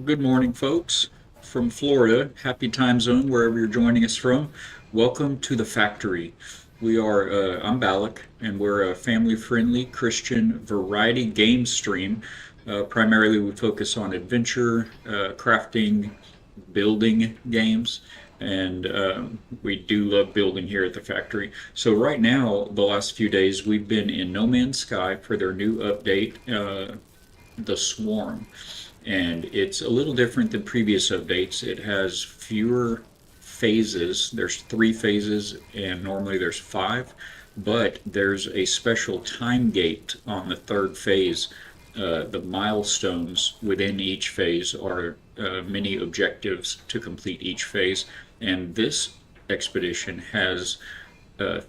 Good morning, folks. From Florida, happy time zone wherever you're joining us from. Welcome to the factory. I'm Balak, and we're a family-friendly Christian variety game stream. Primarily, we focus on adventure, crafting, building games, and we do love building here at the factory. So right now, the last few days, we've been in No Man's Sky for their new update, The Swarm, and it's a little different than previous updates. It has fewer phases. There's 3 phases, and normally there's 5, but there's a special time gate on the third phase. The milestones within each phase are many objectives to complete each phase, and this expedition has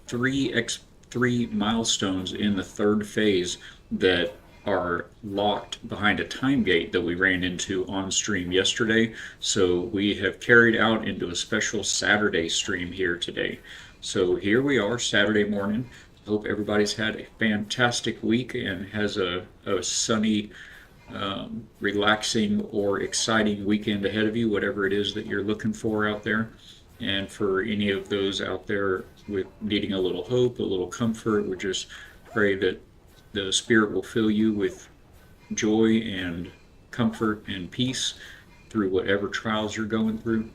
three milestones in the third phase that are locked behind a time gate that we ran into on stream yesterday. So we have carried out into a special Saturday stream here today. So here we are, Saturday morning. Hope everybody's had a fantastic week and has a sunny, relaxing, or exciting weekend ahead of you, whatever it is that you're looking for out there. And for any of those out there with needing a little hope, a little comfort, we just pray that the Spirit will fill you with joy and comfort and peace through whatever trials you're going through.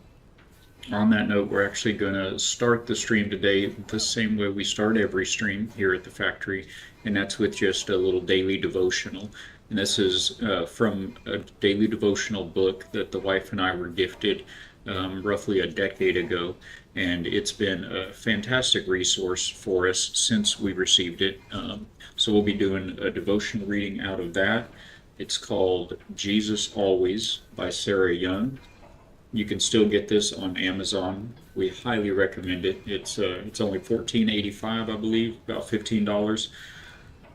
On that note, we're actually going to start the stream today the same way we start every stream here at the factory, and that's with just a little daily devotional. And this is from a daily devotional book that the wife and I were gifted roughly a decade ago, and it's been a fantastic resource for us since we received it. So we'll be doing a devotion reading out of that. It's called Jesus Always by Sarah Young. You can still get this on Amazon. We highly recommend it. It's only $14.85, I believe, about $15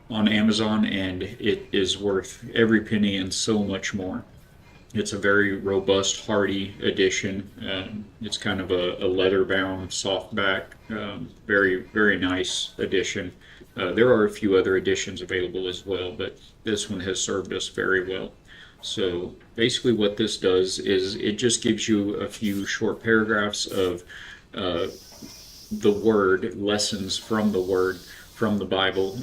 on Amazon, and it is worth every penny and so much more. It's a very robust, hardy edition. It's kind of a leather-bound, softback, very, very nice edition. There are a few other editions available as well, but this one has served us very well. So basically what this does is it just gives you a few short paragraphs of the Word, lessons from the Word, from the Bible.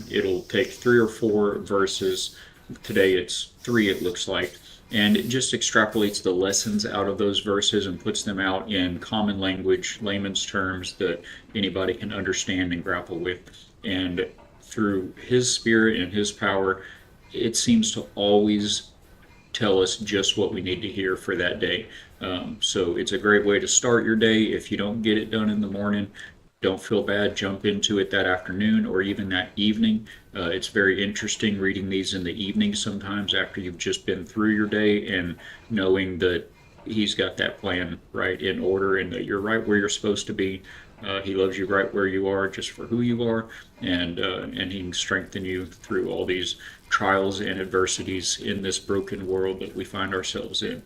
It'll take 3 or 4 verses. Today it's 3, it looks like. And it just extrapolates the lessons out of those verses and puts them out in common language, layman's terms that anybody can understand and grapple with. And through His Spirit and His power, it seems to always tell us just what we need to hear for that day. So it's a great way to start your day. If you don't get it done in the morning, don't feel bad. Jump into it that afternoon or even that evening. It's very interesting reading these in the evening sometimes after you've just been through your day and knowing that He's got that plan right in order and that you're right where you're supposed to be. He loves you right where you are, just for who you are, and He can strengthen you through all these trials and adversities in this broken world that we find ourselves in.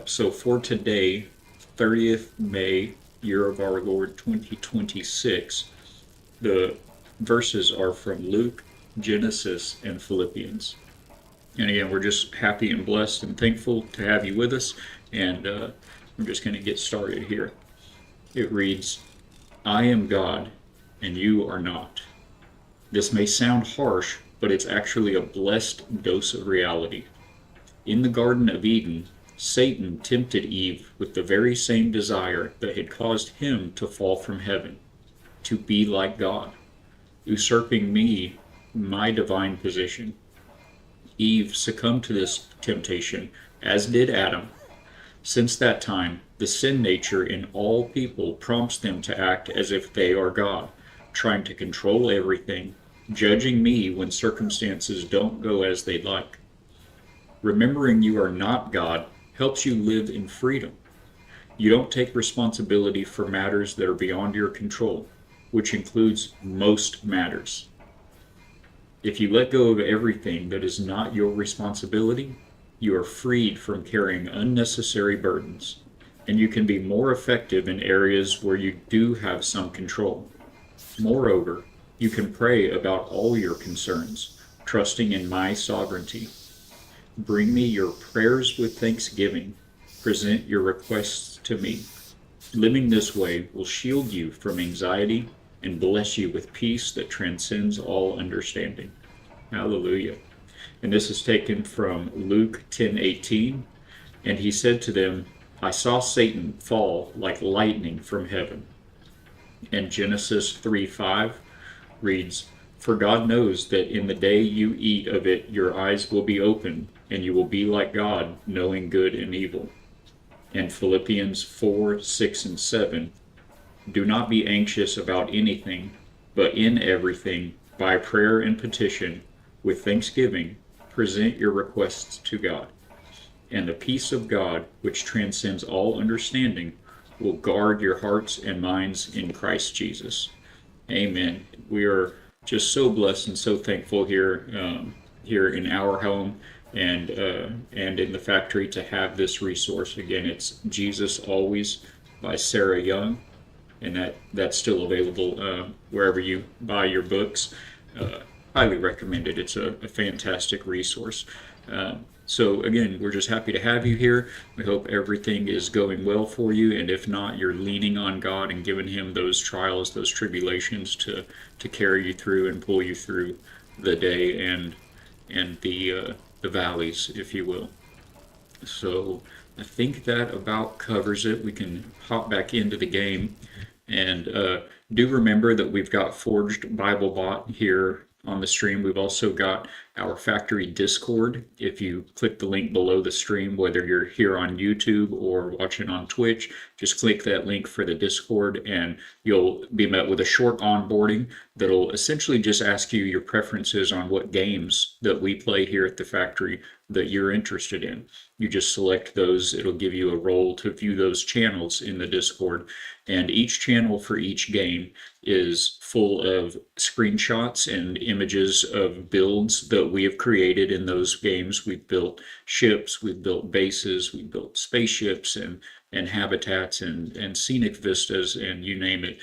So for today, 30th May, year of our Lord 2026, the verses are from Luke, Genesis, and Philippians. And again, we're just happy and blessed and thankful to have you with us, and we're just going to get started here. It reads, I am God, and you are not. This may sound harsh, but it's actually a blessed dose of reality. In the Garden of Eden, Satan tempted Eve with the very same desire that had caused him to fall from heaven, to be like God, usurping me, my divine position. Eve succumbed to this temptation, as did Adam. Since that time, the sin nature in all people prompts them to act as if they are God, trying to control everything, judging me when circumstances don't go as they'd like. Remembering you are not God helps you live in freedom. You don't take responsibility for matters that are beyond your control, which includes most matters. If you let go of everything that is not your responsibility, you are freed from carrying unnecessary burdens, and you can be more effective in areas where you do have some control. Moreover, You can pray about all your concerns, trusting in my sovereignty. Bring me your prayers with thanksgiving. Present your requests to me. Living this way will shield you from anxiety and bless you with peace that transcends all understanding. Hallelujah. And this is taken from Luke 10:18. And he said to them, I saw Satan fall like lightning from heaven. And Genesis 3:5 reads, For God knows that in the day you eat of it, your eyes will be opened, and you will be like God, knowing good and evil. And Philippians 4:6 and 7, Do not be anxious about anything, but in everything, by prayer and petition, with thanksgiving, present your requests to God. And the peace of God, which transcends all understanding, will guard your hearts and minds in Christ Jesus. Amen. We are just so blessed and so thankful here in our home and in the factory to have this resource. Again, it's Jesus Always by Sarah Young, and that's still available wherever you buy your books. Highly recommend it. It's a fantastic resource. So again, we're just happy to have you here. We hope everything is going well for you, and if not, you're leaning on God and giving Him those trials, those tribulations to carry you through and pull you through the day and the valleys, if you will. So I think that about covers it. We can hop back into the game. And do remember that we've got Forged Bible Bot here on the stream. We've also got our factory Discord. If you click the link below the stream, whether you're here on YouTube or watching on Twitch, just click that link for the Discord and you'll be met with a short onboarding that'll essentially just ask you your preferences on what games that we play here at the factory that you're interested in. You just select those. It'll give you a role to view those channels in the Discord. And each channel for each game is full of screenshots and images of builds that we have created in those games. We've built ships, we've built bases, we've built spaceships and habitats and scenic vistas, and you name it.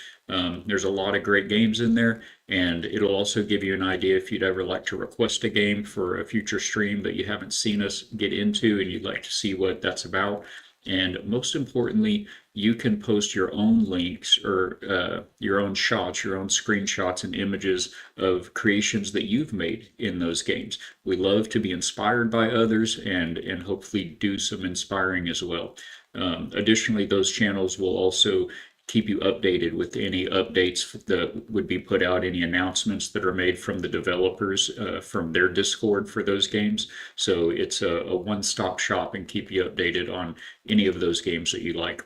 There's a lot of great games in there, and it'll also give you an idea if you'd ever like to request a game for a future stream that you haven't seen us get into and you'd like to see what that's about. And most importantly, you can post your own links or your own shots, your own screenshots and images of creations that you've made in those games. We love to be inspired by others and hopefully do some inspiring as well. Additionally, those channels will also keep you updated with any updates that would be put out, any announcements that are made from the developers from their Discord for those games. So it's a one-stop shop and keep you updated on any of those games that you like.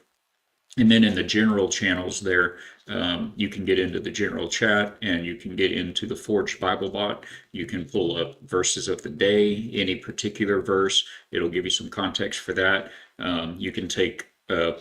And then in the general channels there, you can get into the general chat and you can get into the Forged Bible Bot. You can pull up verses of the day, any particular verse. It'll give you some context for that. You can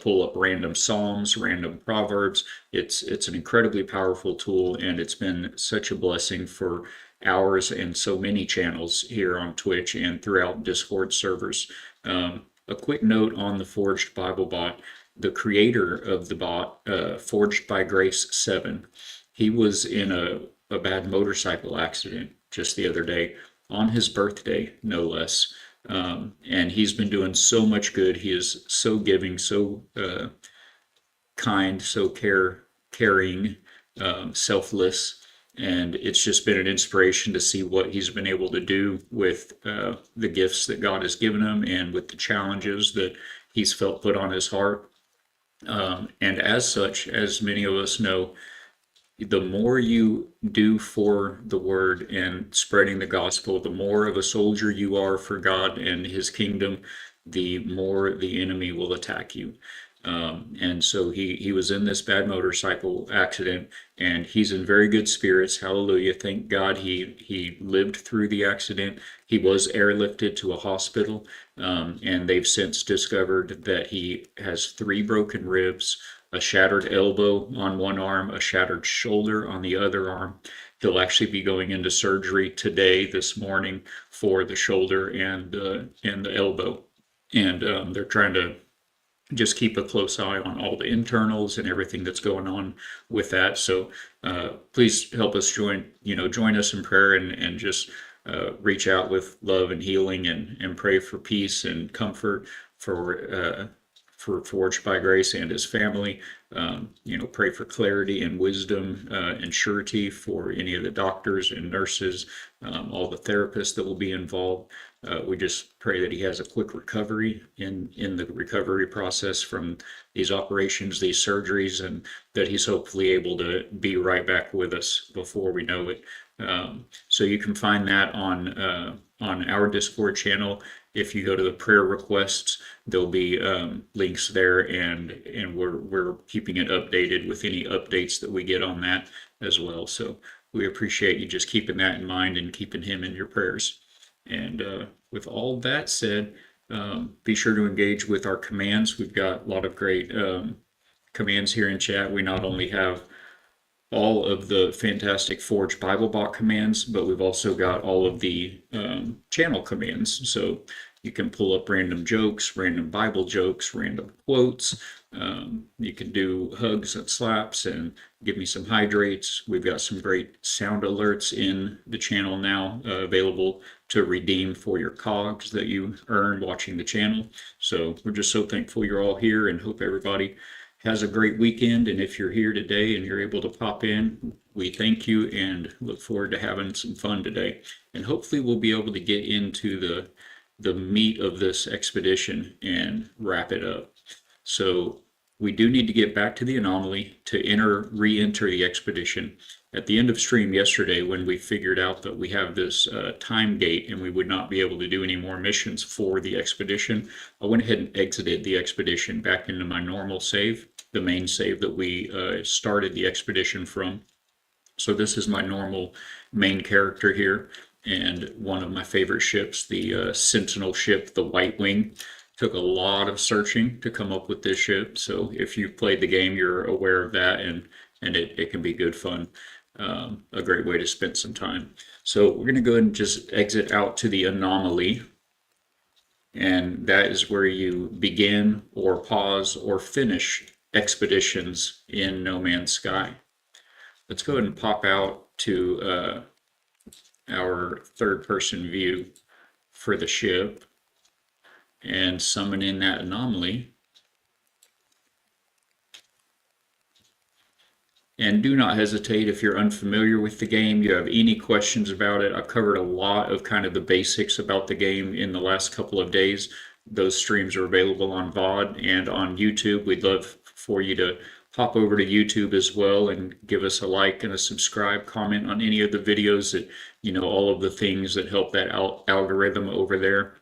pull up random psalms, random proverbs. It's an incredibly powerful tool, and it's been such a blessing for ours and so many channels here on Twitch and throughout Discord servers. A quick note on the Forged Bible Bot. The creator of the bot, Forged by Grace 7, he was in a bad motorcycle accident just the other day, on his birthday, no less. And he's been doing so much good. He is so giving, so kind, so caring, selfless. And it's just been an inspiration to see what he's been able to do with the gifts that God has given him and with the challenges that he's felt put on his heart. And as such, as many of us know, the more you do for the word and spreading the gospel, the more of a soldier you are for God and his kingdom, the more the enemy will attack you. And so he was in this bad motorcycle accident and he's in very good spirits. Hallelujah. Thank God he lived through the accident. He was airlifted to a hospital, and they've since discovered that he has 3 broken ribs, a shattered elbow on one arm, a shattered shoulder on the other arm. He'll actually be going into surgery today, this morning, for the shoulder and the elbow. And they're trying to just keep a close eye on all the internals and everything that's going on with that. So please help us join us in prayer and just reach out with love and healing and pray for peace and comfort for Forged by Grace and his family. Pray for clarity and wisdom and surety for any of the doctors and nurses, all the therapists that will be involved. We just pray that he has a quick recovery in the recovery process from these operations, these surgeries, and that he's hopefully able to be right back with us before we know it. So you can find that on our Discord channel. If you go to the prayer requests, there'll be links there, and we're keeping it updated with any updates that we get on that as well. So we appreciate you just keeping that in mind and keeping him in your prayers. And with all that said, be sure to engage with our commands. We've got a lot of great commands here in chat. We not only have all of the fantastic Forge BibleBot commands, but we've also got all of the channel commands. So you can pull up random jokes, random Bible jokes, random quotes. You can do hugs and slaps and give me some hydrates. We've got some great sound alerts in the channel now available to redeem for your cogs that you earn watching the channel. So we're just so thankful you're all here and hope everybody has a great weekend. And if you're here today and you're able to pop in, we thank you and look forward to having some fun today. And hopefully we'll be able to get into the meat of this expedition and wrap it up. So we do need to get back to the anomaly to re-enter the expedition. At the end of stream yesterday, when we figured out that we have this time gate and we would not be able to do any more missions for the expedition, I went ahead and exited the expedition back into my normal save, the main save that we started the expedition from. So this is my normal main character here, and one of my favorite ships, the Sentinel ship, the White Wing. Took a lot of searching to come up with this ship. So if you've played the game, you're aware of that, and it can be good fun. A great way to spend some time. So we're going to go ahead and just exit out to the anomaly. And that is where you begin or pause or finish expeditions in No Man's Sky. Let's go ahead and pop out to our third-person view for the ship and summon in that anomaly. And do not hesitate if you're unfamiliar with the game, you have any questions about it. I've covered a lot of kind of the basics about the game in the last couple of days. Those streams are available on VOD and on YouTube. We'd love for you to pop over to YouTube as well and give us a like and a subscribe, comment on any of the videos that, all of the things that help that algorithm over there,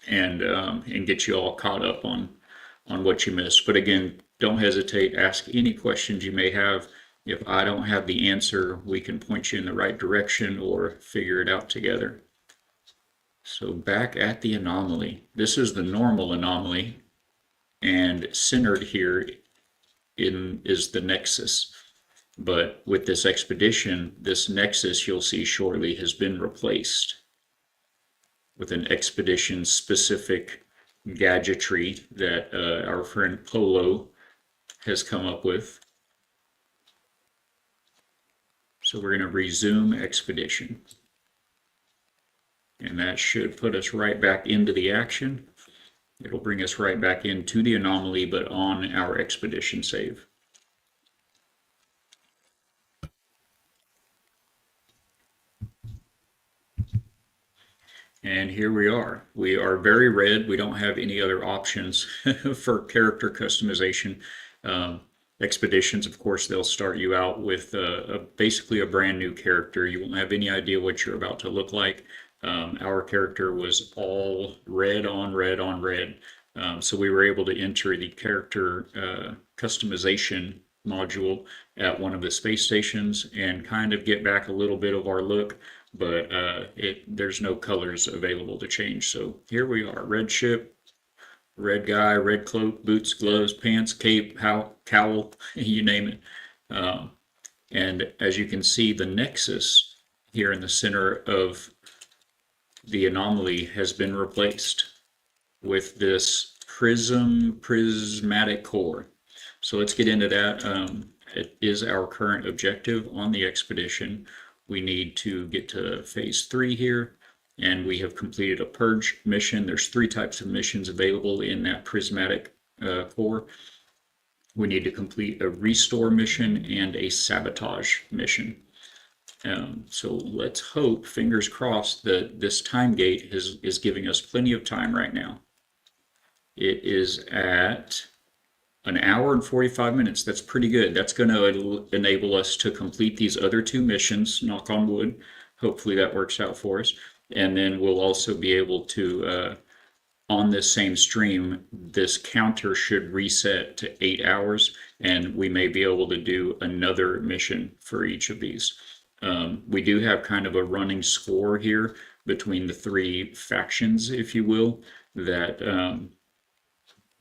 and get you all caught up on what you missed. But again, don't hesitate. Ask any questions you may have. If I don't have the answer, we can point you in the right direction or figure it out together. So back at the anomaly. This is the normal anomaly, and centered here is the nexus. But with this expedition, this nexus, you'll see shortly, has been replaced with an expedition-specific gadgetry that our friend Polo has come up with. So we're going to resume expedition. And that should put us right back into the action. It'll bring us right back into the anomaly, but on our expedition save. And here we are. We are very red. We don't have any other options for character customization. Expeditions, of course, they'll start you out with basically a brand new character. You won't have any idea what you're about to look like. Our character was all red on red on red. So we were able to enter the character customization module at one of the space stations and kind of get back a little bit of our look, but there's no colors available to change. So here we are, red ship, red guy, red cloak, boots, gloves, pants, cape, cowl, you name it. And as you can see, the nexus here in the center of the anomaly has been replaced with this prismatic core. So let's get into that. It is our current objective on the expedition. We need to get to phase 3 here, and we have completed a purge mission. There's 3 types of missions available in that prismatic core. We need to complete a restore mission and a sabotage mission. So let's hope, fingers crossed, that this time gate is giving us plenty of time right now. It is at an hour and 45 minutes. That's pretty good. That's going to enable us to complete these other 2 missions, knock on wood. Hopefully that works out for us. And then we'll also be able to, on this same stream, this counter should reset to 8 hours, and we may be able to do another mission for each of these. We do have kind of a running score here between the 3 factions, if you will, that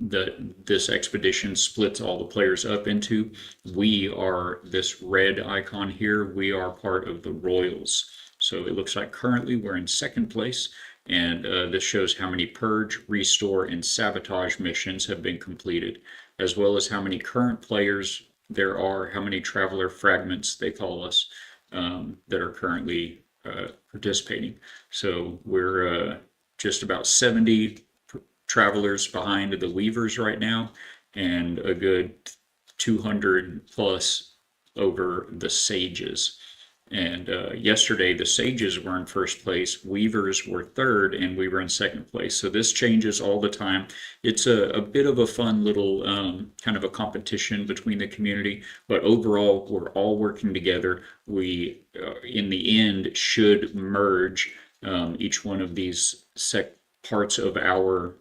this expedition splits all the players up into. We are this red icon here. We are part of the Royals. So it looks like currently we're in 2nd place, and this shows how many purge, restore, and sabotage missions have been completed, as well as how many current players there are, how many traveler fragments they call us, that are currently participating. So we're just about 70 travelers behind the Weavers right now, and a good 200 plus over the Sages. And yesterday the Sages were in 1st place, Weavers were 3rd, and we were in 2nd place. So this changes all the time. It's a bit of a fun little kind of a competition between the community, but overall we're all working together. We, in the end, should merge each one of these parts of our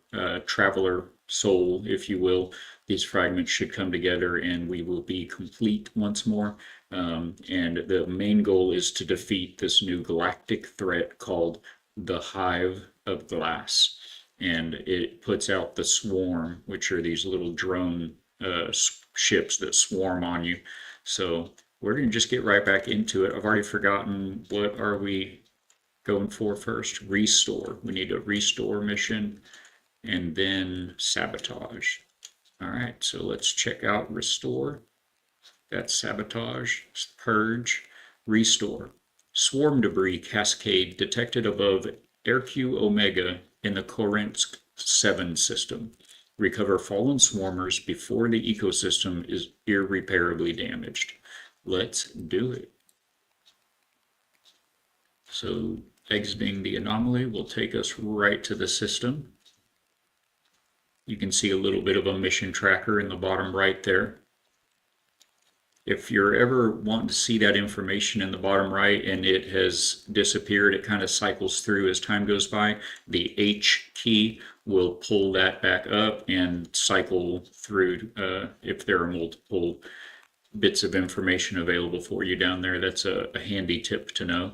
traveler soul, if you will. These fragments should come together and we will be complete once more. And the main goal is to defeat this new galactic threat called the Hive of Glass. And it puts out the swarm, which are these little drone ships that swarm on you. So we're going to just get right back into it. I've already forgotten, what are we going for first? Restore. We need a restore mission and then sabotage. All right, so let's check out restore. That's sabotage, purge, restore. Swarm debris cascade detected above RQ Omega in the Corinth 7 system. Recover fallen swarmers before the ecosystem is irreparably damaged. Let's do it. So exiting the anomaly will take us right to the system. You can see a little bit of a mission tracker in the bottom right there. If you're ever wanting to see that information in the bottom right and it has disappeared, it kind of cycles through as time goes by, the H key will pull that back up and cycle through if there are multiple bits of information available for you down there. That's a handy tip to know.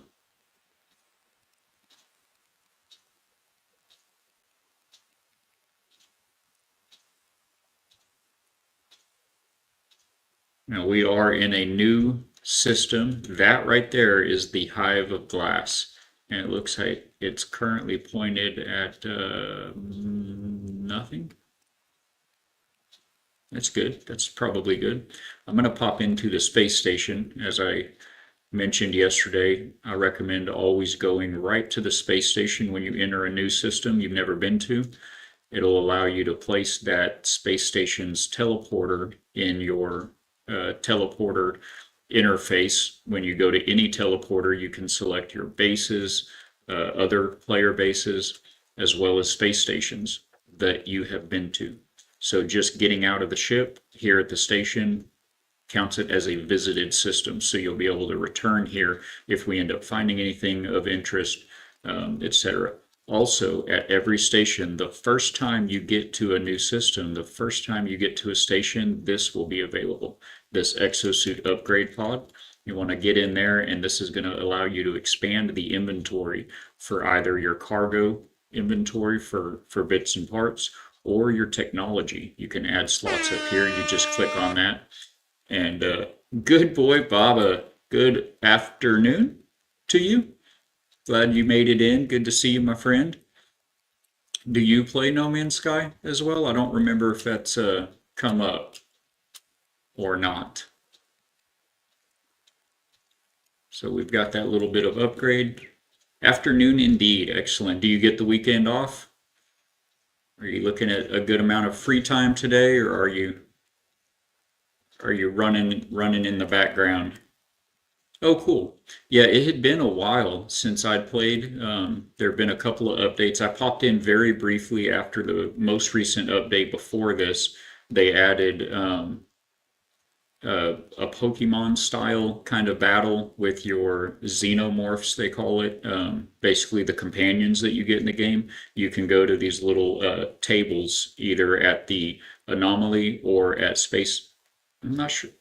Now we are in a new system. That right there is the Hive of Glass. And it looks like it's currently pointed at nothing. That's good. That's probably good. I'm going to pop into the space station. As I mentioned yesterday, I recommend always going right to the space station when you enter a new system you've never been to. It'll allow you to place that space station's teleporter in your teleporter interface. When you go to any teleporter, you can select your bases, other player bases, as well as space stations that you have been to. So just getting out of the ship here at the station counts it as a visited system. So you'll be able to return here if we end up finding anything of interest, etc. Also, at every station, the first time you get to a new system, the first time you get to a station, this will be available. This exosuit upgrade pod. You want to get in there, and this is going to allow you to expand the inventory for either your cargo inventory for bits and parts, or your technology. You can add slots up here. You just click on that. And good boy, Baba. Good afternoon to you. Glad you made it in. Good to see you, my friend. Do you play No Man's Sky as well? I don't remember if that's come up or not. So we've got that little bit of upgrade. Afternoon indeed. Excellent. Do you get the weekend off? Are you looking at a good amount of free time today, or are you running in the background? Oh, cool. Yeah, it had been a while since I'd played. There have been a couple of updates. I popped in very briefly after the most recent update before this. They added a Pokemon style kind of battle with your xenomorphs, they call it. Basically, the companions that you get in the game. You can go to these little tables either at the anomaly or at space. I'm not sure,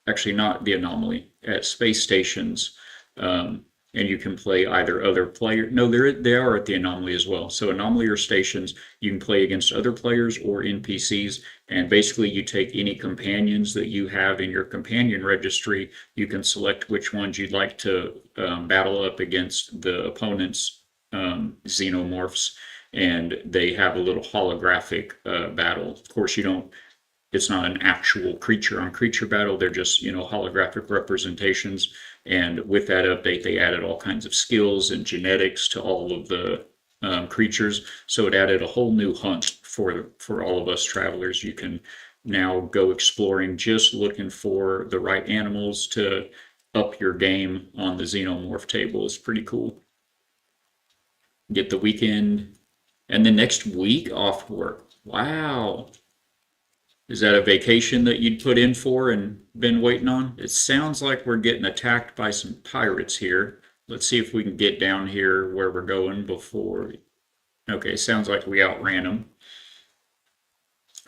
actually not the anomaly, at space stations, um, and you can play either other player. No, they are at the anomaly as well. So anomaly or stations, you can play against other players or NPCs, and basically you take any companions that you have in your companion registry. You can select which ones you'd like to battle up against the opponent's xenomorphs, and they have a little holographic battle. Of course, you don't it's not an actual creature on creature battle. They're just, holographic representations. And with that update, they added all kinds of skills and genetics to all of the creatures. So it added a whole new hunt for all of us travelers. You can now go exploring just looking for the right animals to up your game on the xenomorph table. It's pretty cool. Get the weekend and the next week off work. Wow. Is that a vacation that you'd put in for and been waiting on? It sounds like we're getting attacked by some pirates here. Let's see if we can get down here where we're going before. Okay, sounds like we outran them.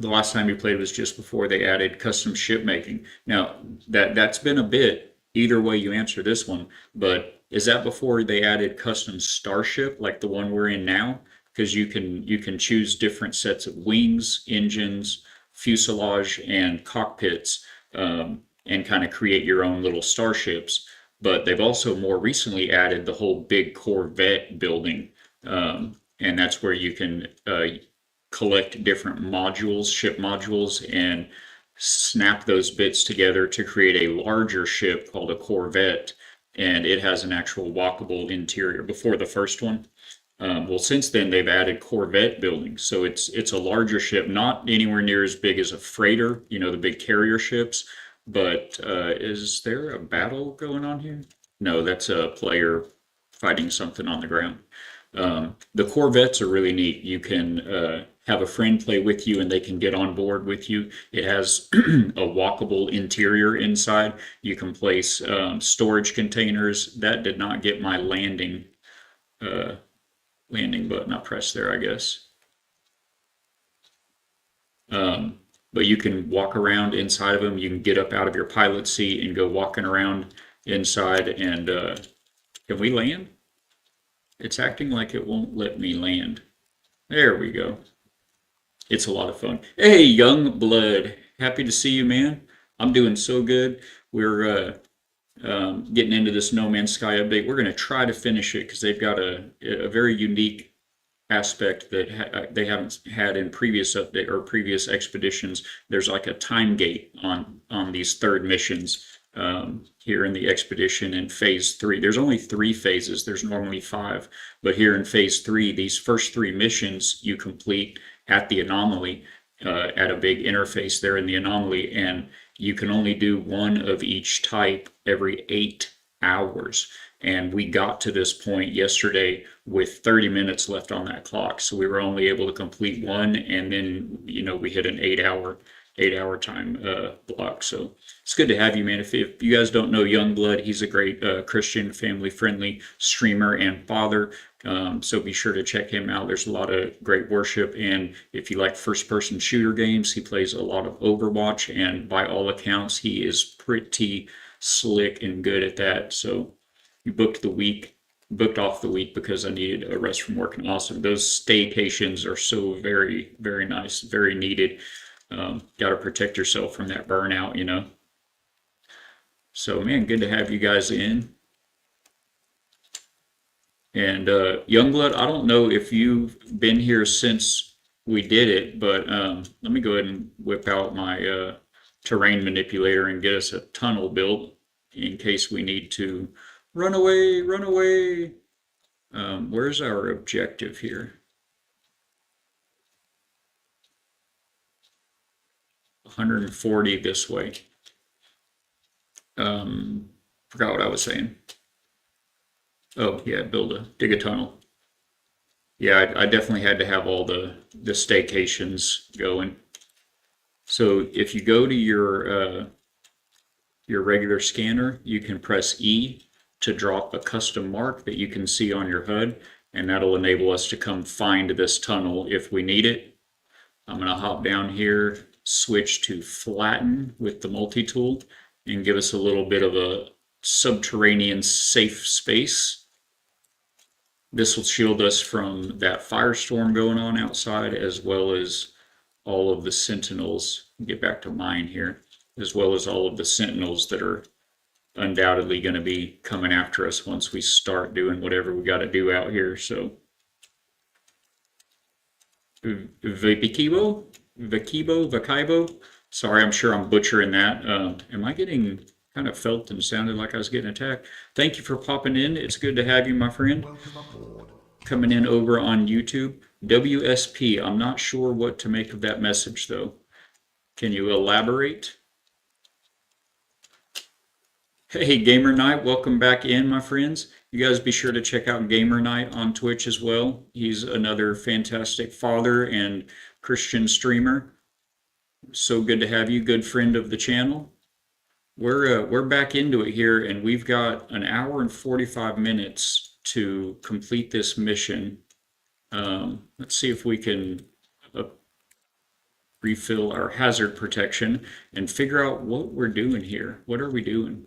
The last time you played was just before they added custom ship making. Now, that's been a bit, either way you answer this one, but is that before they added custom starship like the one we're in now? Because you can choose different sets of wings, engines, fuselage, and cockpits, and kind of create your own little starships. But they've also more recently added the whole big Corvette building, and that's where you can collect different modules, ship modules, and snap those bits together to create a larger ship called a Corvette. And it has an actual walkable interior before the first one. Well, since then they've added Corvette buildings, so it's a larger ship, not anywhere near as big as a freighter, the big carrier ships. But is there a battle going on here? No, that's a player fighting something on the ground. The Corvettes are really neat. You can have a friend play with you, and they can get on board with you. It has a walkable interior inside. You can place storage containers. That did not get my uh, landing button I pressed there, I guess. Um, but you can walk around inside of them. You can get up out of your pilot seat and go walking around inside. And can we land? It's acting like it won't let me land. There we go. It's a lot of fun. Hey, young blood. Happy to see you, man. I'm doing so good. We're getting into this No Man's Sky update. We're going to try to finish it because they've got a very unique aspect that they haven't had in previous update or previous expeditions. There's like a time gate on these third missions here in the expedition in phase 3. There's only 3 phases. There's normally 5, but here in phase 3, these first 3 missions you complete at the anomaly, at a big interface there in the anomaly, and you can only do one of each type every 8 hours. And we got to this point yesterday with 30 minutes left on that clock. So we were only able to complete one, and then, we hit an 8-hour time block. So it's good to have you, man. If you guys don't know Youngblood, he's a great Christian, family-friendly streamer and father. So be sure to check him out. There's a lot of great worship, and if you like first-person shooter games, he plays a lot of Overwatch, and by all accounts, he is pretty slick and good at that. So you booked off the week because I needed a rest from work, and awesome. Those staycations are so very, very nice, very needed. Got to protect yourself from that burnout. So, man, good to have you guys in. And Youngblood, I don't know if you've been here since we did it, but let me go ahead and whip out my terrain manipulator and get us a tunnel built in case we need to run away, run away. Where's our objective here? 140 this way. Forgot what I was saying. Oh yeah, dig a tunnel. Yeah, I definitely had to have all the staycations going. So if you go to your regular scanner, you can press E to drop a custom mark that you can see on your HUD, and that'll enable us to come find this tunnel if we need it. I'm going to hop down here, switch to flatten with the multi-tool, and give us a little bit of a subterranean safe space. This will shield us from that firestorm going on outside, as well as all of the sentinels. Get back to mine here, as well as all of the sentinels that are undoubtedly going to be coming after us once we start doing whatever we got to do out here. So, Vakibo. Sorry, I'm sure I'm butchering that. Am I getting kind of felt and sounded like I was getting attacked? Thank you for popping in. It's good to have you, my friend. Welcome aboard. Coming in over on YouTube. WSP. I'm not sure what to make of that message, though. Can you elaborate? Hey, Gamer Knight, welcome back in, my friends. You guys be sure to check out Gamer Knight on Twitch as well. He's another fantastic father and Christian streamer. So good to have you, good friend of the channel. We're back into it here, and we've got an hour and 45 minutes to complete this mission. Let's see if we can refill our hazard protection and figure out what we're doing here. What are we doing?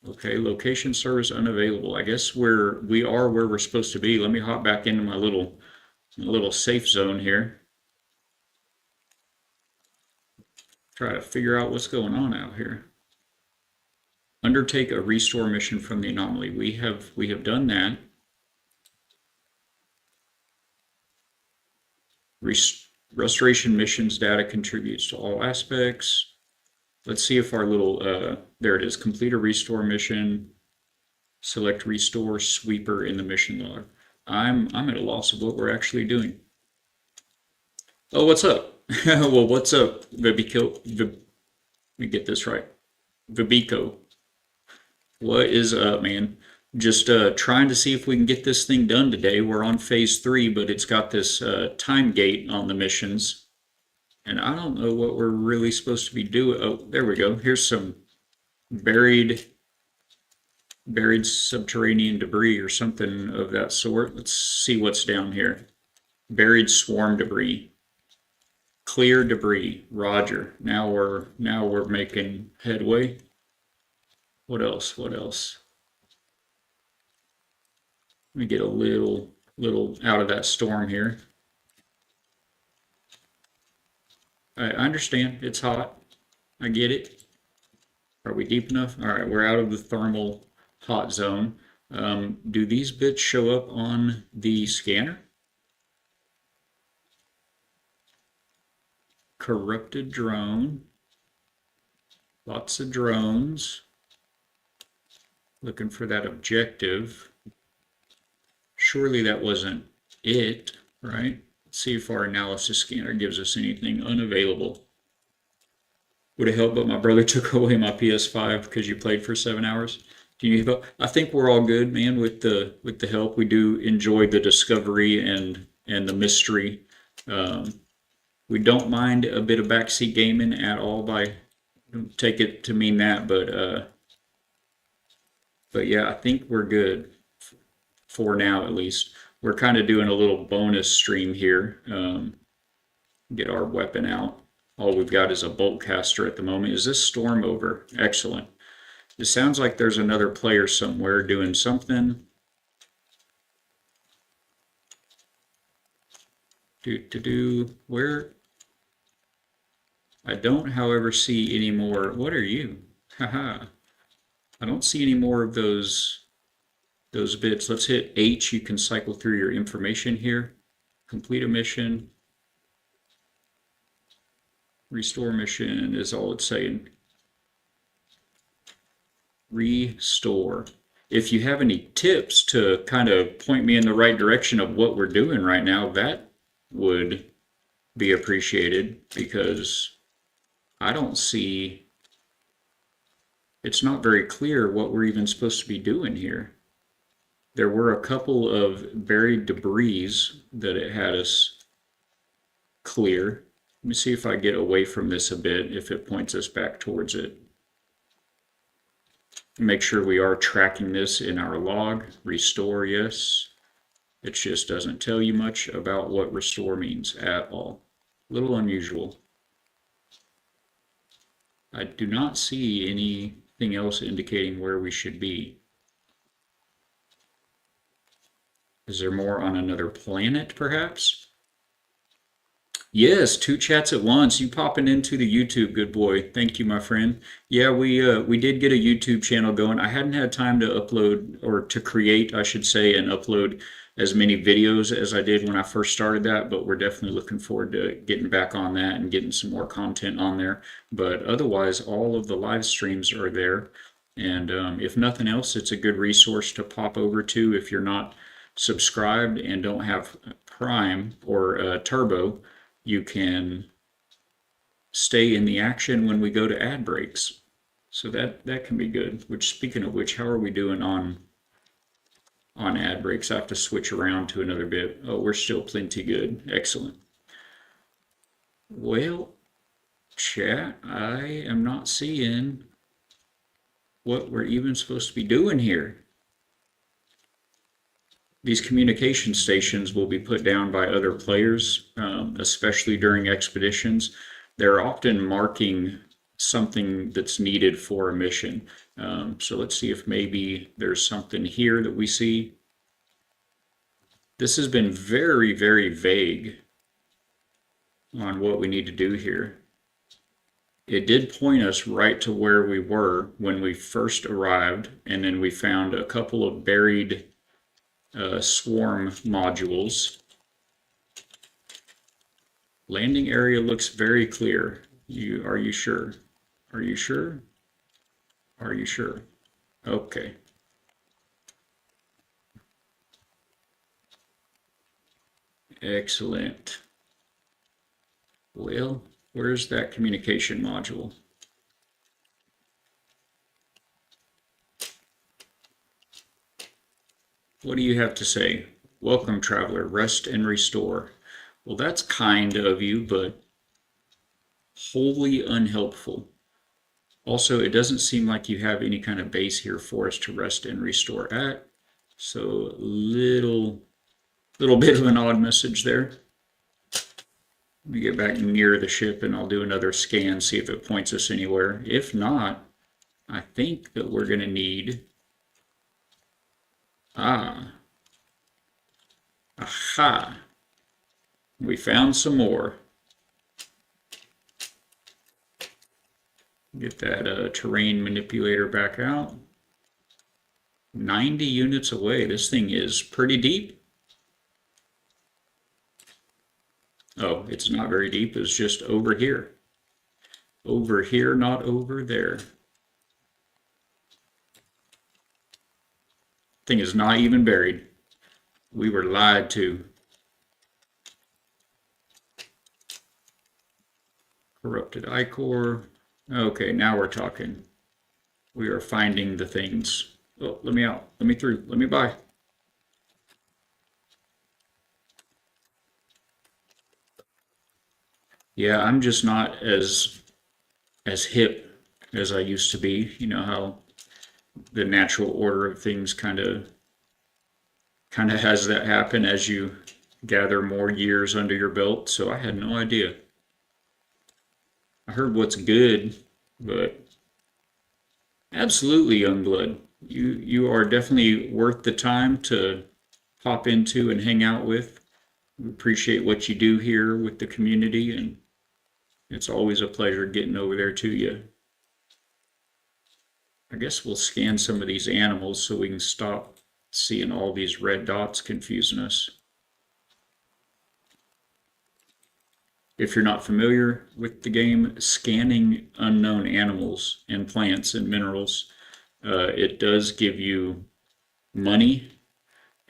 Okay, location service unavailable. I guess we are where we're supposed to be. Let me hop back into my little safe zone here. Try to figure out what's going on out here. Undertake a restore mission from the anomaly. We have done that. Restoration missions data contributes to all aspects. Let's see if our little, there it is, complete a restore mission, select restore sweeper in the mission log. I'm at a loss of what we're actually doing. Oh, what's up? Well, what's up, Vibiko? Let me get this right. Vibiko. What is up, man? Just trying to see if we can get this thing done today. We're on phase 3, but it's got this time gate on the missions. And I don't know what we're really supposed to be doing. Oh, there we go. Here's some buried subterranean debris or something of that sort. Let's see what's down here. Buried swarm debris. Clear debris. Roger. Now we're making headway. What else? What else? Let me get a little out of that storm here. I understand. It's hot. I get it. Are we deep enough? All right, we're out of the thermal hot zone. Do these bits show up on the scanner? Corrupted drone. Lots of drones. Looking for that objective. Surely that wasn't it, right? Let's see if our analysis scanner gives us anything unavailable. Would it help, but my brother took away my PS5 because you played for 7 hours. Do you need help? I think we're all good, man, with the help. We do enjoy the discovery and the mystery. We don't mind a bit of backseat gaming at all. Don't take it to mean that, but yeah, I think we're good for now at least. We're kind of doing a little bonus stream here. Get our weapon out. All we've got is a bolt caster at the moment. Is this storm over? Excellent. It sounds like there's another player somewhere doing something. Where? I don't, however, see any more. What are you? Haha. I don't see any more of those bits. Let's hit H. You can cycle through your information here. Complete a mission. Restore mission is all it's saying. Restore. If you have any tips to kind of point me in the right direction of what we're doing right now, that would be appreciated, because I don't see, it's not very clear what we're even supposed to be doing here. There were a couple of buried debris that it had us clear. Let me see if I get away from this a bit, if it points us back towards it. Make sure we are tracking this in our log. Restore, yes. It just doesn't tell you much about what restore means at all. A little unusual. I do not see anything else indicating where we should be. Is there more on another planet, perhaps? Yes, two chats at once. You popping into the YouTube, good boy. Thank you, my friend. Yeah, we did get a YouTube channel going. I hadn't had time to upload, or to create, I should say, and upload as many videos as I did when I first started that, but we're definitely looking forward to getting back on that and getting some more content on there. But otherwise, all of the live streams are there. And if nothing else, it's a good resource to pop over to if you're not subscribed and don't have Prime or Turbo. You can stay in the action when we go to ad breaks. So that can be good. Which, speaking of which, how are we doing on ad breaks? I have to switch around to another bit. Oh, we're still plenty good. Excellent. Well, chat, I am not seeing what we're even supposed to be doing here. These communication stations will be put down by other players, especially during expeditions. They're often marking something that's needed for a mission. So let's see if maybe there's something here that we see. This has been very, very vague on what we need to do here. It did point us right to where we were when we first arrived, and then we found a couple of buried swarm modules. Landing area looks very clear. Are you sure? Are you sure? Are you sure? Okay. Excellent. Well, where's that communication module? What do you have to say? Welcome, traveler. Rest and restore. Well, that's kind of you, but wholly unhelpful. Also, it doesn't seem like you have any kind of base here for us to rest and restore at. So, little bit of an odd message there. Let me get back near the ship and I'll do another scan, see if it points us anywhere. If not, I think that we're going to need... Aha. We found some more. Get that terrain manipulator back out. 90 units away. This thing is pretty deep. Oh, it's not very deep. It's just over here. Over here, not over there. Thing is not even buried. We were lied to. Corrupted ichor. Okay, now we're talking. We are finding the things. Oh, let me out. Let me through. Let me by. Yeah, I'm just not as hip as I used to be. You know how the natural order of things kind of has that happen as you gather more years under your belt. So I had no idea. I heard what's good, but absolutely, Youngblood. You are definitely worth the time to pop into and hang out with. We appreciate what you do here with the community, and it's always a pleasure getting over there to you. I guess we'll scan some of these animals so we can stop seeing all these red dots confusing us. If you're not familiar with the game, scanning unknown animals and plants and minerals, it does give you money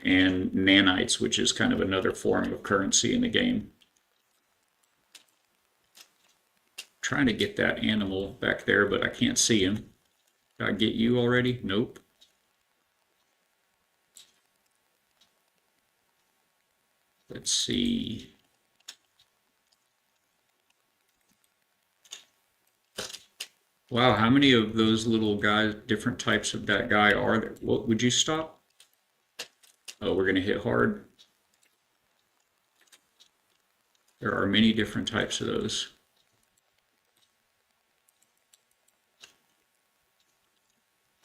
and nanites, which is kind of another form of currency in the game. Trying to get that animal back there, but I can't see him. Did I get you already? Nope. Let's see. Wow, how many of those little guys, different types of that guy are there? What would you stop? Oh, we're gonna hit hard. There are many different types of those.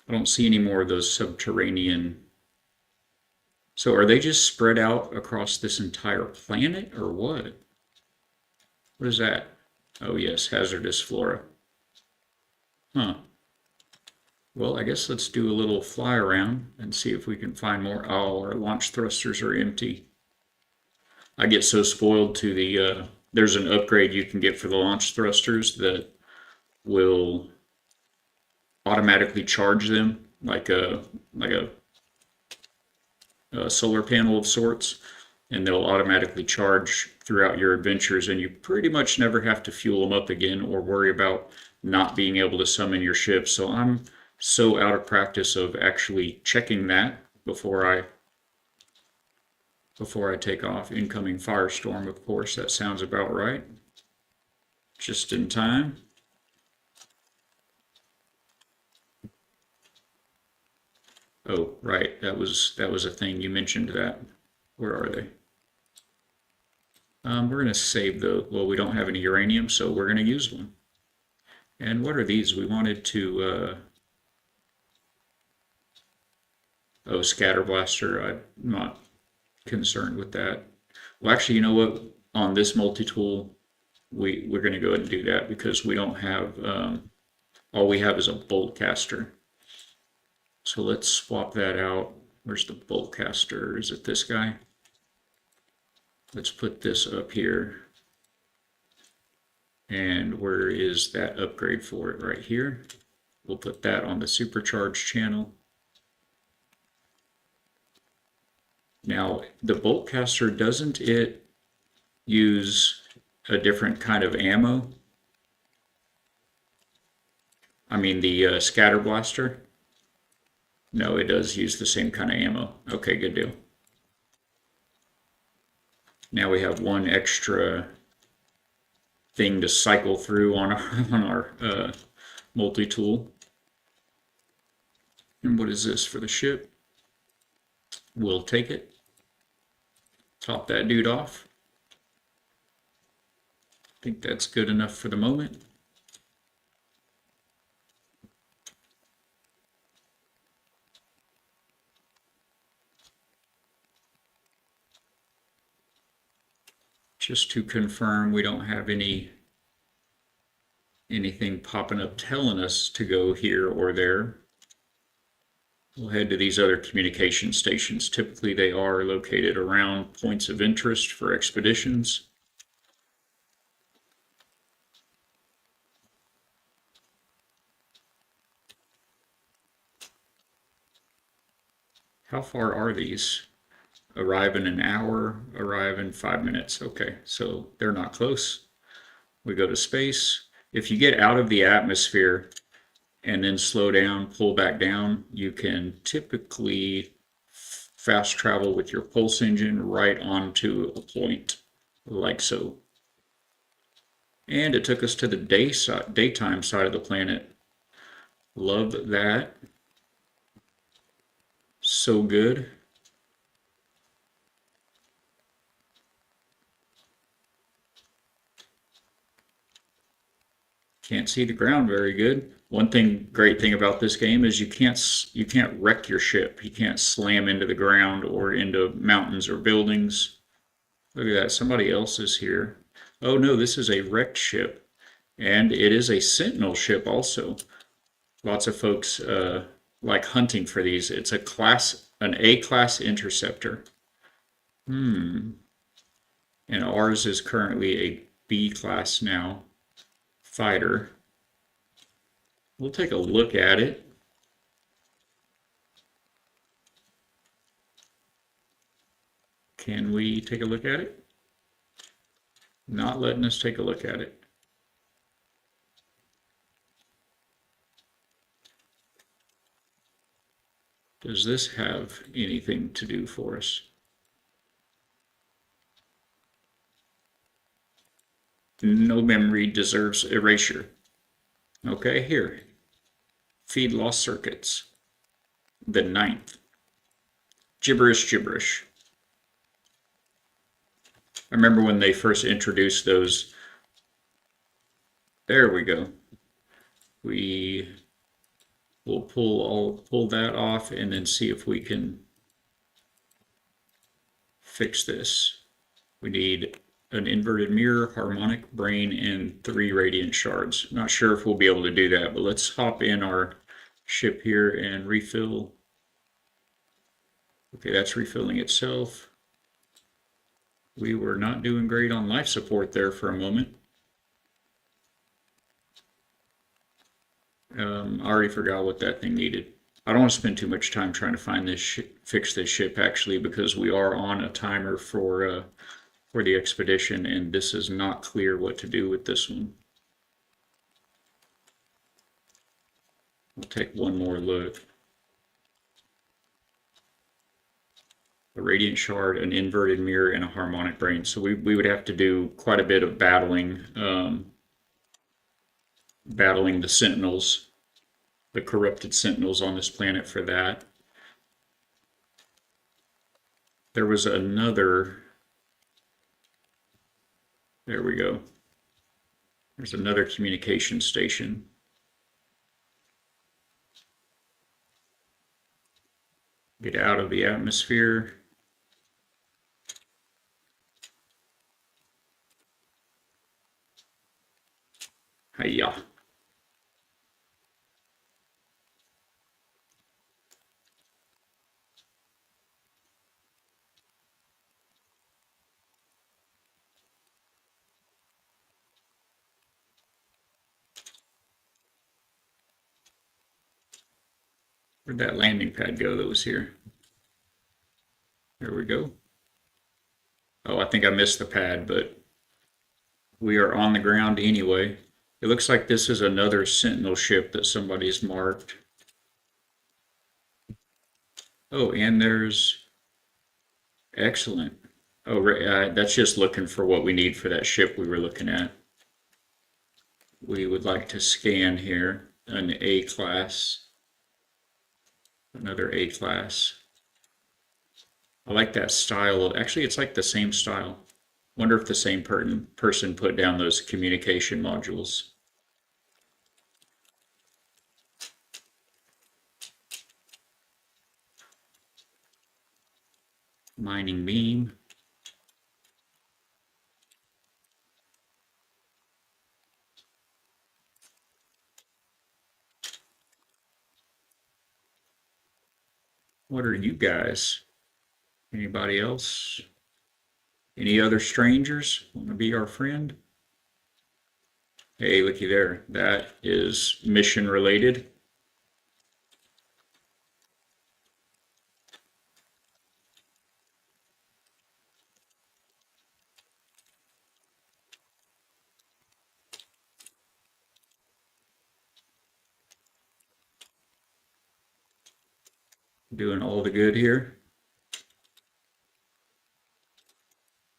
I don't see any more of those subterranean. So are they just spread out across this entire planet or what? What is that? Oh yes, hazardous flora. Huh. Well, I guess let's do a little fly around and see if we can find more. Oh, our launch thrusters are empty. I get so spoiled to the, there's an upgrade you can get for the launch thrusters that will automatically charge them like a solar panel of sorts, and they'll automatically charge throughout your adventures, and you pretty much never have to fuel them up again or worry about not being able to summon your ship. So I'm so out of practice of actually checking that before I take off. Incoming firestorm, of course, that sounds about right. Just in time. Oh, right, that was a thing. You mentioned that. Where are they? We're going to save the, well, we don't have any uranium, so we're going to use one. And what are these? We wanted to, oh, scatter blaster. I'm not concerned with that. Well, actually, you know what? On this multi-tool, we're going to go ahead and do that because we don't have, all we have is a bolt caster. So let's swap that out. Where's the bolt caster? Is it this guy? Let's put this up here. And where is that upgrade for it? Right here. We'll put that on the supercharged channel. Now, the bolt caster, doesn't it use a different kind of ammo? I mean, the scatter blaster? No, it does use the same kind of ammo. Okay, good deal. Now we have one extra thing to cycle through on our multi-tool. And what is this for the ship? We'll take it. Top that dude off. I think that's good enough for the moment. Just to confirm, we don't have anything popping up telling us to go here or there. We'll head to these other communication stations. Typically they are located around points of interest for expeditions. How far are these? Arrive in an hour, arrive in 5 minutes. Okay, so they're not close. We go to space. If you get out of the atmosphere and then slow down, pull back down, you can typically fast travel with your pulse engine right onto a point, like so. And it took us to the daytime side of the planet. Love that. So good. Can't see the ground very good. One great thing about this game is you can't wreck your ship. You can't slam into the ground or into mountains or buildings. Look at that, somebody else is here. Oh no, this is a wrecked ship. And it is a sentinel ship also. Lots of folks like hunting for these. It's an A-class interceptor. And ours is currently a B-class now, fighter. We'll take a look at it. Can we take a look at it? Not letting us take a look at it. Does this have anything to do for us? No memory deserves erasure. Okay, here. Feed lost circuits. The 9th. Gibberish, gibberish. I remember when they first introduced those. There we go. We will pull that off and then see if we can fix this. We need an inverted mirror, harmonic brain, and 3 radiant shards. Not sure if we'll be able to do that, but let's hop in our ship here and refill. Okay, that's refilling itself. We were not doing great on life support there for a moment. I already forgot what that thing needed. I don't want to spend too much time trying to find this fix this ship actually, because we are on a timer for the expedition, and this is not clear what to do with this one. We'll take one more look. A radiant shard, an inverted mirror, and a harmonic brain. So we would have to do quite a bit of battling, battling the sentinels, the corrupted sentinels on this planet for that. There was another. There we go. There's another communication station. Get out of the atmosphere. Hiya. Where'd that landing pad go that was here? There we go. Oh, I think I missed the pad, but we are on the ground anyway. It looks like this is another Sentinel ship that somebody's marked. Oh, and there's... Excellent. Oh, that's just looking for what we need for that ship we were looking at. We would like to scan here an A-class. Another A-class. I like that style. Actually, it's like the same style. Wonder if the same person put down those communication modules. Mining beam. What are you guys? Anybody else? Any other strangers want to be our friend? Hey, looky there. That is mission related. Doing all the good here.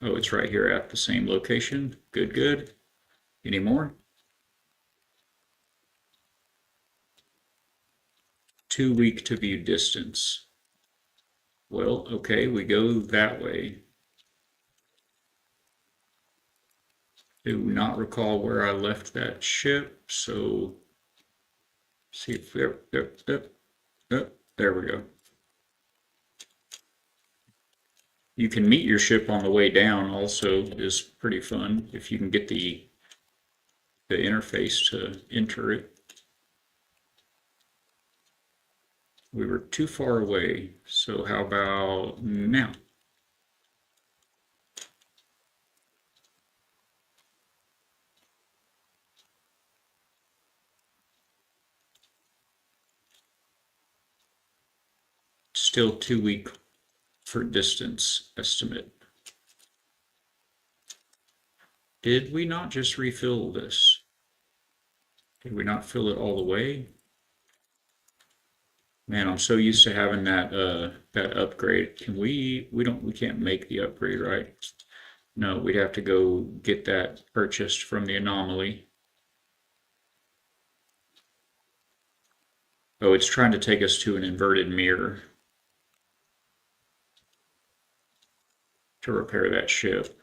Oh, it's right here at the same location. Good, good. Any more? Too weak to view distance. Well, okay, we go that way. Do not recall where I left that ship, so see if there we go. You can meet your ship on the way down also is pretty fun if you can get the interface to enter it. We were too far away. So how about now? Still too weak for distance estimate. Did we not just refill this? Did we not fill it all the way? Man, I'm so used to having that upgrade. We can't make the upgrade, right? No, we'd have to go get that purchased from the anomaly. Oh, it's trying to take us to an inverted mirror to repair that ship.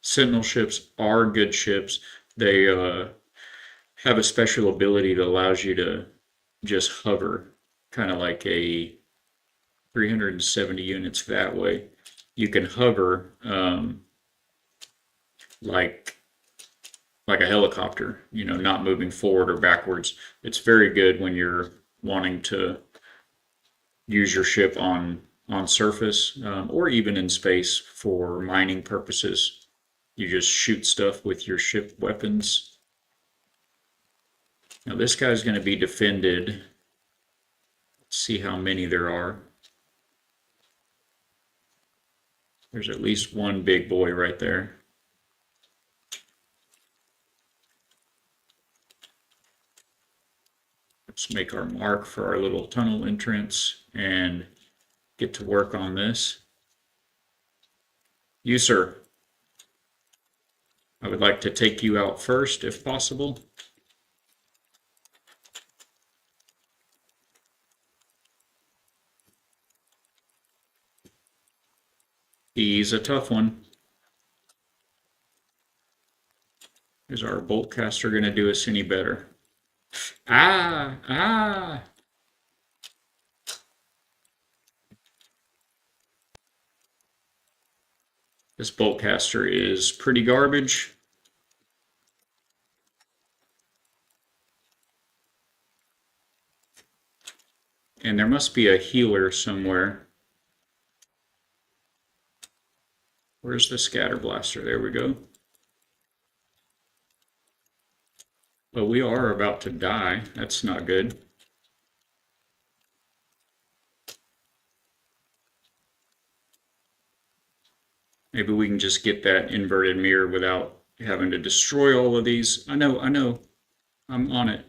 Sentinel ships are good ships. They have a special ability that allows you to just hover, kind of like a 370 units that way. You can hover like a helicopter, not moving forward or backwards. It's very good when you're wanting to use your ship on surface or even in space for mining purposes. You just shoot stuff with your ship weapons. Now this guy's going to be defended. Let's see how many there are. There's at least one big boy right there. Let's make our mark for our little tunnel entrance and get to work on this. You, sir. I would like to take you out first, if possible. He's a tough one. Is our bolt caster going to do us any better? Ah, ah. This bolt caster is pretty garbage. And there must be a healer somewhere. Where's the scatter blaster? There we go. But we are about to die. That's not good. Maybe we can just get that inverted mirror without having to destroy all of these. I know. I'm on it.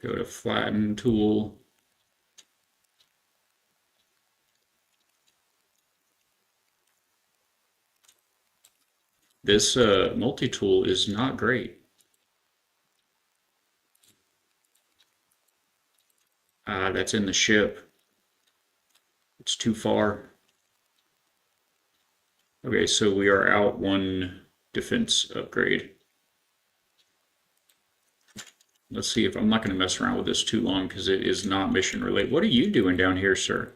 Go to flatten tool. This multi-tool is not great. That's in the ship. It's too far. Okay, so we are out one defense upgrade. Let's see if I'm not going to mess around with this too long because it is not mission related. What are you doing down here, sir?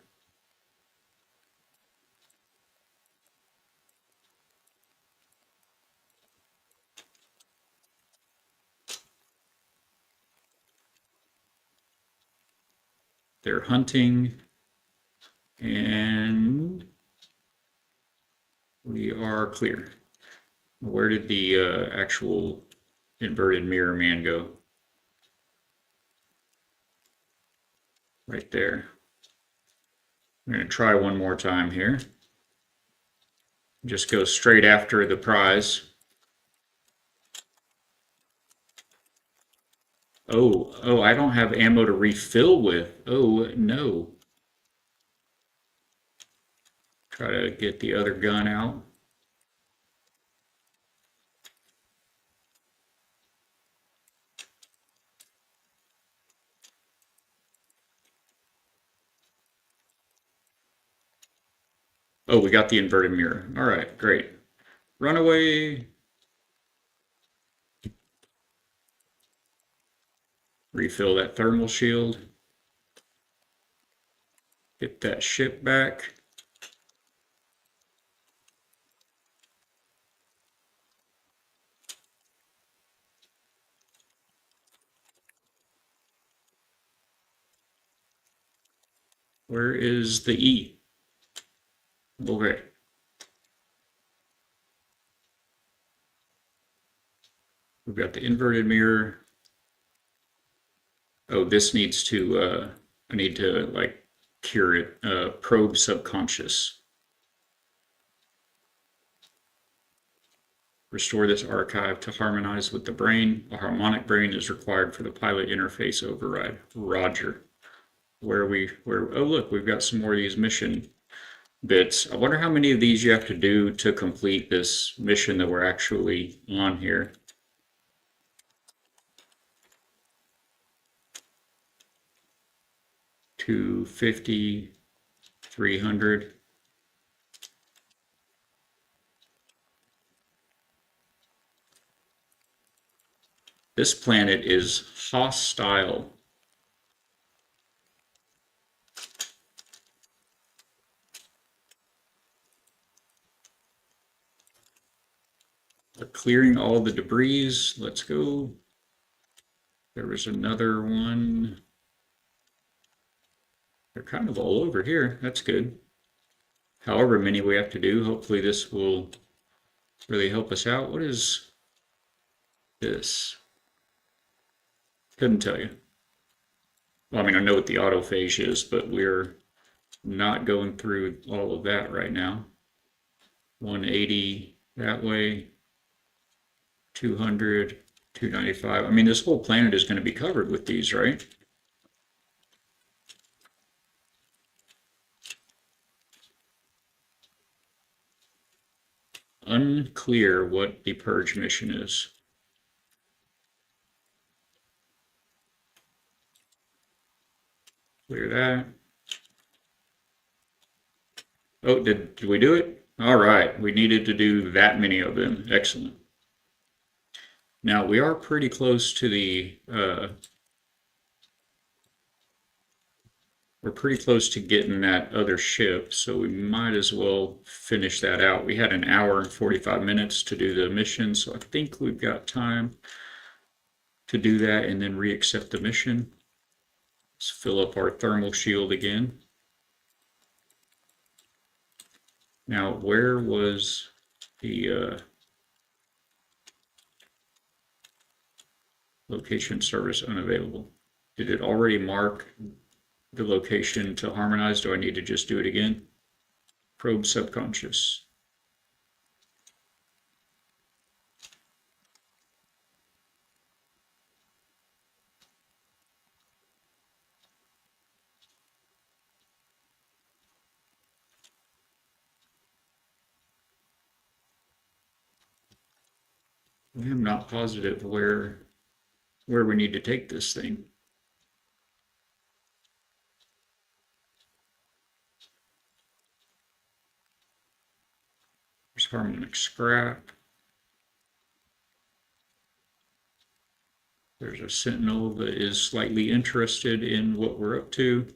They're hunting, and we are clear. Where did the actual inverted mirror man go? Right there. I'm going to try one more time here. Just go straight after the prize. Oh, I don't have ammo to refill with. Oh, no. Try to get the other gun out. Oh, we got the inverted mirror. All right, great. Run away. Refill that thermal shield. Get that ship back. Where is the E? Okay. We've got the inverted mirror. Oh, this needs to, I need to like cure it. Probe subconscious. Restore this archive to harmonize with the brain. A harmonic brain is required for the pilot interface override. Roger. Oh look, we've got some more of these mission bits. I wonder how many of these you have to do to complete this mission that we're actually on here. 250, 300. This planet is hostile. They're clearing all the debris. Let's go. There was another one. They're kind of all over here. That's good. However many we have to do, hopefully this will really help us out. What is this? Couldn't tell you. Well, I mean, I know what the autophage is, but we're not going through all of that right now. 180 that way, 200, 295. I mean, this whole planet is going to be covered with these, right? Unclear what the purge mission is. Clear that. Oh, did we do it? All right, we needed to do that many of them. Excellent. Now we are pretty close to the we're pretty close to getting that other ship, so we might as well finish that out. We had an hour and 45 minutes to do the mission, so I think we've got time to do that and then re-accept the mission. Let's fill up our thermal shield again. Now, where was the location service unavailable? Did it already mark the location to harmonize? Do I need to just do it again? Probe subconscious. I'm not positive where we need to take this thing. There's harmonic scrap. There's a sentinel that is slightly interested in what we're up to.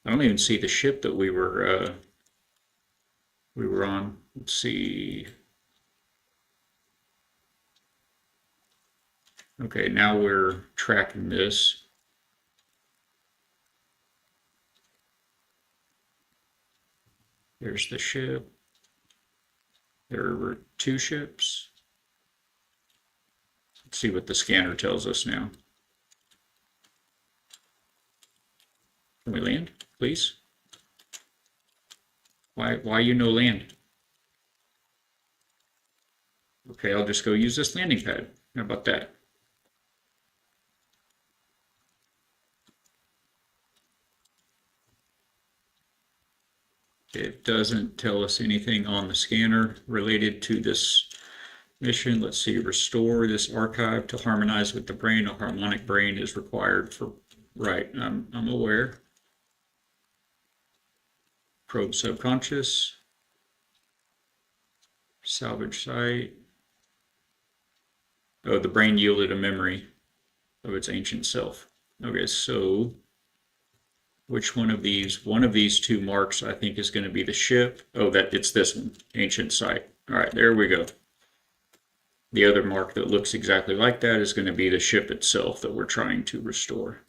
I don't even see the ship that we were on. Let's see. Okay, now we're tracking this. There's the ship. There were two ships. Let's see what the scanner tells us now. Can we land, please? Why you no land? Okay, I'll just go use this landing pad. How about that? It doesn't tell us anything on the scanner related to this mission. Let's see, restore this archive to harmonize with the brain. A harmonic brain is required for, right, I'm aware. Probe subconscious. Salvage site. Oh, the brain yielded a memory of its ancient self. Okay, so which one of these two marks I think is going to be the ship? Oh, it's this one, ancient site. All right, there we go. The other mark that looks exactly like that is going to be the ship itself that we're trying to restore.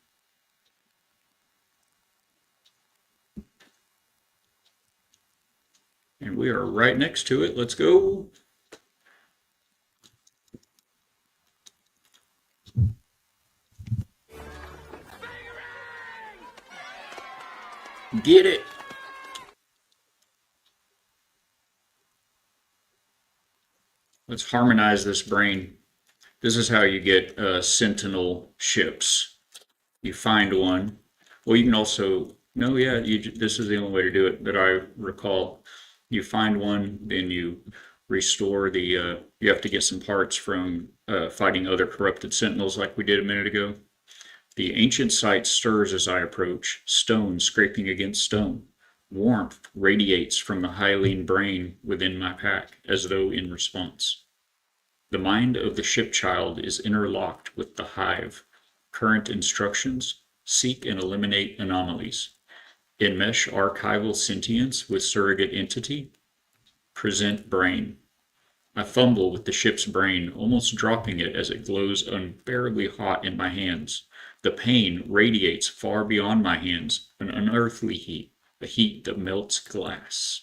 And we are right next to it. Let's go. Get it. Let's harmonize this brain. This is how you get sentinel ships. You find one. Well, you can also, no, yeah, this is the only way to do it that I recall. You find one, then you restore you have to get some parts from fighting other corrupted sentinels like we did a minute ago. The ancient site stirs as I approach, stone scraping against stone. Warmth radiates from the hyaline brain within my pack, as though in response. The mind of the ship-child is interlocked with the hive. Current instructions: seek and eliminate anomalies. Enmesh archival sentience with surrogate entity. Present brain. I fumble with the ship's brain, almost dropping it as it glows unbearably hot in my hands. The pain radiates far beyond my hands, an unearthly heat, a heat that melts glass.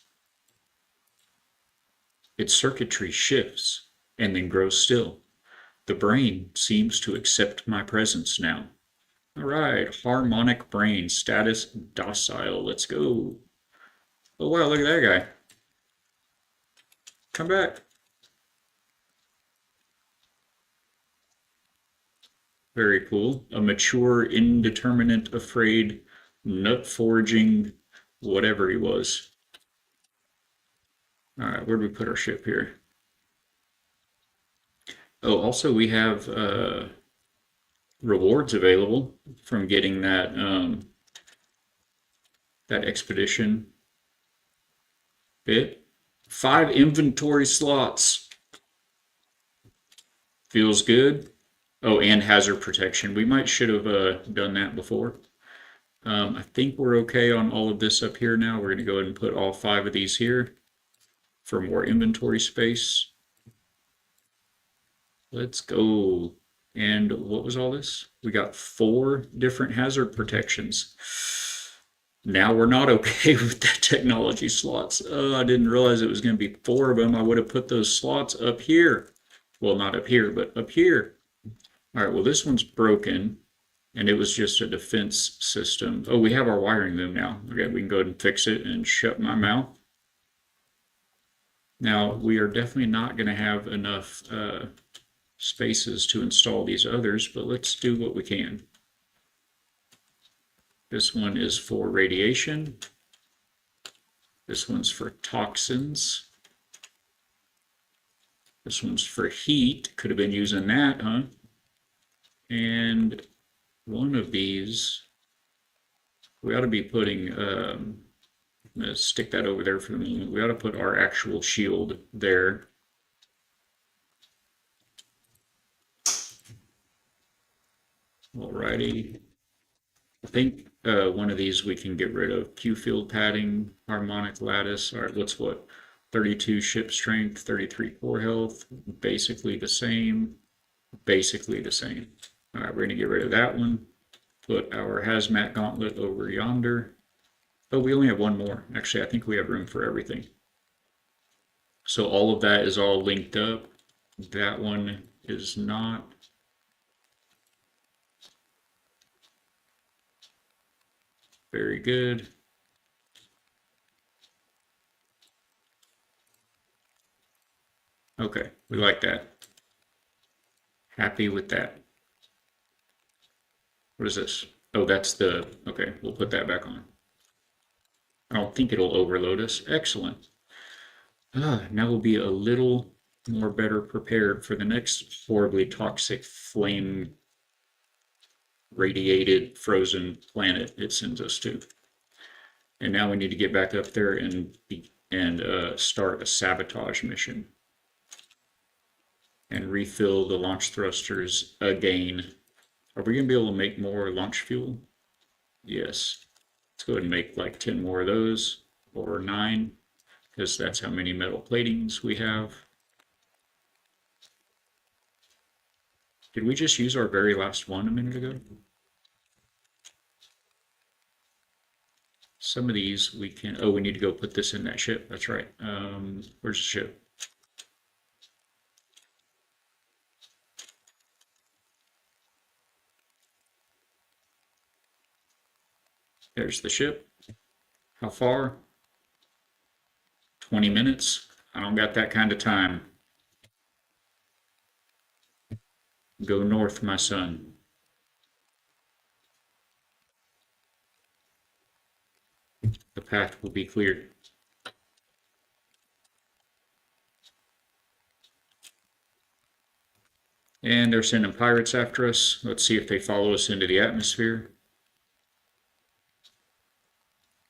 Its circuitry shifts and then grows still. The brain seems to accept my presence now. All right, harmonic brain, status docile. Let's go. Oh, wow, look at that guy. Come back. Very cool. A mature, indeterminate, afraid, nut forging, whatever he was. All right, where do we put our ship here? Oh, also we have rewards available from getting that expedition bit. 5 inventory slots. Feels good. Oh, and hazard protection. We might should have done that before. I think we're okay on all of this up here now. We're going to go ahead and put all 5 of these here for more inventory space. Let's go. And what was all this? We got 4 different hazard protections. Now we're not okay with the technology slots. Oh, I didn't realize it was going to be 4 of them. I would have put those slots up here. Well, not up here, but up here. All right, well, this one's broken, and it was just a defense system. Oh, we have our wiring loom now. Okay, we can go ahead and fix it and shut my mouth. Now, we are definitely not going to have enough spaces to install these others, but let's do what we can. This one is for radiation. This one's for toxins. This one's for heat. Could have been using that, huh? And one of these, we ought to be putting, I'm going to stick that over there for the moment. We ought to put our actual shield there. Alrighty. I think one of these we can get rid of. Q field padding, harmonic lattice. All right, what's what? 32 ship strength, 33 core health. Basically the same. Basically the same. All right, we're going to get rid of that one. Put our hazmat gauntlet over yonder. Oh, we only have one more. Actually, I think we have room for everything. So all of that is all linked up. That one is not. Very good. Okay, we like that. Happy with that. What is this? Oh, that's the, okay, we'll put that back on. I don't think it'll overload us. Excellent. Now we'll be a little more better prepared for the next horribly toxic flame radiated frozen planet it sends us to. And now we need to get back up there and start a sabotage mission and refill the launch thrusters again. Are we going to be able to make more launch fuel? Yes. Let's go ahead and make like 10 more of those, or 9, because that's how many metal platings we have. Did we just use our very last one a minute ago? Some of these we can, oh, we need to go put this in that ship. That's right. Where's the ship? There's the ship. How far? 20 minutes. I don't got that kind of time. Go north, my son. The path will be cleared. And they're sending pirates after us. Let's see if they follow us into the atmosphere.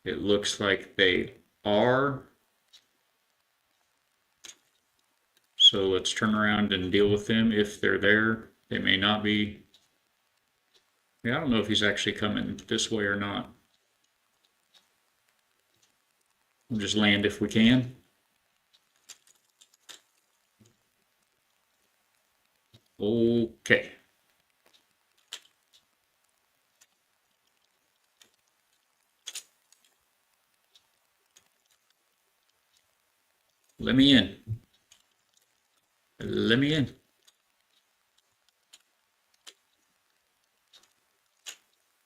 It looks like they are. So let's turn around and deal with them if they're there. They may not be. Yeah, I don't know if he's actually coming this way or not. We'll just land if we can. Okay. Let me in. Let me in.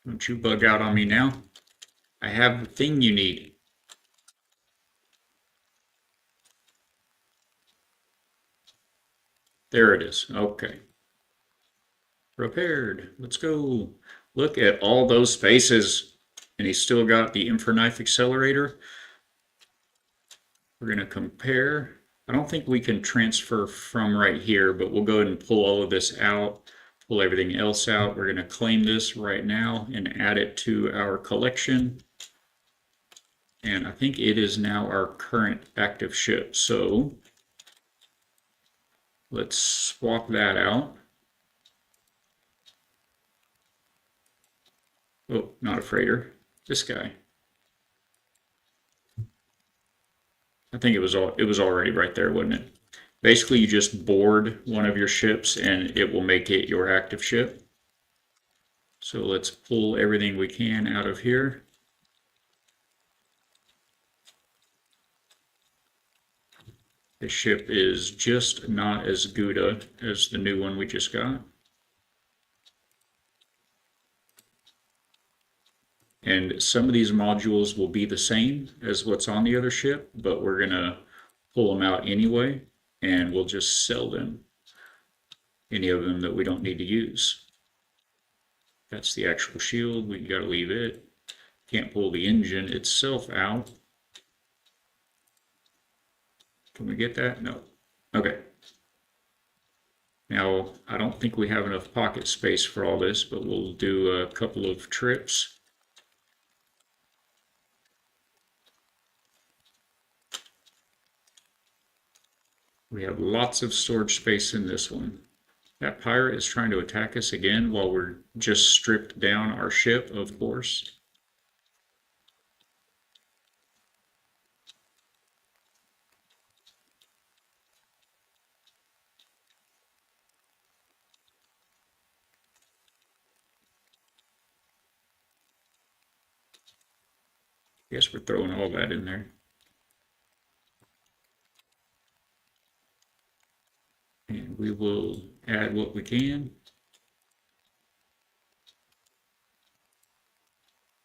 Don't you bug out on me now. I have the thing you need. There it is. Okay. Repaired. Let's go. Look at all those spaces. And he's still got the Infernite accelerator. We're going to compare. I don't think we can transfer from right here, but we'll go ahead and pull all of this out, pull everything else out. We're going to claim this right now and add it to our collection. And I think it is now our current active ship. So let's swap that out. Oh, not a freighter. This guy. I think it was already right there, wasn't it? Basically, you just board one of your ships and it will make it your active ship. So let's pull everything we can out of here. The ship is just not as Gouda as the new one we just got. And some of these modules will be the same as what's on the other ship, but we're going to pull them out anyway, and we'll just sell them. Any of them that we don't need to use. That's the actual shield. We got to leave it. Can't pull the engine itself out. Can we get that? No. Okay. Now, I don't think we have enough pocket space for all this, but we'll do a couple of trips. We have lots of storage space in this one. That pirate is trying to attack us again while we're just stripped down our ship, of course. I guess we're throwing all that in there. And we will add what we can.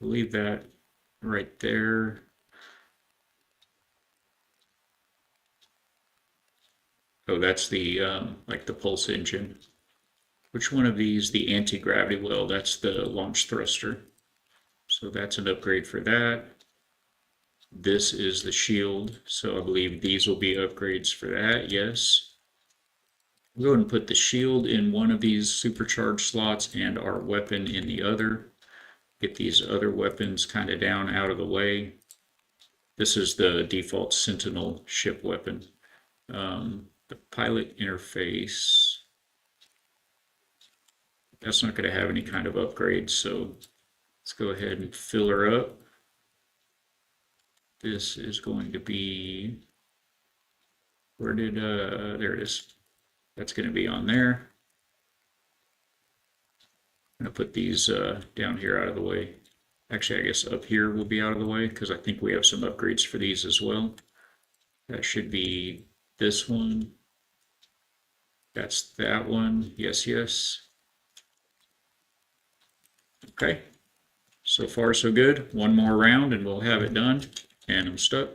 We'll leave that right there. Oh, that's the like the pulse engine. Which one of these? The anti-gravity well, that's the launch thruster. So that's an upgrade for that. This is the shield, so I believe these will be upgrades for that, yes. We'll go ahead and put the shield in one of these supercharged slots and our weapon in the other. Get these other weapons kind of down out of the way. This is the default Sentinel ship weapon. The pilot interface, that's not going to have any kind of upgrades, so let's go ahead and fill her up. This is going to be, there it is. That's going to be on there. I'm going to put these down here out of the way. Actually, I guess up here will be out of the way because I think we have some upgrades for these as well. That should be this one. That's that one. Yes, yes. Okay. So far, so good. One more round and we'll have it done. And I'm stuck.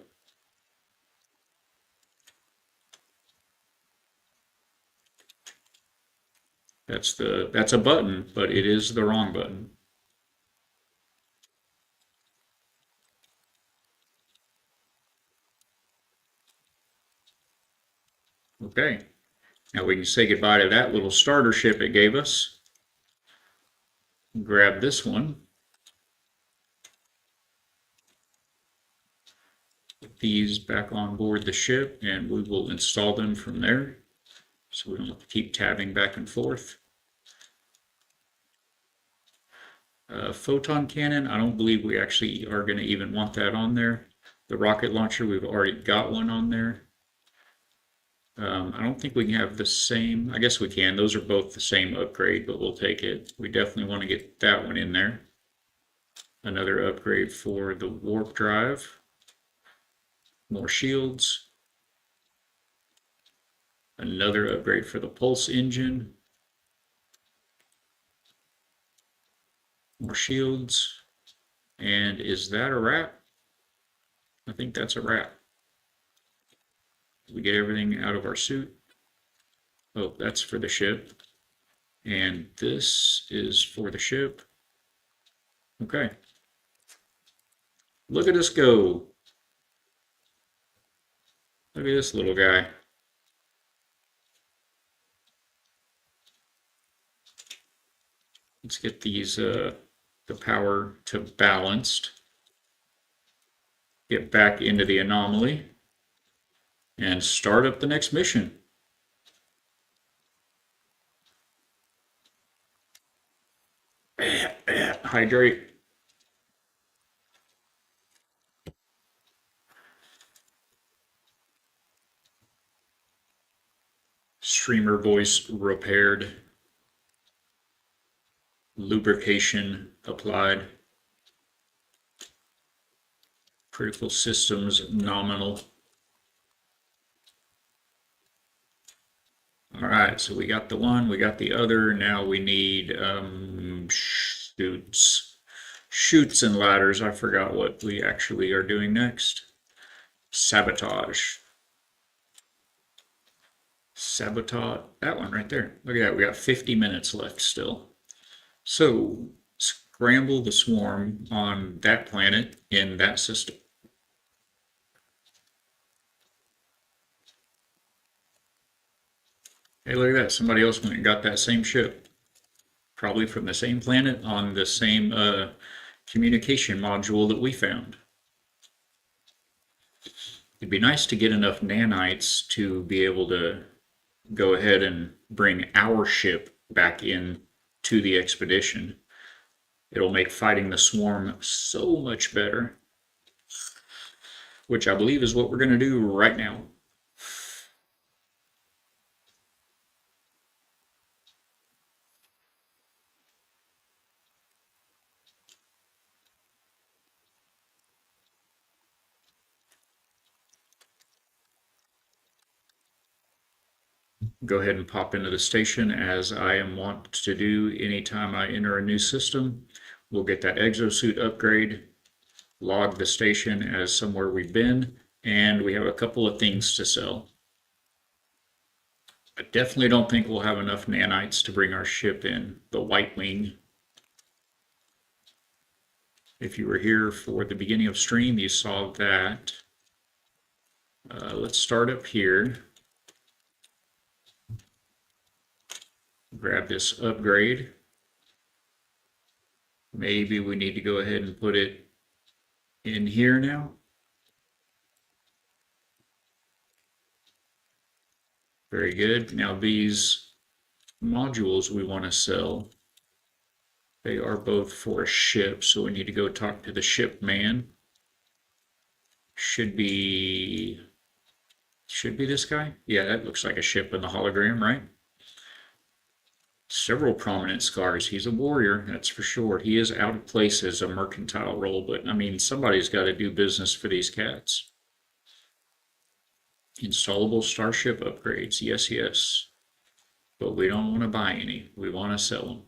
That's a button, but it is the wrong button. Okay. Now we can say goodbye to that little starter ship it gave us. Grab this one. Put these back on board the ship and we will install them from there. So we don't have to keep tabbing back and forth. Photon cannon, I don't believe we actually are going to even want that on there. The rocket launcher, we've already got one on there. I don't think we can have the same. I guess we can. Those are both the same upgrade, but we'll take it. We definitely want to get that one in there. Another upgrade for the warp drive. More shields. Another upgrade for the pulse engine. More shields. And is that a wrap? I think that's a wrap. We get everything out of our suit. Oh, that's for the ship. And this is for the ship. Okay. Look at us go. Look at this little guy. Let's get these the power to balanced. Get back into the anomaly and start up the next mission. Hydrate. Streamer voice repaired. Lubrication applied. Critical systems nominal. All right, so we got the one, we got the other. Now we need chutes and ladders. I forgot what we actually are doing next. Sabotage. Sabotage. That one right there. Look at that. We got 50 minutes left still. So scramble the swarm on that planet in that system. Hey, look at that. Somebody else went and got that same ship. Probably from the same planet on the same communication module that we found. It'd be nice to get enough nanites to be able to go ahead and bring our ship back in to the expedition. It'll make fighting the swarm so much better, which I believe is what we're going to do right now. Go ahead and pop into the station as I am wont to do anytime I enter a new system. We'll get that exosuit upgrade, log the station as somewhere we've been, and we have a couple of things to sell. I definitely don't think we'll have enough nanites to bring our ship in, the White Wing. If you were here for the beginning of stream, you saw that. Let's start up here. Grab this upgrade. Maybe we need to go ahead and put it in here now. Very good. Now these modules we want to sell, they are both for a ship, so we need to go talk to the ship man. Should be this guy? Yeah, that looks like a ship in the hologram, right? Several prominent scars. He's a warrior, that's for sure. He is out of place as a mercantile role, but I mean, somebody's got to do business for these cats. Installable starship upgrades. Yes, yes. But we don't want to buy any. We want to sell them.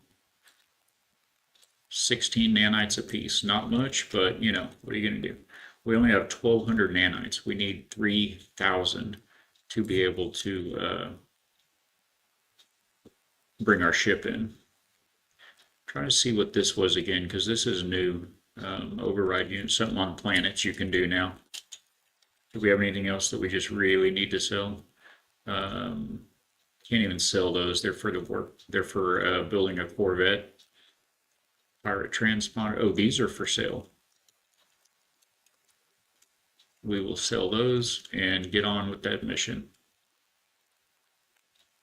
16 nanites apiece. Not much, but you know, what are you going to do? We only have 1,200 nanites. We need 3,000 to be able to bring our ship in. Try to see what this was again, because this is new. Override unit, something on planets you can do now. Do we have anything else that we just really need to sell? Can't even sell those. They're for the work. They're for building a Corvette. Pirate transponder. Oh, these are for sale. We will sell those and get on with that mission.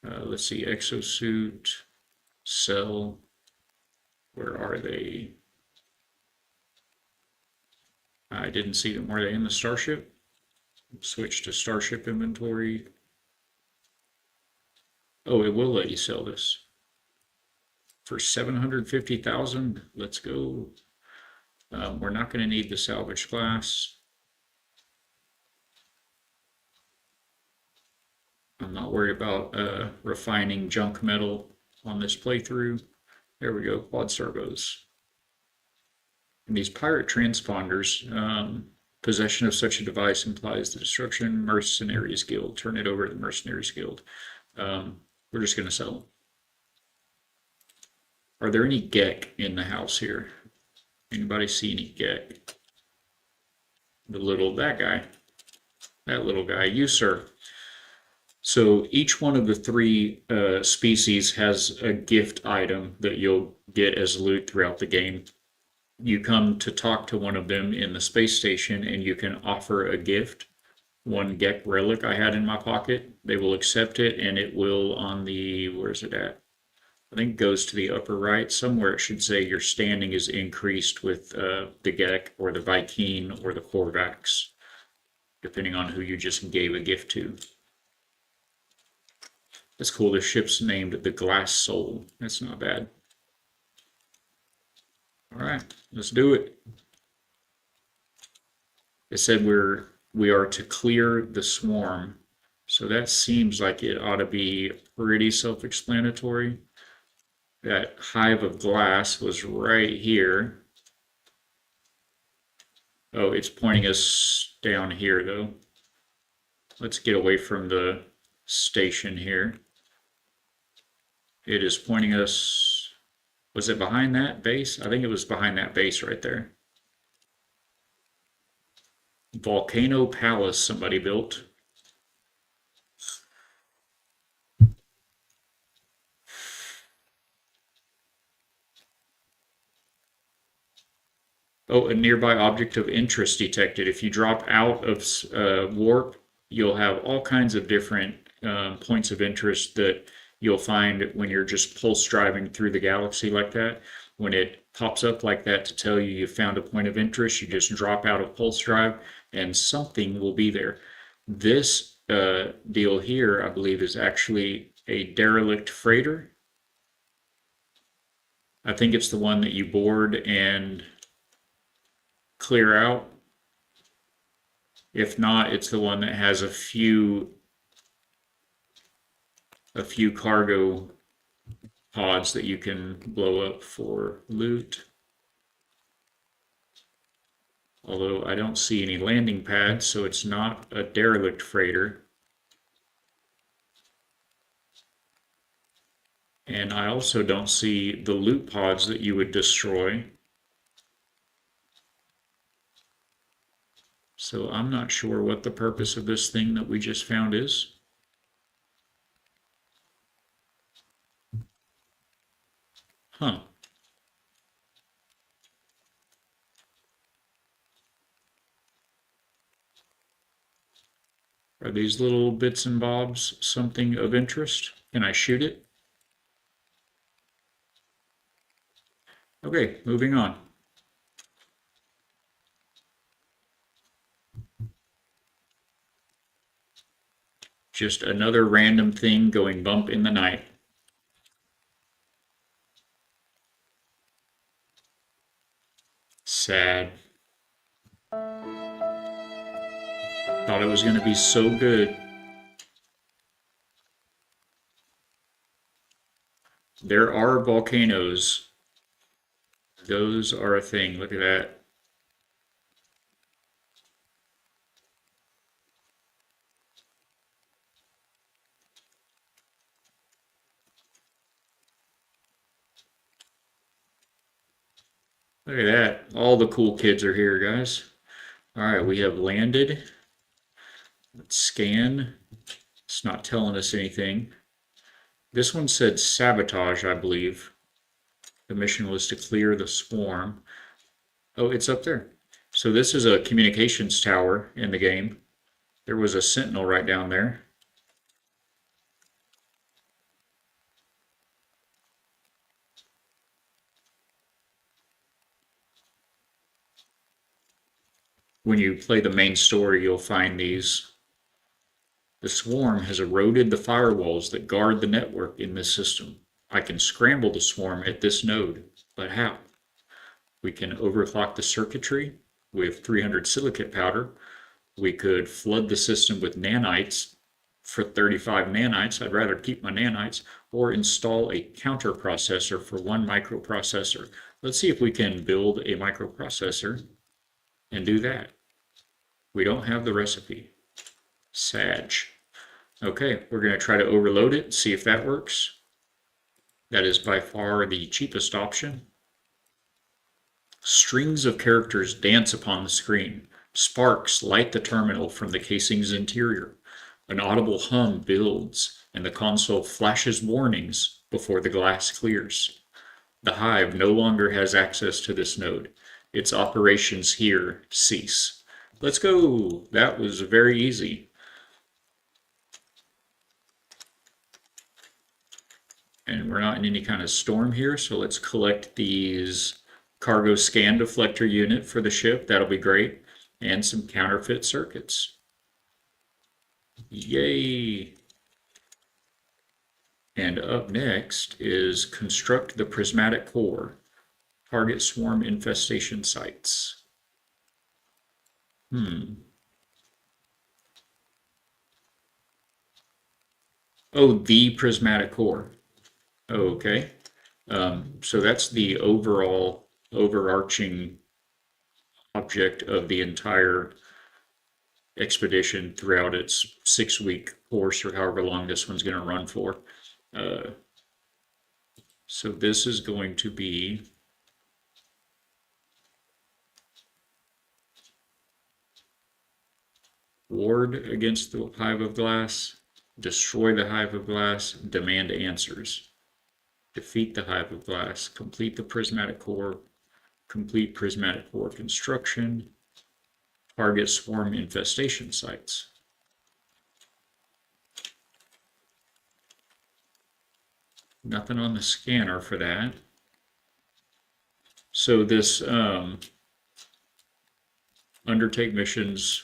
Let's see, exosuit, sell. Where are they? I didn't see them. Are they in the starship? Switch to starship inventory. Oh, it will let you sell this for 750,000. Let's go. We're not going to need the salvage class. I'm not worried about refining junk metal on this playthrough. There we go, quad servos. And these pirate transponders, possession of such a device implies the destruction mercenaries guild. Turn it over to the mercenaries guild. We're just going to sell them. Are there any Gek in the house here? Anybody see any Gek? That little guy, you sir. So each one of the three species has a gift item that you'll get as loot throughout the game. You come to talk to one of them in the space station and you can offer a gift. One Gek relic I had in my pocket. They will accept it and it will on the, where's it at? I think it goes to the upper right. Somewhere it should say your standing is increased with the Gek or the Viking or the Korvax, depending on who you just gave a gift to. That's cool. The ship's named the Glass Soul. That's not bad. All right, let's do it. It said we are to clear the swarm, so that seems like it ought to be pretty self-explanatory. That hive of glass was right here. Oh, it's pointing us down here though. Let's get away from the station here. It is pointing us, was it behind that base? I think it was behind that base right there. Volcano Palace somebody built. Oh, a nearby object of interest detected. If you drop out of warp, you'll have all kinds of different points of interest that you'll find when you're just pulse driving through the galaxy like that. When it pops up like that to tell you you found a point of interest, you just drop out of pulse drive and something will be there. This deal here, I believe, is actually a derelict freighter. I think it's the one that you board and clear out. If not, it's the one that has a few cargo pods that you can blow up for loot. Although I don't see any landing pads, so it's not a derelict freighter. And I also don't see the loot pods that you would destroy. So I'm not sure what the purpose of this thing that we just found is. Huh. Are these little bits and bobs something of interest? Can I shoot it? Okay, moving on. Just another random thing going bump in the night. Sad. Thought it was going to be so good. There are volcanoes. Those are a thing. Look at that. Look at that. All the cool kids are here, guys. All right, we have landed. Let's scan. It's not telling us anything. This one said sabotage, I believe. The mission was to clear the swarm. Oh, it's up there. So this is a communications tower in the game. There was a sentinel right down there. When you play the main story, you'll find these. The swarm has eroded the firewalls that guard the network in this system. I can scramble the swarm at this node, but how? We can overclock the circuitry with 300 silicate powder. We could flood the system with nanites for 35 nanites. I'd rather keep my nanites, or install a counter processor for 1 microprocessor. Let's see if we can build a microprocessor and do that. We don't have the recipe. Sag. Okay, we're going to try to overload it, see if that works. That is by far the cheapest option. Strings of characters dance upon the screen. Sparks light the terminal from the casing's interior. An audible hum builds, and the console flashes warnings before the glass clears. The Hive no longer has access to this node. Its operations here cease. Let's go! That was very easy. And we're not in any kind of storm here, so let's collect these cargo scan deflector unit for the ship. That'll be great. And some counterfeit circuits. Yay! And up next is construct the prismatic core. Target swarm infestation sites. Oh, the prismatic core. Oh, okay. So that's the overall overarching object of the entire expedition throughout its 6-week course, or however long this one's going to run for. So this is going to be ward against the hive of glass, destroy the hive of glass, demand answers, defeat the hive of glass, complete the prismatic core, complete prismatic core construction, target swarm infestation sites. Nothing on the scanner for that. So this undertake missions.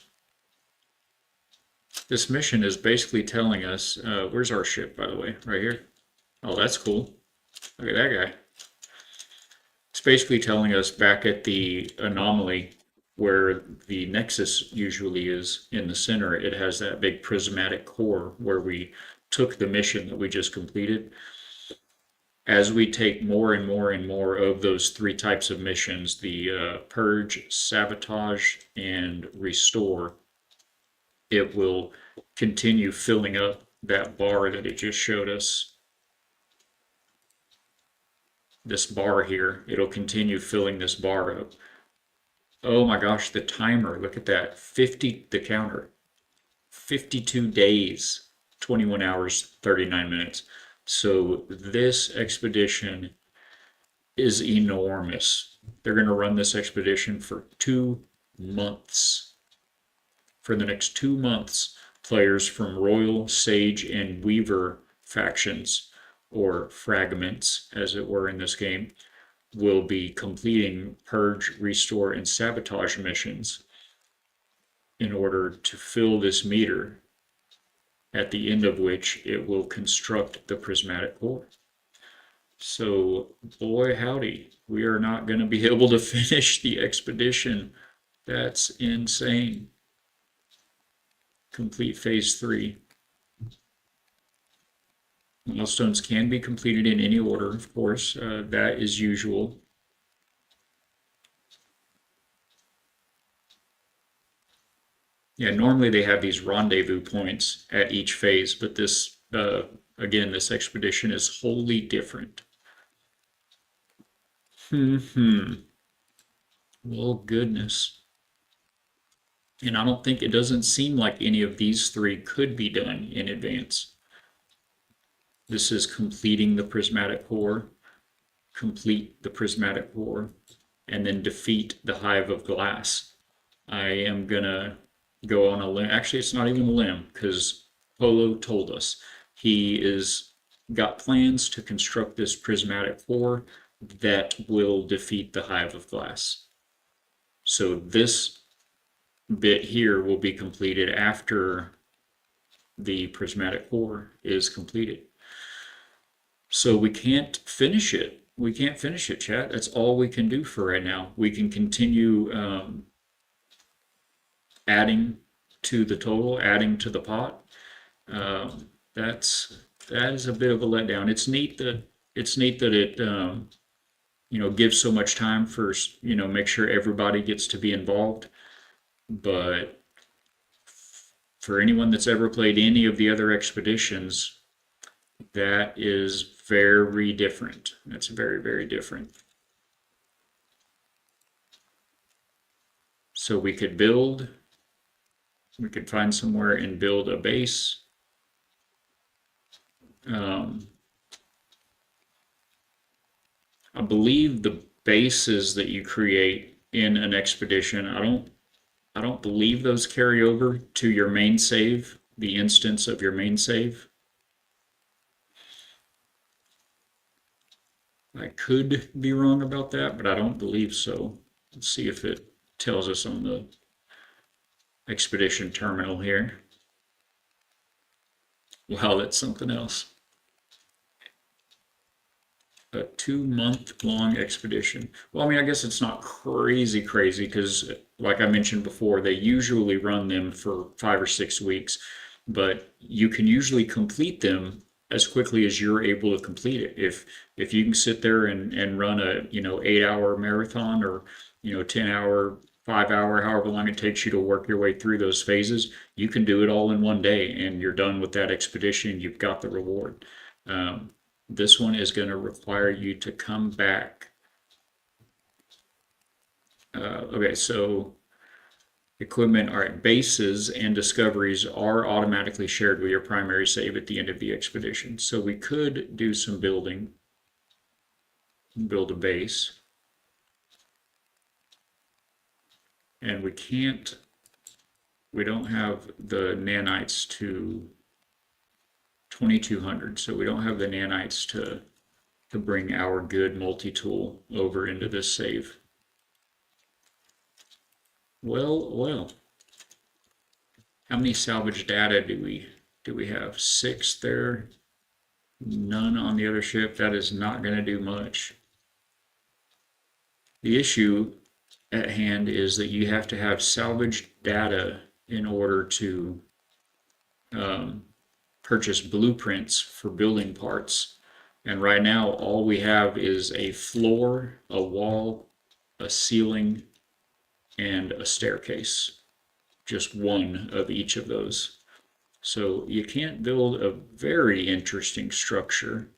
This mission is basically telling us, where's our ship, by the way? Right here. Oh, that's cool. Look at that guy. It's basically telling us back at the anomaly where the nexus usually is in the center, it has that big prismatic core where we took the mission that we just completed. As we take more and more and more of those 3 types of missions, the purge, sabotage, and restore, it will continue filling up that bar that it just showed us. This bar here, it'll continue filling this bar up. Oh my gosh, the timer, look at that. 50, the counter. 52 days, 21 hours, 39 minutes. So this expedition is enormous. They're going to run this expedition for 2 months. For the next 2 months, players from Royal, Sage, and Weaver factions, or fragments as it were in this game, will be completing purge, restore, and sabotage missions in order to fill this meter, at the end of which it will construct the prismatic core. So, boy, howdy, we are not going to be able to finish the expedition. That's insane. Complete phase 3. Milestones can be completed in any order, of course. That is usual. Yeah, normally they have these rendezvous points at each phase, but this, again, this expedition is wholly different. Hmm. Well, goodness. And I don't think it doesn't seem like any of these three could be done in advance. This is completing the prismatic core, complete the prismatic core, and then defeat the hive of glass. I am gonna go on a limb. Actually, it's not even a limb because Polo told us he is got plans to construct this prismatic core that will defeat the hive of glass. So this bit here will be completed after the prismatic core is completed. So we can't finish it. We can't finish it, chat. That's all we can do for right now. We can continue adding to the total, adding to the pot. That's that is a bit of a letdown. It's neat that it gives so much time for make sure everybody gets to be involved. But for anyone that's ever played any of the other expeditions, that is very different. That's very, very different. So we could find somewhere and build a base. Um, I believe the bases that you create in an expedition, I don't believe those carry over to your main save, the instance of your main save. I could be wrong about that, but I don't believe so. Let's see if it tells us on the expedition terminal here. Wow, that's something else. A 2 month long expedition. Well, I mean, I guess it's not crazy because, like I mentioned before, they usually run them for 5 or 6 weeks, but you can usually complete them as quickly as you're able to complete it. If you can sit there and run a 8 hour marathon or 10 hour, 5 hour, however long it takes you to work your way through those phases, you can do it all in one day and you're done with that expedition. You've got the reward. This one is going to require you to come back. Okay, so equipment, all right, bases and discoveries are automatically shared with your primary save at the end of the expedition. So we could do some building, build a base. And we don't have the nanites to 2200, so we don't have the nanites to bring our good multi-tool over into this save. Well, how many salvage data do we have? 6 there, none on the other ship. That is not going to do much. The issue at hand is that you have to have salvaged data in order to purchase blueprints for building parts. And right now, all we have is a floor, a wall, a ceiling, and a staircase. Just one of each of those. So you can't build a very interesting structure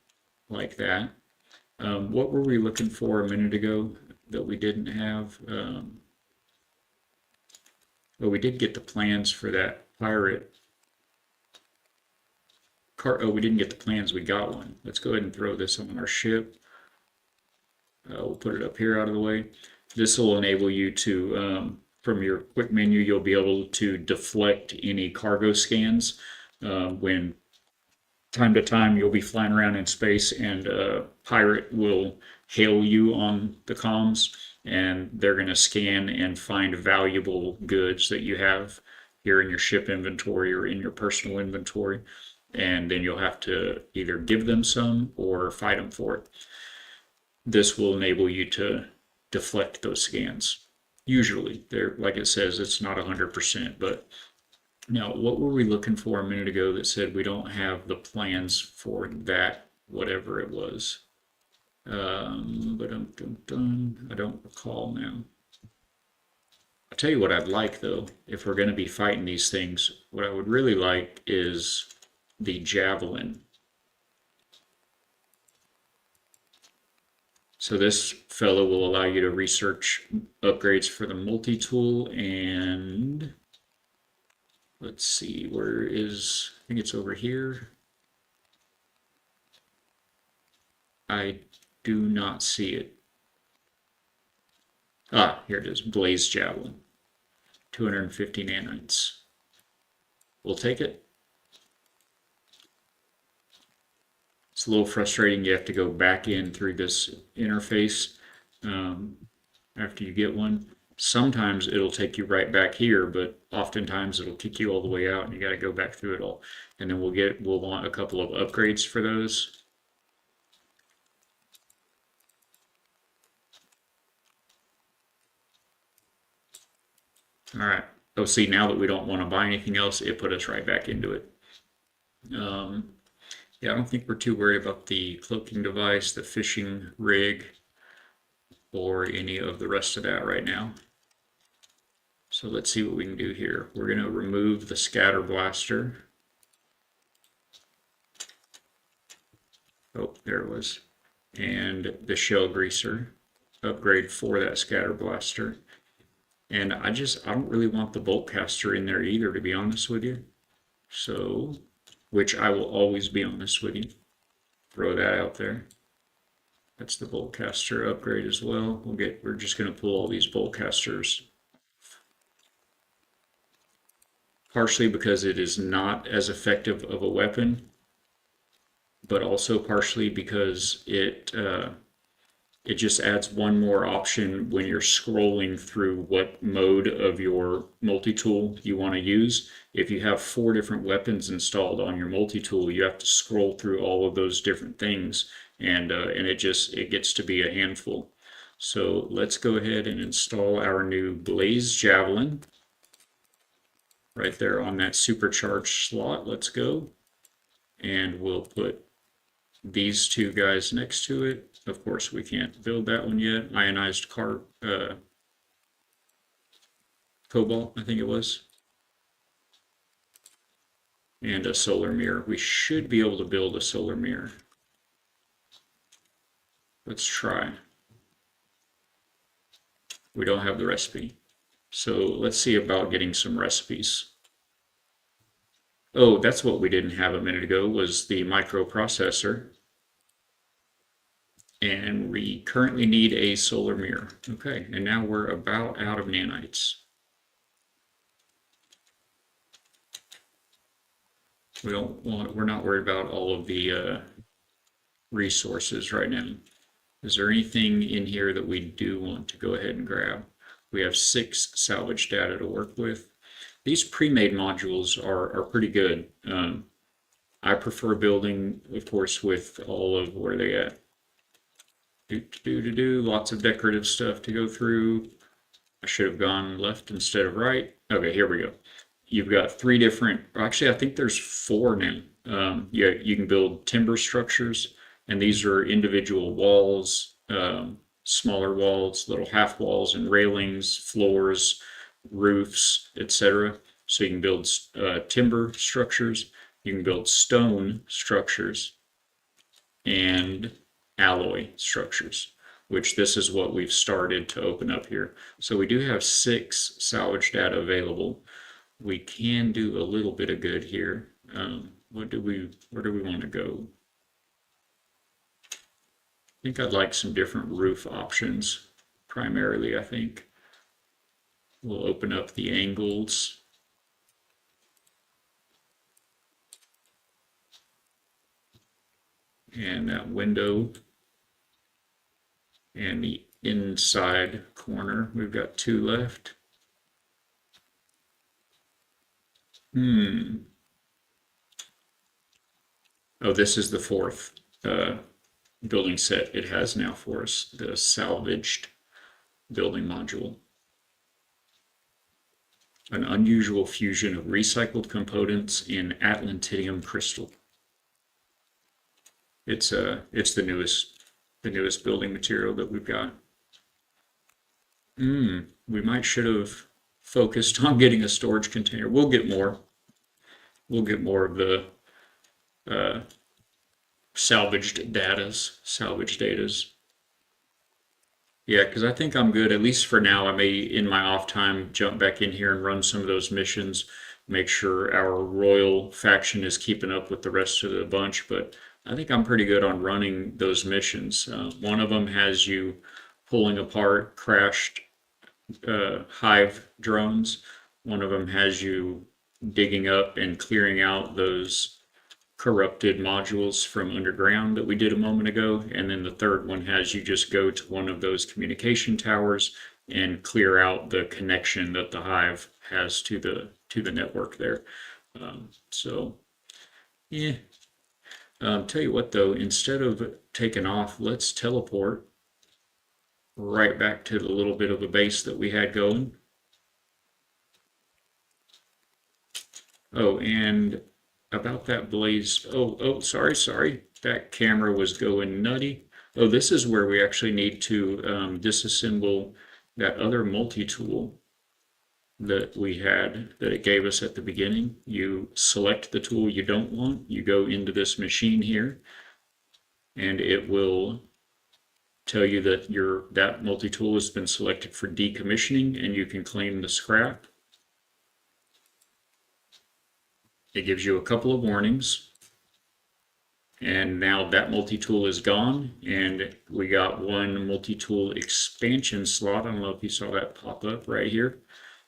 like that. What were we looking for a minute ago that we didn't have? Well, we did get the plans for that pirate. Oh, we didn't get the plans. We got one. Let's go ahead and throw this on our ship. We'll put it up here out of the way. This will enable you to, from your quick menu, you'll be able to deflect any cargo scans when time to time you'll be flying around in space and a pirate will hail you on the comms and they're going to scan and find valuable goods that you have here in your ship inventory or in your personal inventory. And then you'll have to either give them some or fight them for it. this will enable you to deflect those scans. Usually, they're like it says, it's not 100%. But now, what were we looking for a minute ago that said we don't have the plans for that, whatever it was? But I don't recall now. I'll tell you what I'd like though, if we're going to be fighting these things, what I would really like is the javelin. So this fellow will allow you to research upgrades for the multi-tool, and let's see, where is, I think it's over here. I do not see it. Ah, here it is, Blaze Javelin, 250 nanites. We'll take it. It's a little frustrating. You have to go back in through this interface after you get one. Sometimes it'll take you right back here, but oftentimes it'll kick you all the way out and you got to go back through it all. And then we'll want a couple of upgrades for those. All right. Oh, see, now that we don't want to buy anything else, it put us right back into it. Yeah, I don't think we're too worried about the cloaking device, the fishing rig, or any of the rest of that right now. So let's see what we can do here. We're going to remove the scatter blaster. Oh, there it was. And the shell greaser upgrade for that scatter blaster. And I don't really want the bolt caster in there either, to be honest with you. So, which I will always be honest with you. Throw that out there. That's the bolt caster upgrade as well. We're just going to pull all these bolt casters. Partially because it is not as effective of a weapon, but also partially because it just adds one more option when you're scrolling through what mode of your multi-tool you want to use. If you have 4 different weapons installed on your multi-tool, you have to scroll through all of those different things, and it gets to be a handful. So let's go ahead and install our new Blaze Javelin right there on that supercharged slot. Let's go. And we'll put these 2 guys next to it. Of course, we can't build that one yet. Ionized cobalt, I think it was. And a solar mirror. We should be able to build a solar mirror. Let's try. We don't have the recipe. So let's see about getting some recipes. Oh, that's what we didn't have a minute ago, was the microprocessor. And we currently need a solar mirror. Okay, and now we're about out of nanites. We're not worried about all of the resources right now. Is there anything in here that we do want to go ahead and grab? We have 6 salvage data to work with. These pre-made modules are pretty good. I prefer building, of course, with all of where they at. Lots of decorative stuff to go through. I should have gone left instead of right. Okay, here we go. You've got 3 different, actually I think there's 4 now. Yeah, you can build timber structures, and these are individual walls, smaller walls, little half walls and railings, floors, roofs, etc. So you can build timber structures, you can build stone structures, and alloy structures, which this is what we've started to open up here. So we do have 6 salvage data available. We can do a little bit of good here. Where do we want to go? I think I'd like some different roof options, primarily, I think. We'll open up the angles. And that window. And the inside corner. We've got 2 left. Oh, this is the 4th building set it has now for us, the salvaged building module. An unusual fusion of recycled components in Atlantidium crystal. It's the newest building material that we've got. We might should have focused on getting a storage container. We'll get more. We'll get more of the uh, salvaged datas. Yeah, because I think I'm good, at least for now. I may, in my off time, jump back in here and run some of those missions, make sure our royal faction is keeping up with the rest of the bunch. But I think I'm pretty good on running those missions. One of them has you pulling apart crashed hive drones. One of them has you digging up and clearing out those corrupted modules from underground that we did a moment ago. And then the third one has you just go to one of those communication towers and clear out the connection that the hive has to the network there. So yeah. Tell you what though, instead of taking off, let's teleport right back to the little bit of a base that we had going. Oh, and about that blaze. Oh, sorry. That camera was going nutty. Oh, this is where we actually need to disassemble that other multi-tool that we had, that it gave us at the beginning. You select the tool you don't want, you go into this machine here, and it will tell you that that multi-tool has been selected for decommissioning, and you can claim the scrap. It gives you a couple of warnings, and now that multi-tool is gone, and we got one multi-tool expansion slot. I don't know if you saw that pop up right here.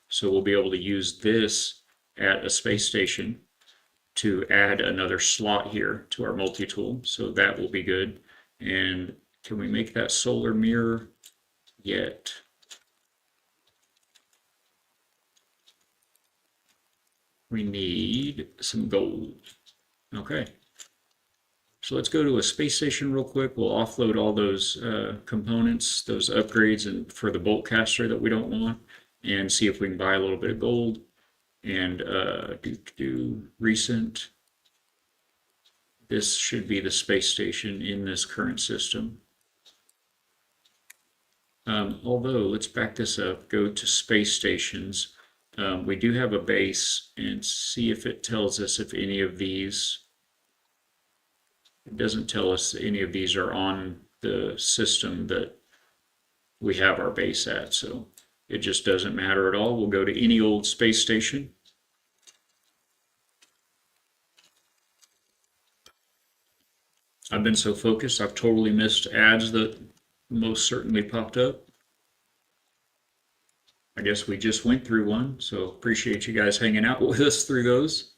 So we'll be able to use this at a space station to add another slot here to our multi-tool. So that will be good. And can we make that solar mirror yet? We need some gold. Okay. So let's go to a space station real quick. We'll offload all those components, those upgrades, and for the bolt caster that we don't want, and see if we can buy a little bit of gold. And do recent. This should be the space station in this current system. Although, let's back this up, go to space stations. We do have a base, and see if it tells us if any of these, it doesn't tell us any of these are on the system that we have our base at, so it just doesn't matter at all. We'll go to any old space station. I've been so focused, I've totally missed ads that most certainly popped up. I guess we just went through one, so appreciate you guys hanging out with us through those.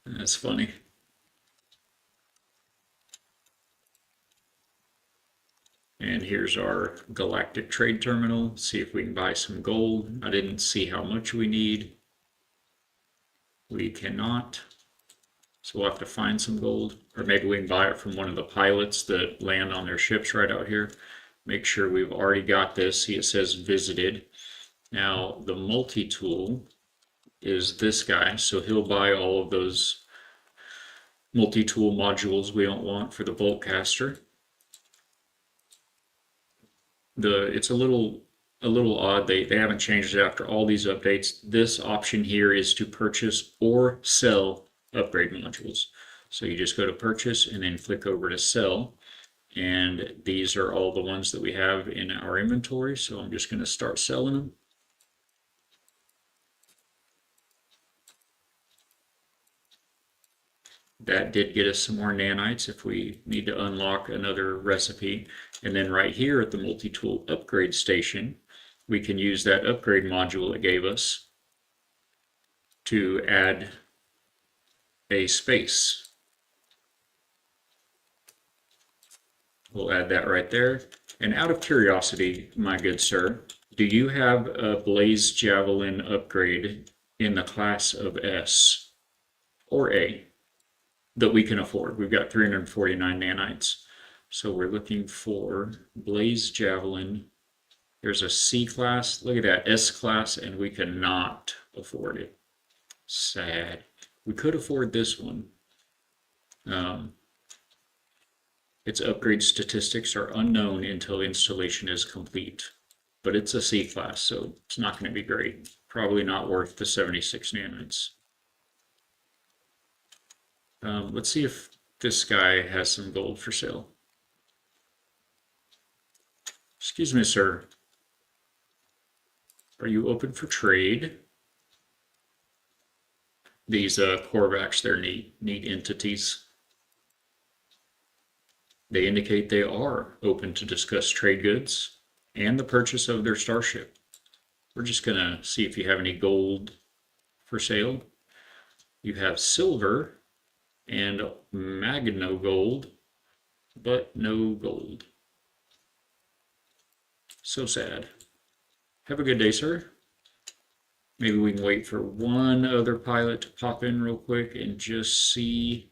That's funny. And here's our galactic trade terminal. See if we can buy some gold. I didn't see how much we need. We cannot. So we'll have to find some gold. Or maybe we can buy it from one of the pilots that land on their ships right out here. Make sure we've already got this. See, it says visited. Now, the multi-tool is this guy. So he'll buy all of those multi-tool modules we don't want for the bolt caster. It's a little odd. They haven't changed it after all these updates. This option here is to purchase or sell upgrade modules. So you just go to purchase and then click over to sell. And these are all the ones that we have in our inventory. So I'm just going to start selling them. That did get us some more nanites if we need to unlock another recipe. And then right here at the multi-tool upgrade station, we can use that upgrade module it gave us to add a space. We'll add that right there. And out of curiosity, my good sir, do you have a Blaze Javelin upgrade in the class of S or A? that we can afford. We've got 349 nanites. So we're looking for Blaze Javelin. There's a C class. Look at that, S class, and we cannot afford it. Sad. We could afford this one. Um, its upgrade statistics are unknown until installation is complete. But it's a C class, so it's not going to be great. Probably not worth the 76 nanites. Let's see if this guy has some gold for sale. Excuse me, sir. Are you open for trade? These Korvax, they're neat entities. They indicate they are open to discuss trade goods and the purchase of their starship. We're just going to see if you have any gold for sale. You have silver and magno gold, but no gold. So sad. Have a good day, sir. Maybe we can wait for one other pilot to pop in real quick and just see.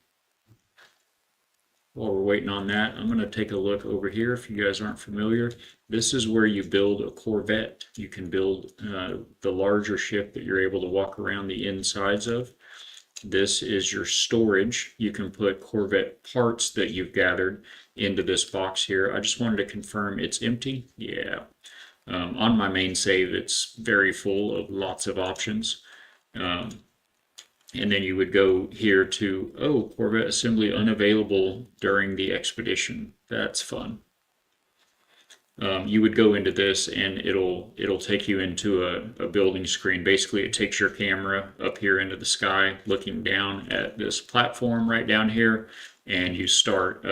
While we're waiting on that, I'm going to take a look over here. If you guys aren't familiar, this is where you build a Corvette. You can build the larger ship that you're able to walk around the insides of. This is your storage. You can put Corvette parts that you've gathered into this box here. I just wanted to confirm it's empty. Yeah. On my main save, it's very full of lots of options. And then you would go here to, oh, Corvette assembly unavailable during the expedition. That's fun. You would go into this and it'll take you into a building screen. Basically, it takes your camera up here into the sky, looking down at this platform right down here, and you start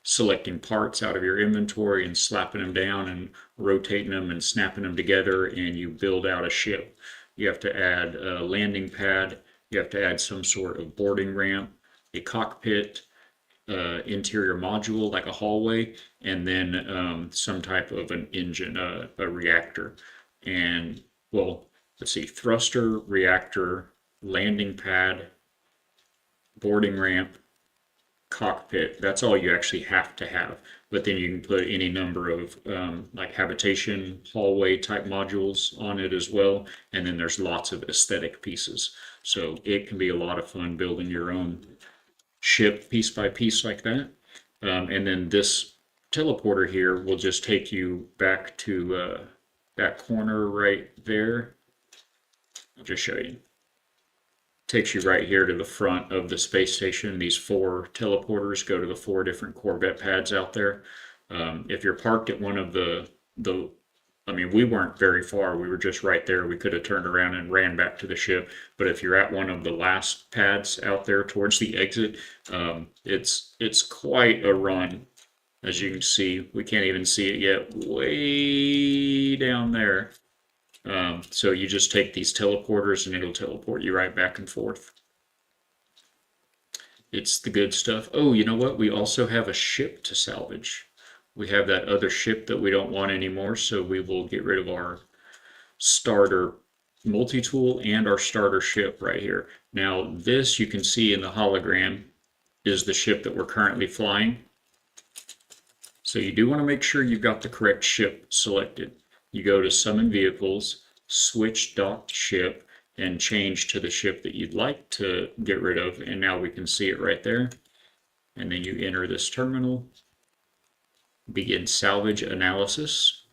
selecting parts out of your inventory and slapping them down and rotating them and snapping them together, and you build out a ship. You have to add a landing pad. You have to add some sort of boarding ramp, a cockpit, interior module like a hallway, and then some type of an engine, a reactor. And well, let's see, thruster, reactor, landing pad, boarding ramp, cockpit. That's all you actually have to have. But then you can put any number of like habitation, hallway type modules on it as well. And then there's lots of aesthetic pieces. So it can be a lot of fun building your own ship piece by piece like that. And then this teleporter here will just take you back to that corner right there. I'll just show you. Takes you right here to the front of the space station. These 4 teleporters go to the 4 different Corvette pads out there. If you're parked at one of I mean, we weren't very far. We were just right there. We could have turned around and ran back to the ship. But if you're at one of the last pads out there towards the exit, it's quite a run. As you can see, we can't even see it yet. Way down there. So you just take these teleporters and it'll teleport you right back and forth. It's the good stuff. Oh, you know what? We also have a ship to salvage. We have that other ship that we don't want anymore, so we will get rid of our starter multi-tool and our starter ship right here. Now this, you can see in the hologram, is the ship that we're currently flying. So you do want to make sure you've got the correct ship selected. You go to summon vehicles, switch docked ship, and change to the ship that you'd like to get rid of, and now we can see it right there. And then you enter this terminal, begin salvage analysis,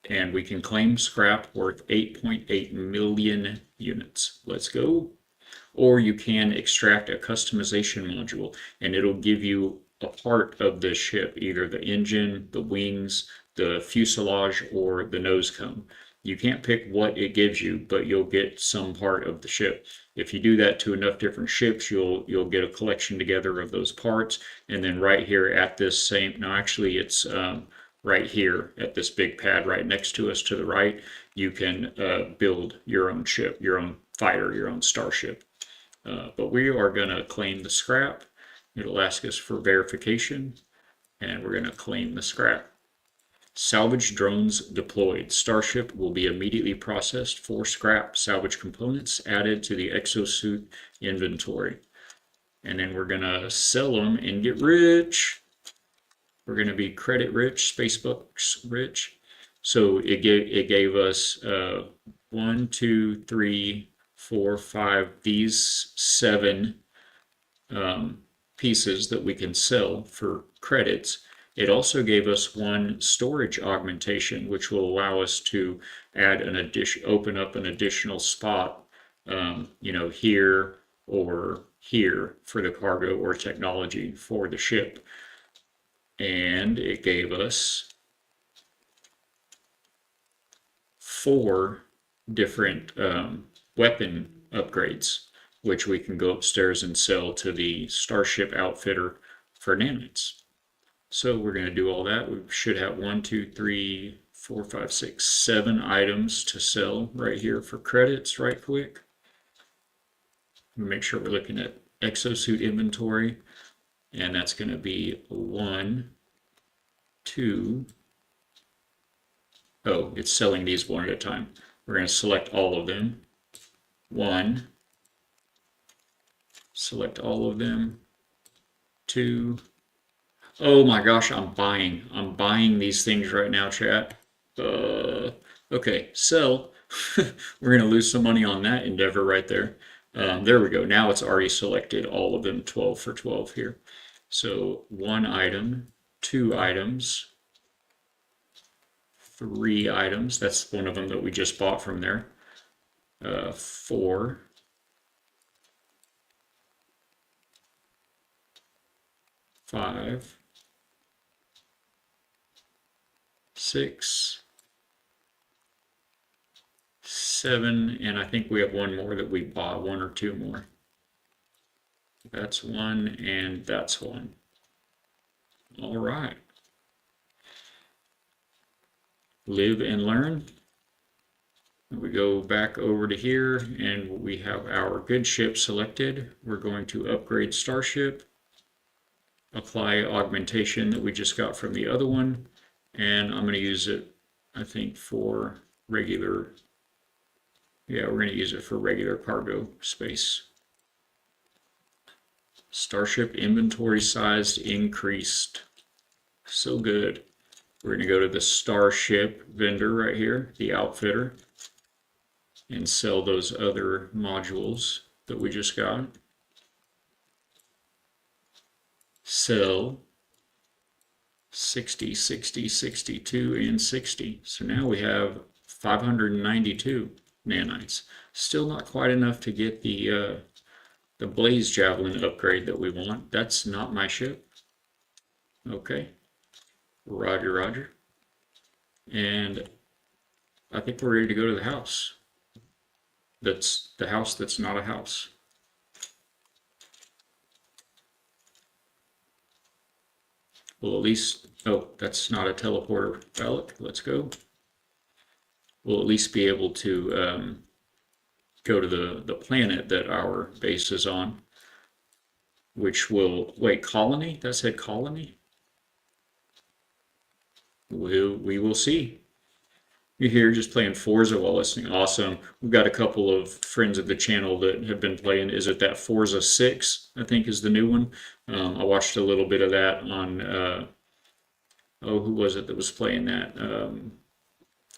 and we can claim scrap worth 8.8 million units. Let's go. Or you can extract a customization module, and it'll give you a part of the ship, either the engine, the wings, the fuselage, or the nose cone. You can't pick what it gives you, but you'll get some part of the ship. If you do that to enough different ships, you'll get a collection together of those parts. And then right here at this same, no, actually it's right here at this big pad right next to us to the right, you can build your own ship, your own fighter, your own starship. But we are going to claim the scrap. It'll ask us for verification, and we're going to claim the scrap. Salvage drones deployed. Starship will be immediately processed for scrap. Salvage components added to the exosuit inventory. and then we're gonna sell them and get rich. We're gonna be credit rich, Spacebucks rich. So it gave us 1, 2, 3, 4, 5, these 7 um, pieces that we can sell for credits. It also gave us 1 storage augmentation, which will allow us to add open up an additional spot, here or here for the cargo or technology for the ship. And it gave us 4 different weapon upgrades, which we can go upstairs and sell to the Starship Outfitter for nanites. So we're going to do all that. We should have 1, 2, 3, 4, 5, 6, 7 items to sell right here for credits right quick. Make sure we're looking at exosuit inventory, and that's going to be 1, 2. Oh, it's selling these one at a time. We're going to select all of them. 1, select all of them. 2. Oh my gosh, I'm buying these things right now, chat. Okay, sell. We're going to lose some money on that endeavor right there. There we go. Now it's already selected all of them, 12 for 12 here. So 1 item, 2 items, 3 items. That's one of them that we just bought from there. 4, 5, 6, 7, and I think we have 1 more that we bought, 1 or 2 more. That's 1, and that's 1. All right. Live and learn. We go back over to here, and we have our good ship selected. We're going to upgrade Starship, apply augmentation that we just got from the other one, and I'm going to use it, I think, for regular. Yeah, we're going to use it for regular cargo space. Starship inventory size increased. So good. We're going to go to the Starship vendor right here, the outfitter, and sell those other modules that we just got. Sell 60, 60, 62, and 60. So now we have 592 nanites. Still not quite enough to get the Blaze Javelin upgrade that we want. That's not my ship. Okay. Roger, roger. And I think we're ready to go to the house. That's the house that's not a house. We'll at least, oh, that's not a teleporter relic. Let's go. We'll at least be able to go to the planet that our base is on, which will, wait, colony? That said colony? We will see. You're here just playing Forza while listening. Awesome. We've got a couple of friends of the channel that have been playing. Is it that Forza 6, I think is the new one? I watched a little bit of that on, oh, who was it that was playing that?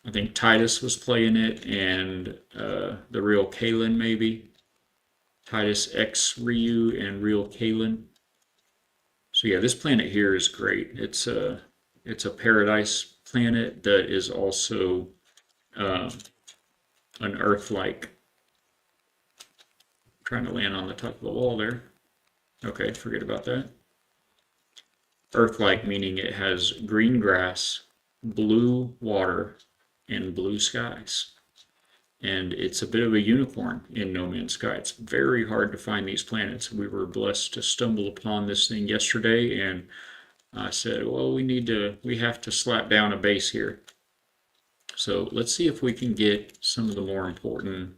I think Titus was playing it, and the real Kalen maybe. Titus X Ryu and real Kalen. So yeah, this planet here is great. It's a paradise planet that is also an Earth-like. Trying to land on the top of the wall there. Okay, forget about that. Earth-like meaning it has green grass, blue water, and blue skies. And it's a bit of a unicorn in No Man's Sky. It's very hard to find these planets. We were blessed to stumble upon this thing yesterday, and I said, well, we have to slap down a base here. So let's see if we can get some of the more important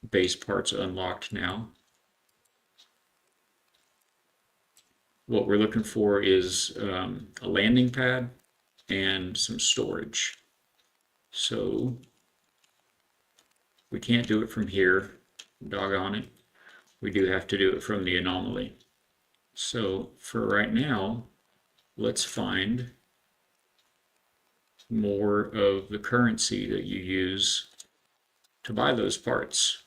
base parts unlocked now. What we're looking for is a landing pad and some storage. So we can't do it from here, doggone it. we do have to do it from the anomaly. So for right now, let's find more of the currency that you use to buy those parts,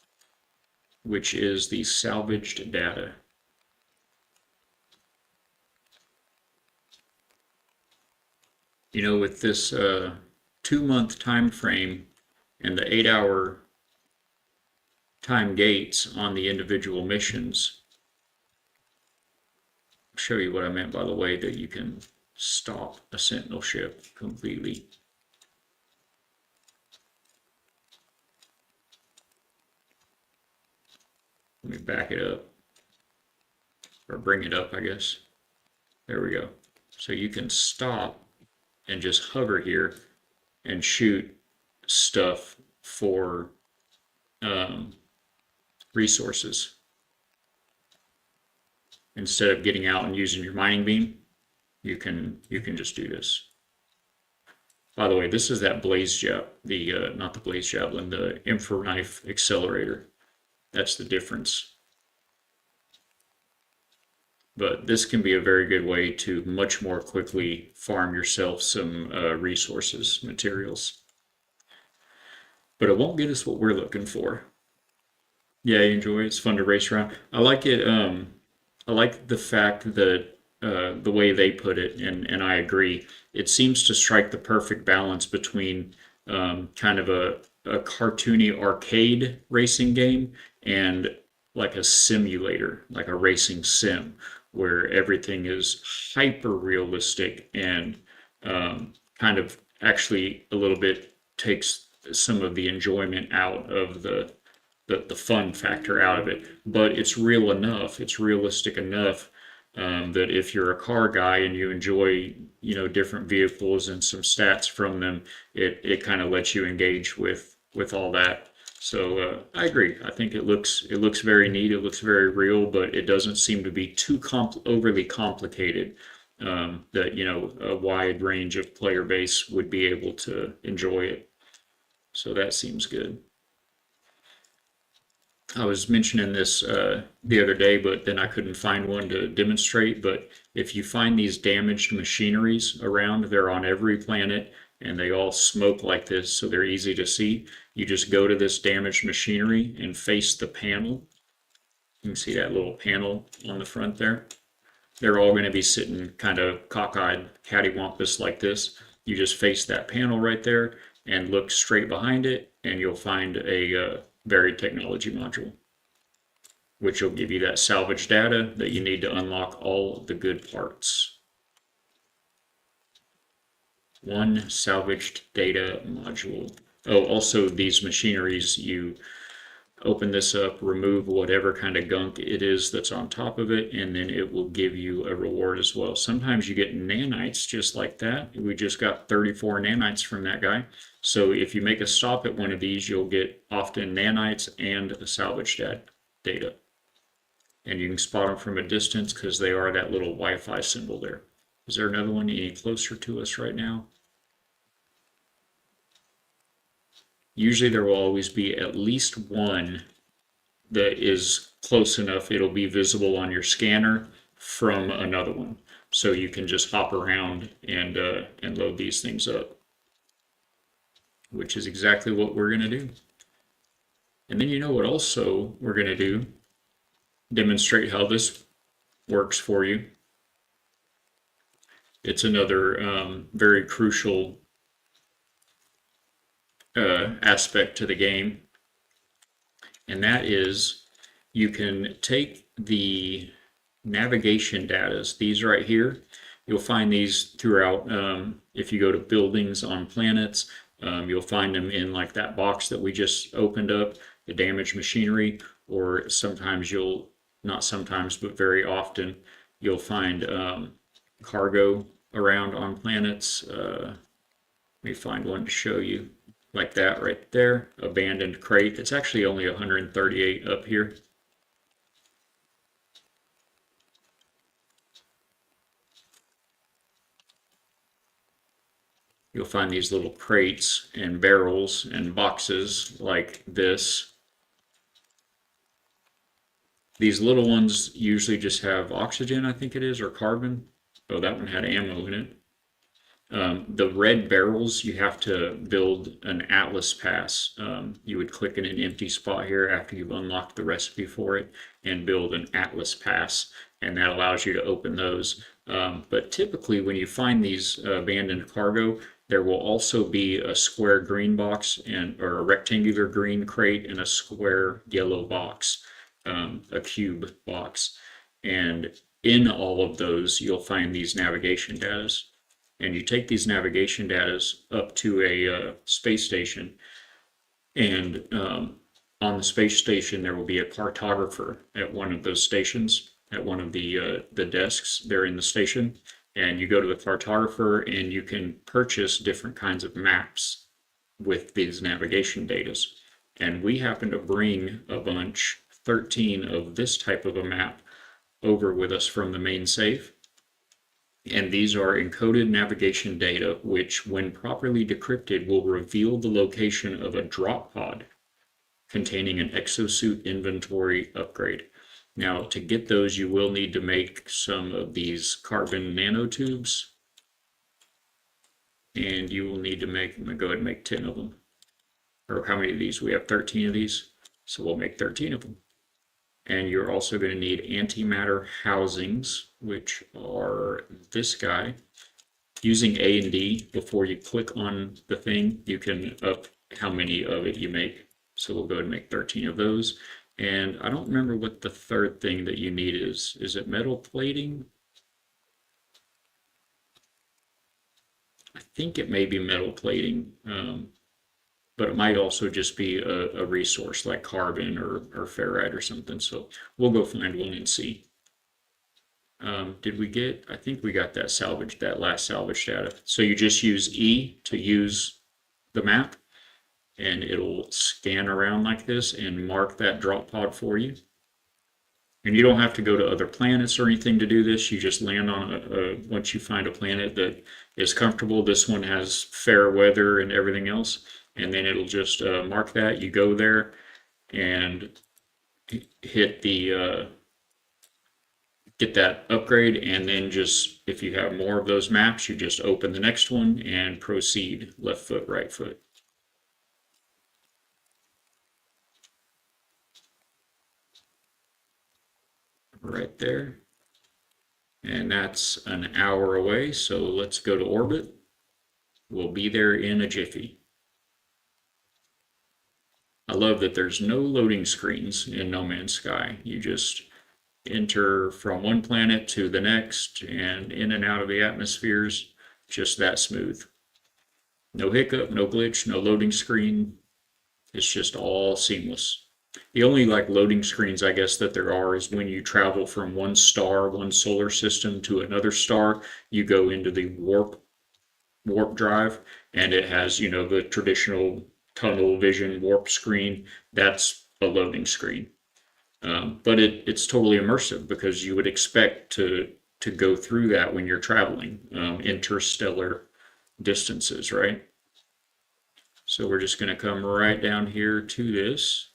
which is the salvaged data. You know, with this 2-month time frame and the 8-hour time gates on the individual missions, I'll show you what I meant by the way that you can stop a sentinel ship completely. Let me back it up, or bring it up, I guess. There we go. So you can stop and just hover here and shoot stuff for resources. Instead of getting out and using your mining beam, you can just do this. By the way, this is that blaze jab, the not the blaze javelin, the infra knife accelerator. That's the difference. But this can be a very good way to much more quickly farm yourself some resources, materials. But it won't get us what we're looking for. Yeah, I enjoy it. It's fun to race around. I like it. I like the fact that the way they put it, and I agree. It seems to strike the perfect balance between kind of a cartoony arcade racing game and like a simulator, like a racing sim, where everything is hyper realistic and kind of actually a little bit takes some of the enjoyment out of the fun factor out of it. But it's real enough, it's realistic enough that if you're a car guy and you enjoy, you know, different vehicles and some stats from them, it kind of lets you engage with all that. So I agree. I think it looks very neat. It looks very real, but it doesn't seem to be too overly complicated. That you know a wide range of player base would be able to enjoy it. So that seems good. I was mentioning this the other day, but then I couldn't find one to demonstrate. But if you find these damaged machineries around, they're on every planet and they all smoke like this, so they're easy to see. You just go to this damaged machinery and face the panel. You can see that little panel on the front there. They're all going to be sitting kind of cockeyed, cattywampus like this. You just face that panel right there and look straight behind it, and you'll find a varied technology module, which will give you that salvage data that you need to unlock all the good parts. One salvaged data module. Oh, also these machineries, you open this up, remove whatever kind of gunk it is that's on top of it, and then it will give you a reward as well. Sometimes you get nanites just like that. We just got 34 nanites from that guy. So if you make a stop at one of these, you'll get often nanites and a salvage data. And you can spot them from a distance because they are that little Wi-Fi symbol there. Is there another one any closer to us right now? Usually there will always be at least one that is close enough it'll be visible on your scanner from another one. So you can just hop around and load these things up, which is exactly what we're going to do. And then you know what also we're going to do? Demonstrate how this works for you. It's another very crucial aspect to the game, and that is you can take the navigation data. These right here, you'll find these throughout. If you go to buildings on planets, you'll find them in like that box that we just opened up, the damaged machinery, or sometimes you'll, not sometimes, but very often, you'll find cargo around on planets. Let me find one to show you. Like that right there, abandoned crate. It's actually only 138 up here. You'll find these little crates and barrels and boxes like this These little ones usually just have oxygen, I think it is, or carbon. Oh, that one had ammo in it. The red barrels, you have to build an Atlas pass. You would click in an empty spot here after you've unlocked the recipe for it and build an Atlas pass, and that allows you to open those. But typically, when you find these abandoned cargo, there will also be a square green box and or a rectangular green crate and a square yellow box, a cube box. And in all of those, you'll find these navigation data, and you take these navigation data up to a space station, and on the space station there will be a cartographer at one of those stations, at one of the desks there in the station, and you go to the cartographer and you can purchase different kinds of maps with these navigation data. And we happen to bring a bunch, 13 of this type of a map, over with us from the main safe. And these are encoded navigation data, which, when properly decrypted, will reveal the location of a drop pod containing an exosuit inventory upgrade. Now, to get those, you will need to make some of these carbon nanotubes, and you will need to make, I'm going to go ahead and make 10 of them. Or how many of these? We have 13 of these, so we'll make 13 of them. And you're also going to need antimatter housings, which are this guy. Using A and D before you click on the thing, you can up how many of it you make. So we'll go ahead and make 13 of those. And I don't remember what the third thing that you need is. Is it metal plating? I think it may be metal plating. But it might also just be a resource like carbon or ferrite or something. So we'll go find one and see. Did we get, I think we got that salvage, that last salvage data. So you just use E to use the map, and it'll scan around like this and mark that drop pod for you. And you don't have to go to other planets or anything to do this. You just land on once you find a planet that is comfortable. This one has fair weather and everything else. And then it'll just mark that. You go there and hit the get that upgrade, and then just, if you have more of those maps, you just open the next one and proceed. Left foot, right foot. Right there. And that's an hour away, so let's go to orbit. We'll be there in a jiffy. I love that there's no loading screens in No Man's Sky. You just enter from one planet to the next and in and out of the atmospheres, just that smooth. No hiccup, no glitch, no loading screen. It's just all seamless. The only like loading screens I guess that there are is when you travel from one star, one solar system to another star, you go into the warp drive, and it has, you know, the traditional tunnel vision warp screen. That's a loading screen. But it's totally immersive because you would expect to go through that when you're traveling interstellar distances, right? So we're just going to come right down here to this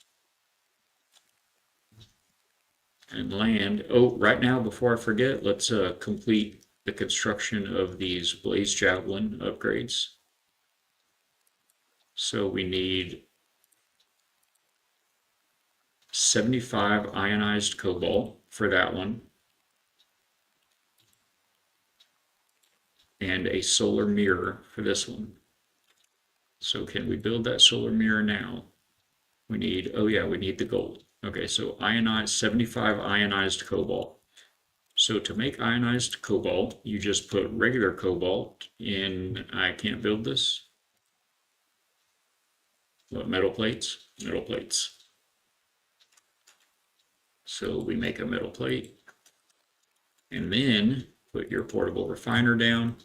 and land. Oh, right now, before I forget, let's complete the construction of these Blaze Javelin upgrades. So we need 75 ionized cobalt for that one, and a solar mirror for this one. So can we build that solar mirror now? We need, oh yeah, we need the gold. Okay, so ionized, 75 ionized cobalt. So to make ionized cobalt, you just put regular cobalt in, I can't build this. What, metal plates? Metal plates. So we make a metal plate, and then put your portable refiner down.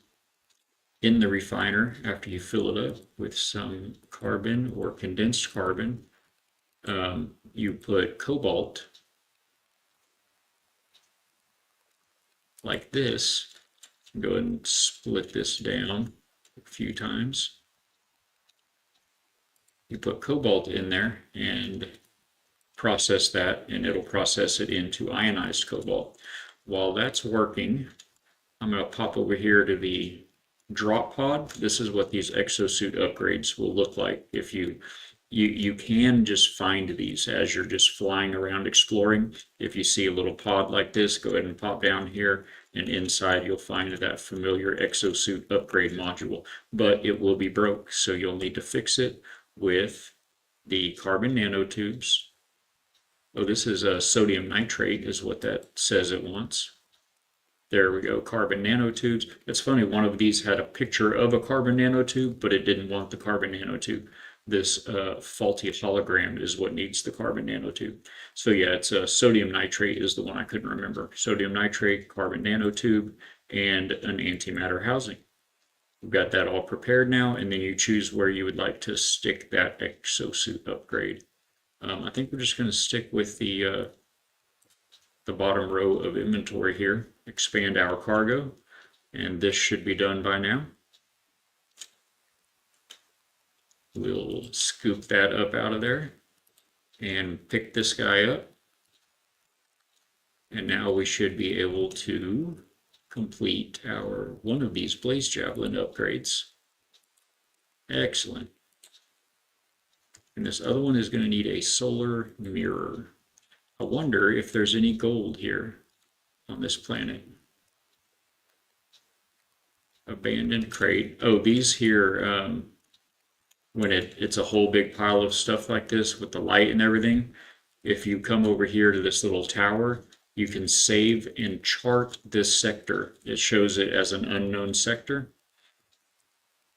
In the refiner, after you fill it up with some carbon or condensed carbon, you put cobalt like this. Go ahead and split this down a few times. You put cobalt in there and process that, and it'll process it into ionized cobalt. While that's working, I'm going to pop over here to the drop pod. This is what these exosuit upgrades will look like. If you can just find these as you're just flying around exploring. If you see a little pod like this, go ahead and pop down here, and inside you'll find that familiar exosuit upgrade module. But it will be broke, so you'll need to fix it with the carbon nanotubes. Oh, this is a sodium nitrate is what that says it wants. There we go, carbon nanotubes. It's funny, one of these had a picture of a carbon nanotube, but it didn't want the carbon nanotube. This faulty hologram is what needs the carbon nanotube. So yeah, it's a sodium nitrate is the one I couldn't remember. Sodium nitrate, carbon nanotube, and an antimatter housing. We've got that all prepared now, and then you choose where you would like to stick that exosuit upgrade. I think we're just going to stick with the bottom row of inventory here, expand our cargo, and this should be done by now. We'll scoop that up out of there and pick this guy up. And now we should be able to complete our one of these blaze javelin upgrades. Excellent. And this other one is going to need a solar mirror. I wonder if there's any gold here on this planet. Abandoned crate. Oh, these here, when it's a whole big pile of stuff like this with the light and everything, if you come over here to this little tower, you can save and chart this sector. It shows it as an unknown sector.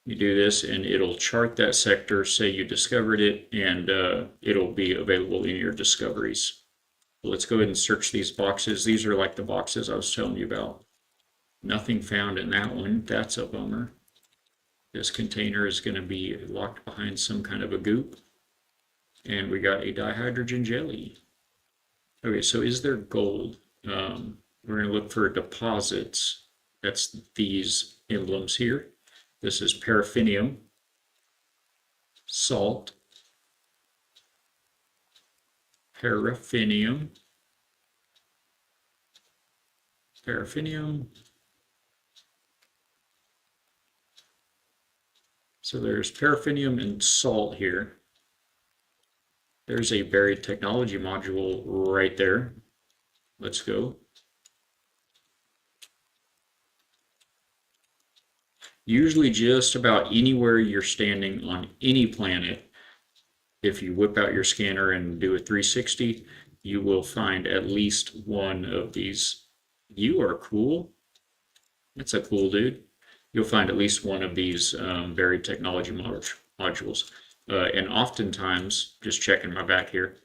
You do this and it'll chart that sector, say you discovered it, and it'll be available in your discoveries. Let's go ahead and search these boxes. These are like the boxes I was telling you about. Nothing found in that one. That's a bummer. This container is going to be locked behind some kind of a goop. And we got a dihydrogen jelly. Okay, so is there gold? We're going to look for deposits. That's these emblems here. This is paraffinium, salt, paraffinium, paraffinium. So there's paraffinium and salt here. There's a buried technology module right there. Let's go. Usually just about anywhere you're standing on any planet, if you whip out your scanner and do a 360, you will find at least one of these. You are cool. That's a cool dude. You'll find at least one of these buried technology modules. And oftentimes, just checking my back here,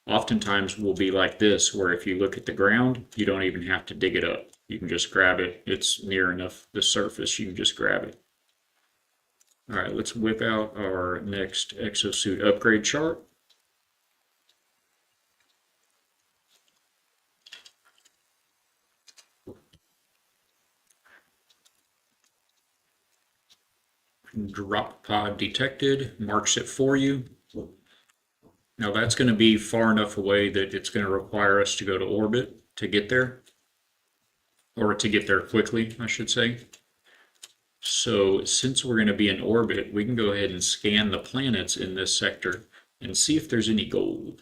oftentimes will be like this, where if you look at the ground, you don't even have to dig it up. You can just grab it. It's near enough the surface, you can just grab it. All right, let's whip out our next exosuit upgrade chart. Drop pod detected, marks it for you. Now that's going to be far enough away that it's going to require us to go to orbit to get there, or to get there quickly, I should say. So since we're going to be in orbit, we can go ahead and scan the planets in this sector and see if there's any gold.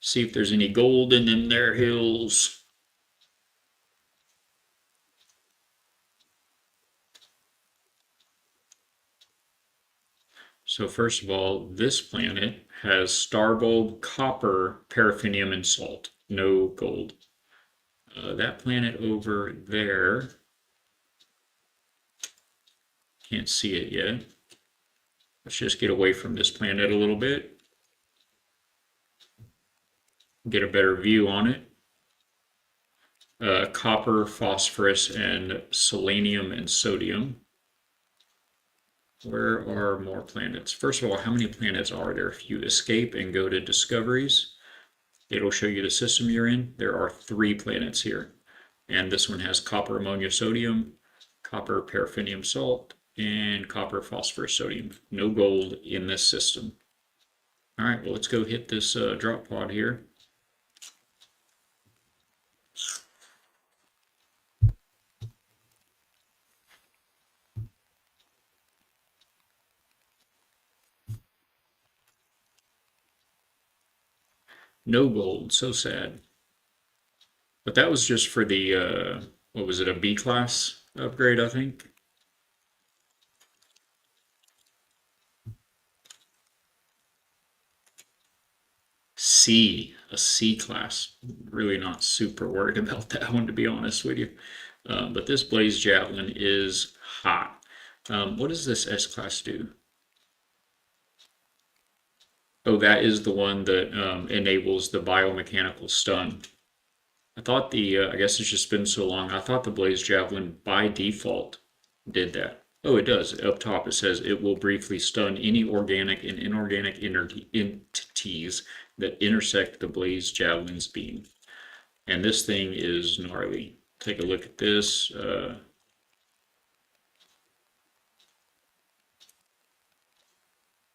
See if there's any gold in them there hills. So first of all, this planet has starbulb, copper, paraffinium, and salt. No gold. That planet over there, can't see it yet. Let's just get away from this planet a little bit. Get a better view on it. Copper, phosphorus, and selenium and sodium. Where are more planets? First of all, how many planets are there? If you escape and go to discoveries, it'll show you the system you're in. There are 3 planets here. And this one has copper, ammonia, sodium, copper, paraffinium, salt, and copper, phosphorus, sodium. No gold in this system. All right, well, let's go hit this drop pod here. No gold, so sad. But that was just for the, what was it, a B class upgrade, I think? C, a C class. Really not super worried about that one, to be honest with you. But this Blaze Javelin is hot. What does this S class do? Oh, that is the one that enables the biomechanical stun. I thought I guess it's just been so long. I thought the Blaze Javelin by default did that. Oh, it does. Up top it says it will briefly stun any organic and inorganic entities that intersect the Blaze Javelin's beam. And this thing is gnarly. Take a look at this. Let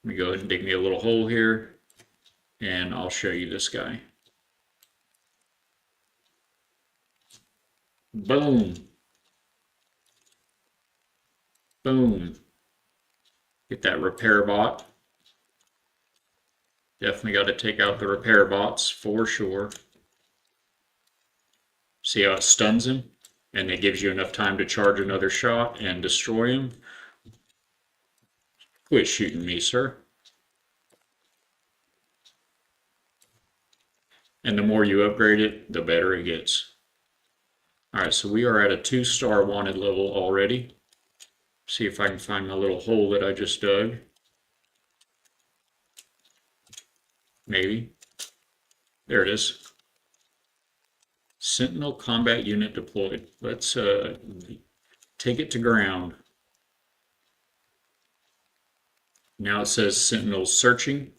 me go ahead and dig me a little hole here, and I'll show you this guy. Boom. Boom. Get that repair bot. Definitely got to take out the repair bots for sure. See how it stuns him? And it gives you enough time to charge another shot and destroy him. Quit shooting me, sir. And the more you upgrade it, the better it gets. Alright, so we are at a 2-star wanted level already. See if I can find my little hole that I just dug. Maybe. There it is. Sentinel combat unit deployed. Let's take it to ground. Now it says Sentinel searching.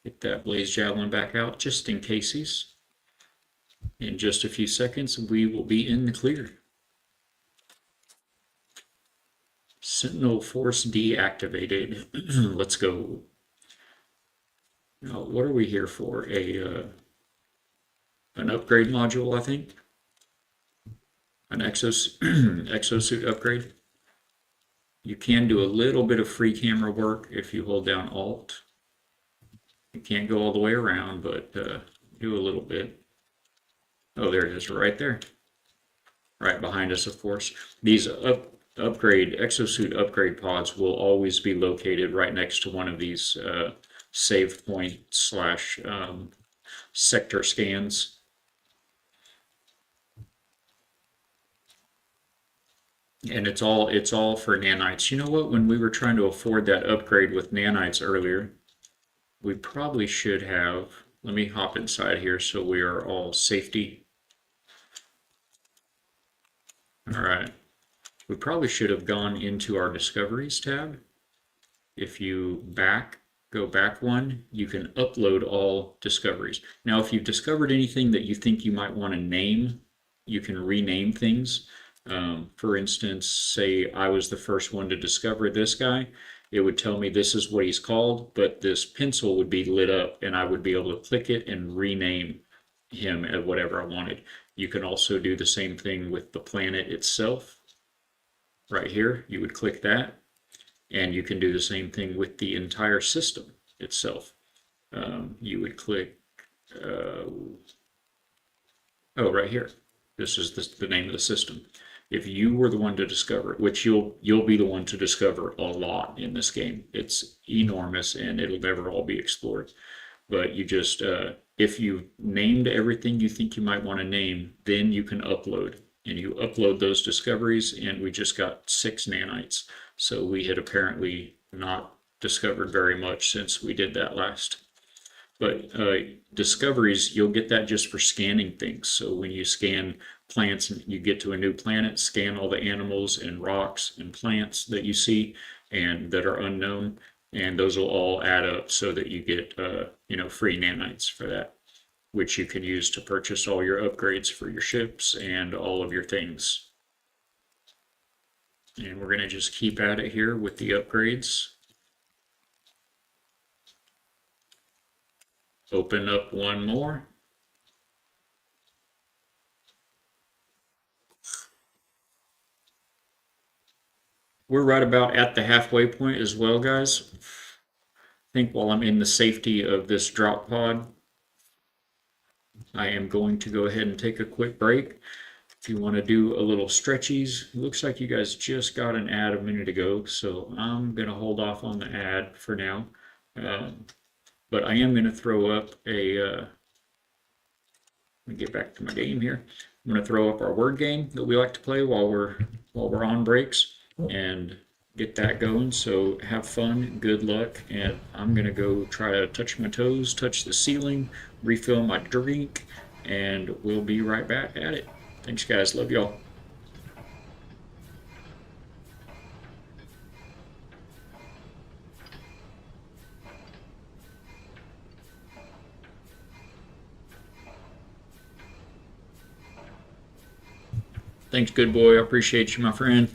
Get that Blaze Javelin back out just in cases. In just a few seconds, we will be in the clear. Sentinel Force deactivated. Let's go. Now, what are we here for? An upgrade module, I think. An exosuit upgrade. You can do a little bit of free camera work if you hold down Alt. You can't go all the way around, but do a little bit. Oh, there it is, right there. Right behind us, of course. These exosuit upgrade pods will always be located right next to one of these save point slash sector scans. And it's all for nanites. You know what? When we were trying to afford that upgrade with nanites earlier, we probably should have. Let me hop inside here so we are all safety. All right. We probably should have gone into our discoveries tab. If you go back one, you can upload all discoveries. Now, if you've discovered anything that you think you might want to name, you can rename things. For instance, say I was the first one to discover this guy, it would tell me this is what he's called, but this pencil would be lit up and I would be able to click it and rename him as whatever I wanted. You can also do the same thing with the planet itself. Right here, you would click that, and you can do the same thing with the entire system itself. You would click, oh, right here. This is the name of the system. If you were the one to discover it, which you'll be the one to discover a lot in this game. It's enormous and it'll never all be explored. But you just, if you named everything you think you might want to name, then you can upload. And you upload those discoveries, and we just got 6 nanites. So we had apparently not discovered very much since we did that last. But discoveries, you'll get that just for scanning things. So when you scan plants and you get to a new planet, scan all the animals and rocks and plants that you see and that are unknown, and those will all add up so that you get free nanites for that, which you can use to purchase all your upgrades for your ships and all of your things. And we're going to just keep at it here with the upgrades. Open up one more. We're right about at the halfway point as well, guys. I think while I'm in the safety of this drop pod, I am going to go ahead and take a quick break. If you want to do a little stretchies, it looks like you guys just got an ad a minute ago, so I'm going to hold off on the ad for now. But I am going to throw up let me get back to my game here. I'm going to throw up our word game that we like to play while we're on breaks and get that going. So have fun, good luck, and I'm going to go try to touch my toes, touch the ceiling, refill my drink, and we'll be right back at it. Thanks, guys. Love y'all. Thanks, good boy. I appreciate you, my friend.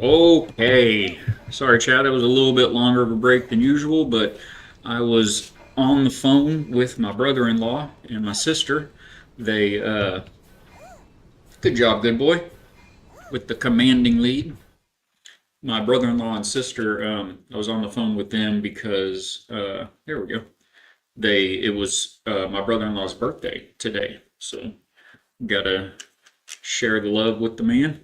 Okay. Sorry, Chad. It was a little bit longer of a break than usual, but I was on the phone with my brother-in-law and my sister. They, good job, good boy, with the commanding lead. My brother-in-law and sister, I was on the phone with them because, here we go. It was my brother-in-law's birthday today, so gotta share the love with the man.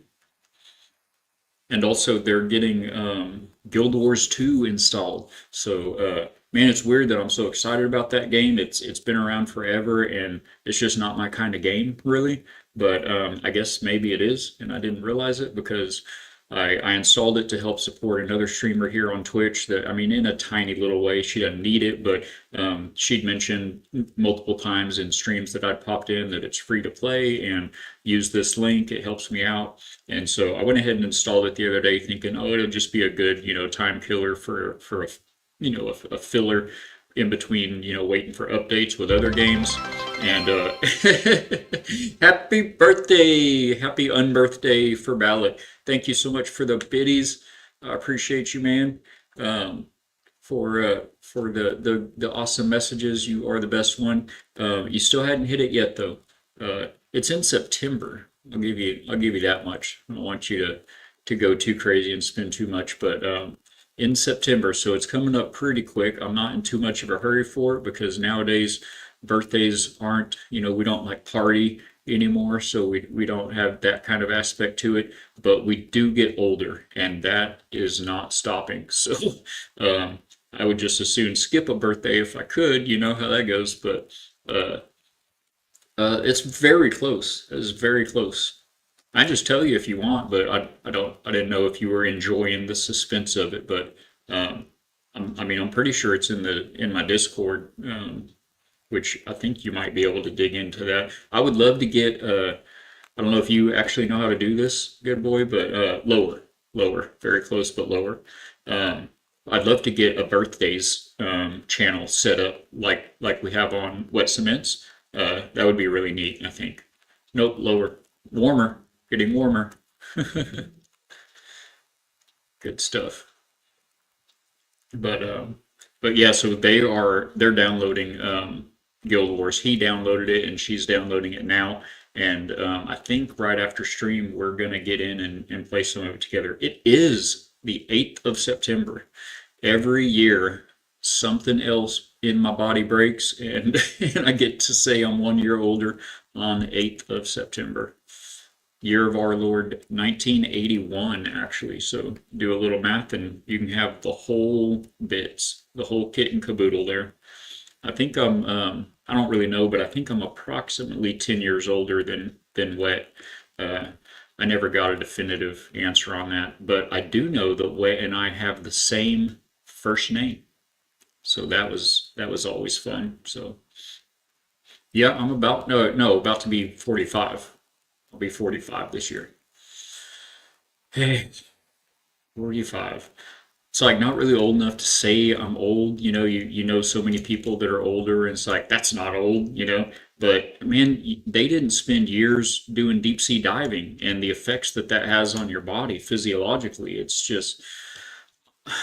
And also they're getting Guild Wars 2 installed. So man, it's weird that I'm so excited about that game. It's been around forever, and it's just not my kind of game really. But I guess maybe it is, and I didn't realize it because I installed it to help support another streamer here on Twitch. That I mean, in a tiny little way, she doesn't need it, but she'd mentioned multiple times in streams that I'd popped in that it's free to play and use this link. It helps me out. And so I went ahead and installed it the other day, thinking, oh, it'll just be a good, time killer for a, a filler in between, waiting for updates with other games. And happy birthday, happy unbirthday for Ballot. Thank you so much for the biddies. I appreciate you, man. Um, for the awesome messages. You are the best one. You still hadn't hit it yet though. It's in September. I'll give you that much. I don't want you to go too crazy and spend too much, but in September, so it's coming up pretty quick. I'm not in too much of a hurry for it because nowadays birthdays aren't, we don't like party anymore, so we don't have that kind of aspect to it, but we do get older, and that is not stopping. So I would just as soon skip a birthday if I could. You know how that goes, but uh, it's very close. It's very close. I just tell you if you want, but I didn't know if you were enjoying the suspense of it. But I mean, I'm pretty sure it's in my Discord, which I think you might be able to dig into that. I would love to get. I don't know if you actually know how to do this, good boy, but lower, very close, but lower. Um, I'd love to get a birthdays channel set up like we have on Wet Cements. That would be really neat, I think. Nope, lower, warmer, getting warmer. Good stuff. But yeah, so they're downloading Guild Wars. He downloaded it and she's downloading it now. And I think right after stream we're gonna get in and play some of it together. It is the 8th of September. Every year something else in my body breaks and, and I get to say I'm 1 year older on the 8th of September. Year of our Lord 1981, actually. So do a little math and you can have the whole bits, the whole kit and caboodle there. I think I don't really know, but I think I'm approximately 10 years older than Wet. Uh, I never got a definitive answer on that, but I do know that Wet and I have the same first name. So that was always fun. So yeah, I'm about about to be 45. I'll be 45 this year. Hey, 45. It's like not really old enough to say I'm old. You know so many people that are older, and it's like that's not old. But man, they didn't spend years doing deep sea diving, and the effects that has on your body physiologically, it's just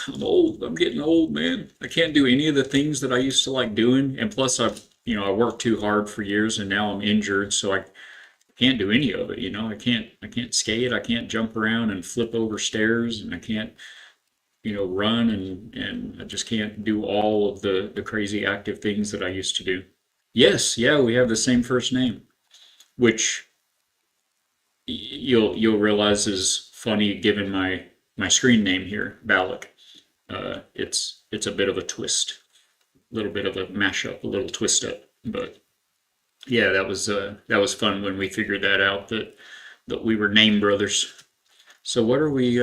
I'm old. I'm getting old, man. I can't do any of the things that I used to like doing, and plus I worked too hard for years, and now I'm injured, so I can't do any of it. I can't skate. I can't jump around and flip over stairs, and I can't run and I just can't do all of the crazy active things that I used to do. Yes, yeah, we have the same first name, which you'll realize is funny given my screen name here, Balak. It's a bit of a twist, a little bit of a mashup, a little twist up. But yeah, that was fun when we figured that out that we were name brothers. So what are we?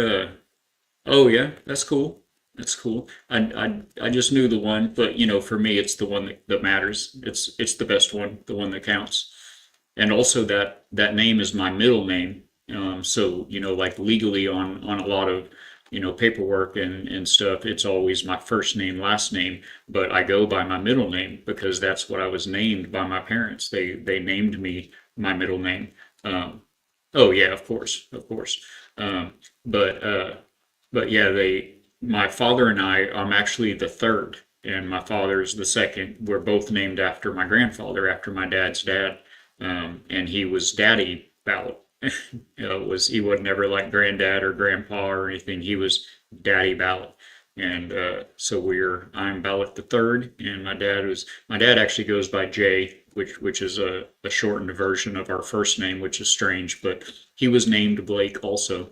Oh yeah, that's cool. That's cool. I just knew the one, but for me, it's the one that matters. It's the best one, the one that counts. And also that name is my middle name. So like legally on a lot of paperwork and stuff, it's always my first name, last name, but I go by my middle name because that's what I was named by my parents. They named me my middle name. Um, Oh yeah, of course, of course. Um, but uh, but yeah, my father and I'm actually the third, and my father's the second. We're both named after my grandfather, after my dad's dad, and he was Daddy Ballot. Was he wasn't ever like granddad or grandpa or anything. He was Daddy Ballot, and so I'm Ballot the third, and my dad actually goes by Jay, which is a shortened version of our first name, which is strange, but he was named Blake also,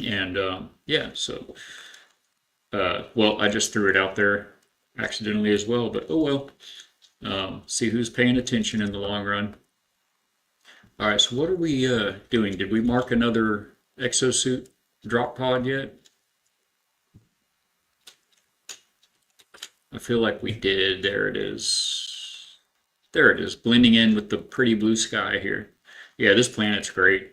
and yeah, so well, I just threw it out there accidentally as well, but oh well. See who's paying attention in the long run. All right, so what are we doing? Did we mark another exosuit drop pod yet? I feel like we did. There it is. There it is, blending in with the pretty blue sky here. Yeah, this planet's great.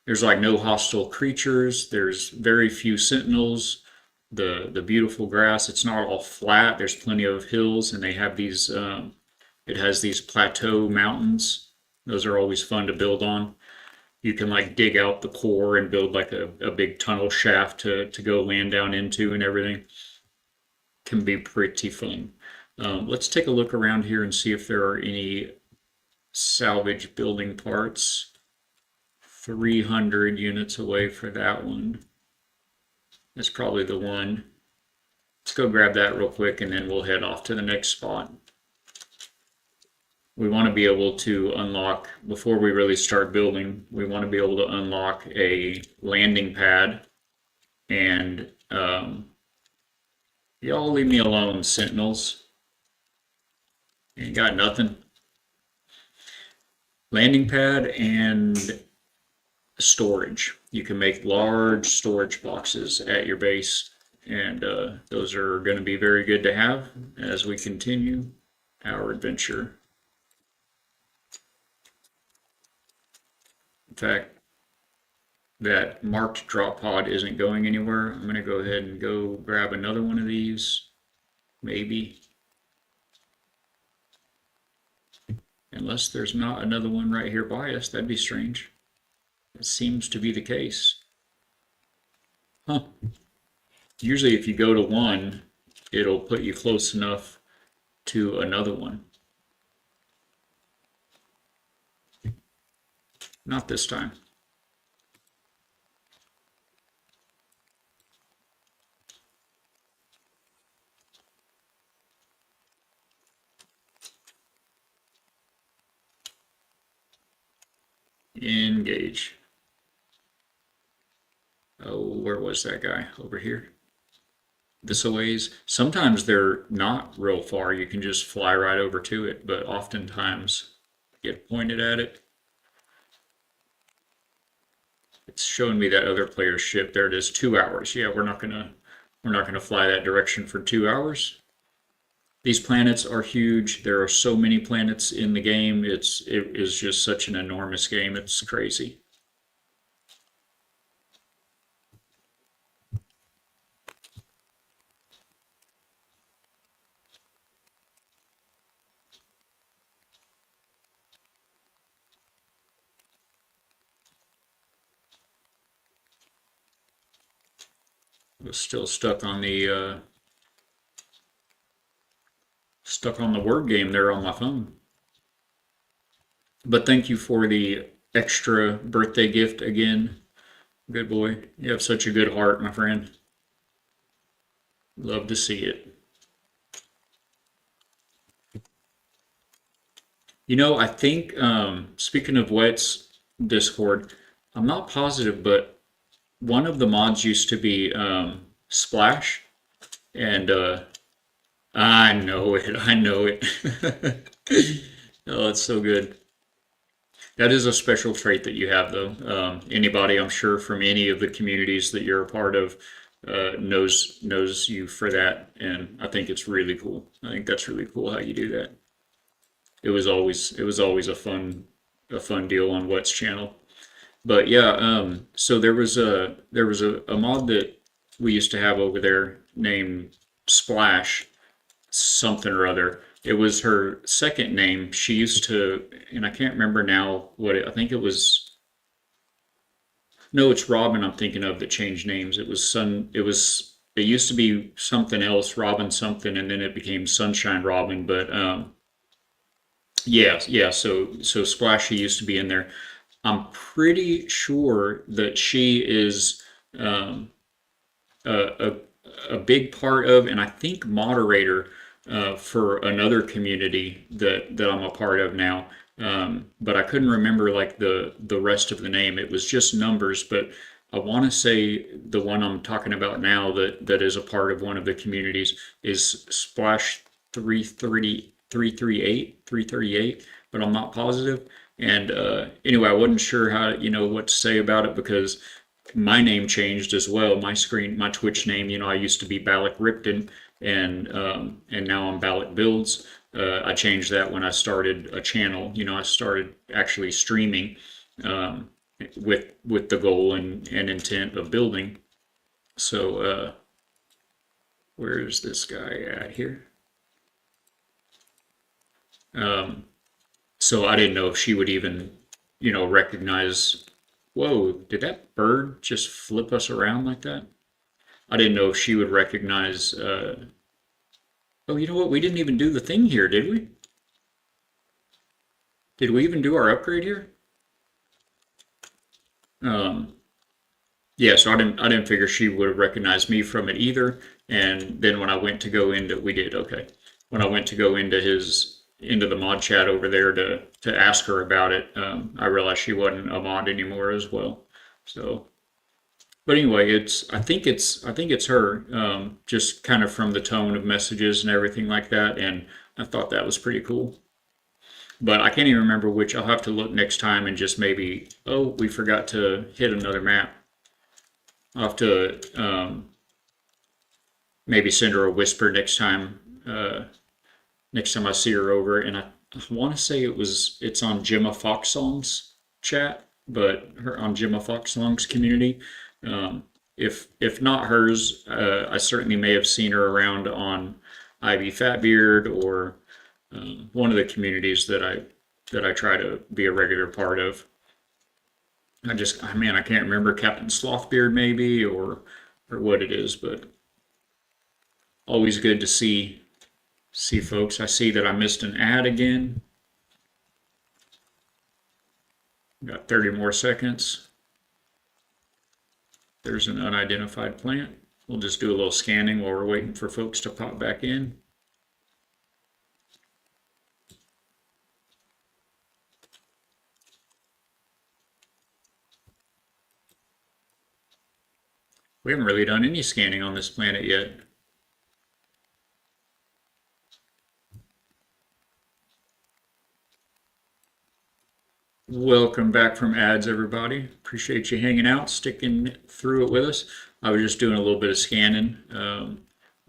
There's like no hostile creatures. There's very few sentinels. The beautiful grass. It's not all flat. There's plenty of hills, and they have these. It has these plateau mountains. Those are always fun to build on. You can like dig out the core and build like a big tunnel shaft to go land down into and everything. Can be pretty fun. Let's take a look around here and see if there are any salvage building parts. 300 units away for that one. That's probably the one. Let's go grab that real quick and then we'll head off to the next spot. We want to be able to unlock, before we really start building, we want to be able to unlock a landing pad. And y'all leave me alone, Sentinels. Ain't got nothing. Landing pad and storage. You can make large storage boxes at your base, and those are going to be very good to have as we continue our adventure. In fact, that marked drop pod isn't going anywhere. I'm going to go ahead and go grab another one of these, maybe. Unless there's not another one right here by us, that'd be strange. It seems to be the case. Huh. Usually if you go to one, it'll put you close enough to another one. Not this time. Engage. Oh, where was that guy? Over here? This a ways. Sometimes they're not real far. You can just fly right over to it, but oftentimes get pointed at it. It's showing me that other player's ship. There it is, 2 hours. Yeah, we're not gonna fly that direction for 2 hours. These planets are huge. There are so many planets in the game. It is just such an enormous game. It's crazy. I was still stuck on the word game there on my phone. But thank you for the extra birthday gift again. Good boy. You have such a good heart, my friend. Love to see it. I think, speaking of Wet's Discord, I'm not positive, but one of the mods used to be Splash, and I know it, I know it. Oh, it's so good. That is a special trait that you have, though. Anybody, I'm sure, from any of the communities that you're a part of, knows you for that, and I think it's really cool. I think that's really cool how you do that. It was always a fun deal on Wet's channel. But yeah, so there was a mod that we used to have over there named Splash something or other. It was her second name. She used to, and I can't remember now I think it was. No, it's Robin I'm thinking of that changed names. It used to be something else, Robin something, and then it became Sunshine Robin. But yeah, yeah. So Splashy used to be in there. I'm pretty sure that she is um, a, a a big part of, and I think moderator for another community that I'm a part of now. But I couldn't remember like the rest of the name. It was just numbers, but I want to say the one I'm talking about now that is a part of one of the communities is Splash 338, but I'm not positive. And anyway, I wasn't sure how, what to say about it because my name changed as well. My Twitch name, I used to be Balak Ripton, and now I'm Balak Builds. I changed that when I started a channel. I started actually streaming um, with the goal and intent of building. So where's this guy at here? Um, so I didn't know if she would even, recognize. Whoa, did that bird just flip us around like that? I didn't know if she would recognize. Oh, you know what? We didn't even do the thing here, did we? Did we even do our upgrade here? Um, yeah, so I didn't figure she would have recognized me from it either. And then when I went to go into, we did okay. When I went to go into the mod chat over there to ask her about it, I realized she wasn't a mod anymore as well. So but anyway, I think it's her, just kind of from the tone of messages and everything like that, and I thought that was pretty cool. But I can't even remember which. I'll have to look next time and just maybe. Oh, we forgot to hit another map. I'll have to maybe send her a whisper next time. Next time I see her over, and I want to say it's on Gemma Fox Songs chat, but her on Gemma Fox Songs community. Um, if not hers, I certainly may have seen her around on Ivy Fatbeard or one of the communities that I try to be a regular part of. I can't remember Captain Slothbeard maybe or what it is, but always good to see folks. I see that I missed an ad again. Got 30 more seconds. There's an unidentified plant. We'll just do a little scanning while we're waiting for folks to pop back in. We haven't really done any scanning on this planet yet. Welcome back from ads, everybody. Appreciate you hanging out, sticking through it with us. I was just doing a little bit of scanning.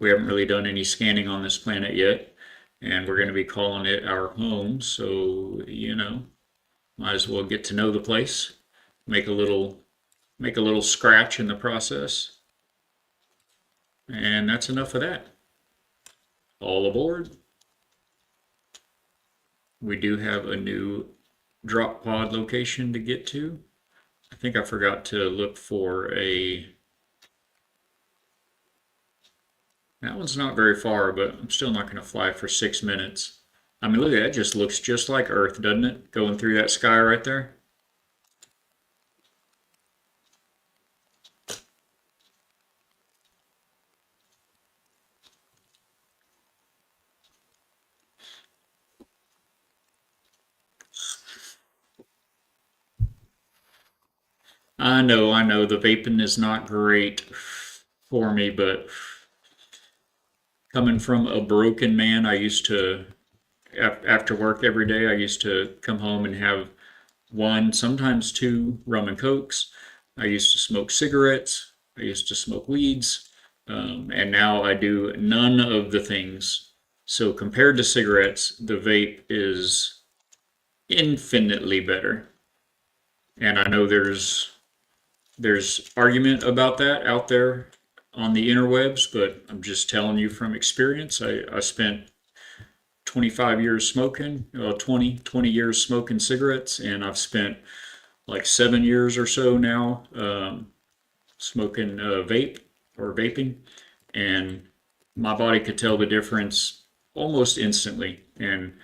We haven't really done any scanning on this planet yet, and we're going to be calling it our home. So, might as well get to know the place, make a little make a little scratch in the process, and that's enough of that. All aboard. We do have a new drop pod location to get to. I think I forgot to look for a. That one's not very far, but I'm still not going to fly for 6 minutes. I mean, look at that. Just looks just like Earth, doesn't it? Going through that sky right there. I know. The vaping is not great for me, but coming from a broken man, I used to, after work every day, I used to come home and have one, sometimes two rum and cokes. I used to smoke cigarettes. I used to smoke weeds. And now I do none of the things. So compared to cigarettes, the vape is infinitely better. And I know there's argument about that out there on the interwebs, but I'm just telling you from experience. I spent 25 years smoking, 20 years smoking cigarettes, and I've spent like 7 years or so now, smoking vape or vaping, and my body could tell the difference almost instantly. And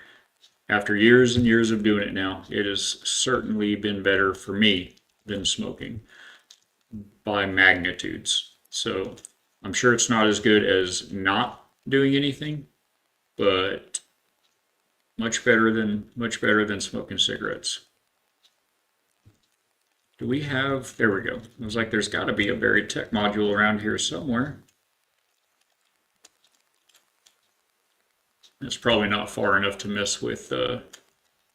after years and years of doing it now, it has certainly been better for me than smoking by magnitudes. So I'm sure it's not as good as not doing anything, but much better than smoking cigarettes. Do we have, there we go. I was like, there's got to be a buried tech module around here somewhere. It's probably not far enough to mess with